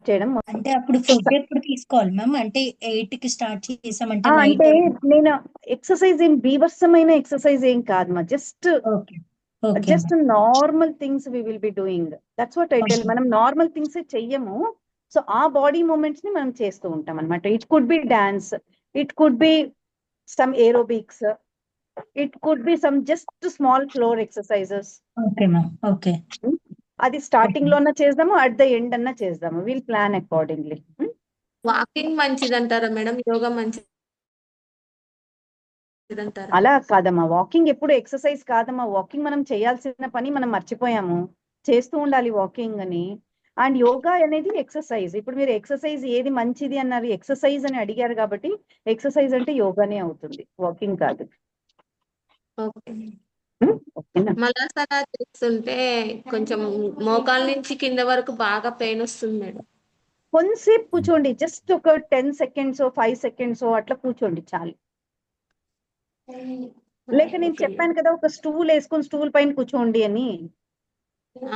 చేయడం. అంటే అప్పుడు ఫుడ్ ఎప్పుడు తీసుకోవాలి మ్యామ్? అంటే 8 కి స్టార్ట్ చేసామంటే అంటే నేను ఎక్సర్సైజ్ ఏం బీభత్సమైన ఎక్సర్సైజ్ ఏం కాదు మా, just normal things we will be doing. That's what I tell. మనం నార్మల్ థింగ్స్ చెయ్యము, సో ఆ బాడీ మూమెంట్స్ ని మనం చేస్తూ ఉంటాం అనమాట. It could be dance, it could be some aerobics. It could be some just small floor exercises. Okay ma'am. Okay. అది starting లోన చేద్దాము, అట్ ద ఎండ్ అన్న చేద్దాము. Will plan accordingly. వాకింగ్ మంచిది అంటారా మేడం? యోగా మంచిది అంటారా? అలా కాదమ్మా, వాకింగ్ ఎప్పుడు ఎక్సర్సైజ్ కాదమ్మా. వాకింగ్ మనం చేయాల్సిన పని మనం మర్చిపోయాము, చేస్తూ ఉండాలి వాకింగ్ అని. అండ్ యోగా అనేది ఎక్సర్సైజ్. ఇప్పుడు మీరు ఎక్సర్సైజ్ ఏది మంచిది అన్నారు, ఎక్సర్సైజ్ అని అడిగారు కాబట్టి ఎక్సర్సైజ్ అంటే యోగానే అవుతుంది, వాకింగ్ కాదు. ఓకే. ఓకేనా? మలాసన చేస్తుంటే కొంచెం మోకాల నుంచి కింద వరకు బాగా పెయిన్ వస్తుంది మేడం. కొంతసేపు కూర్చోండి, జస్ట్ ఒక 10 seconds 5 seconds అట్లా కూర్చోండి చాలు. లేక నేను చెప్పాను కదా ఒక స్టూల్ వేసుకొని స్టూల్ పైన కూర్చోండి అని.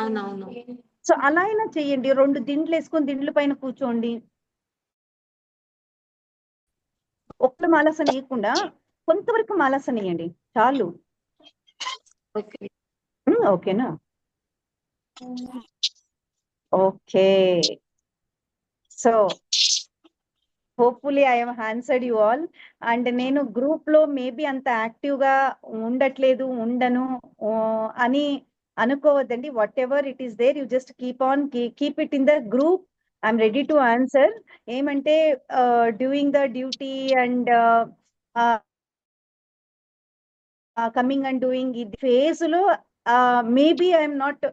అవునవును. సో అలా అయినా చెయ్యండి. 2 దిండ్లు వేసుకొని దిండ్ల పైన కూర్చోండి. ఒక్క మాలాసన వేయకుండా కొంతవరకు మాలాసన వేయండి చాలు. ఓకే. ఓకేనా? Okay. So hopefully I have answered you all. And నేను గ్రూప్ లో మేబీ అంత యాక్టివ్ గా ఉండట్లేదు, ఉండను అని అనుకోవద్దండి. Whatever it is there, you just keep it in the group. I'm ready to answer. ఏమంటే doing the duty and coming and doing ఈ ఫేజ్ లో మేబీ ఐఎమ్ నాట్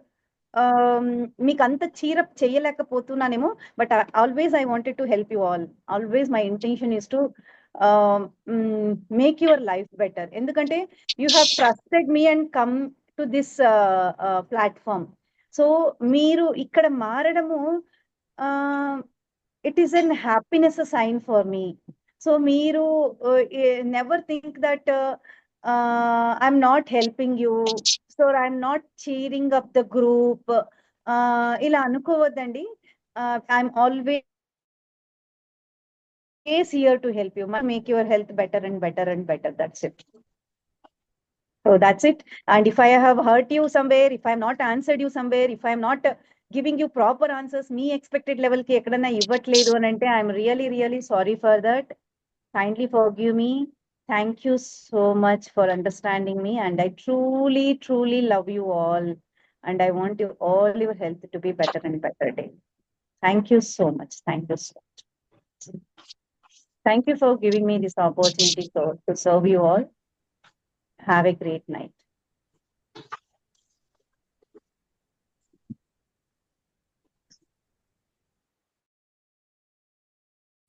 మీకు అంత చీరప్ చేయలేకపోతున్నానేమో. But always I wanted to help you all. Always my intention is to make your life better. ఎందుకంటే you have trusted me and come to this platform. So మీరు ఇక్కడ మారడము it is an happiness sign for me. So మీరు never think that I'm not helping you, so I'm not cheering up the group. ఇలా అనుకోవద్దండి. I'm always here to help you, make your health better and better and better. That's it. So that's it. And if I have hurt you somewhere, if I have not answered you somewhere, if I am not giving you proper answers, me expected level ki ekkadana ivvatledu anante, I am really really sorry for that. Kindly forgive me. Thank you so much for understanding me, and I truly truly love you all, and I want you all your health to be better and better day. Thank you so much. Thank you so much. Thank you for giving me this opportunity to serve you all. Have a great night.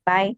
Bye.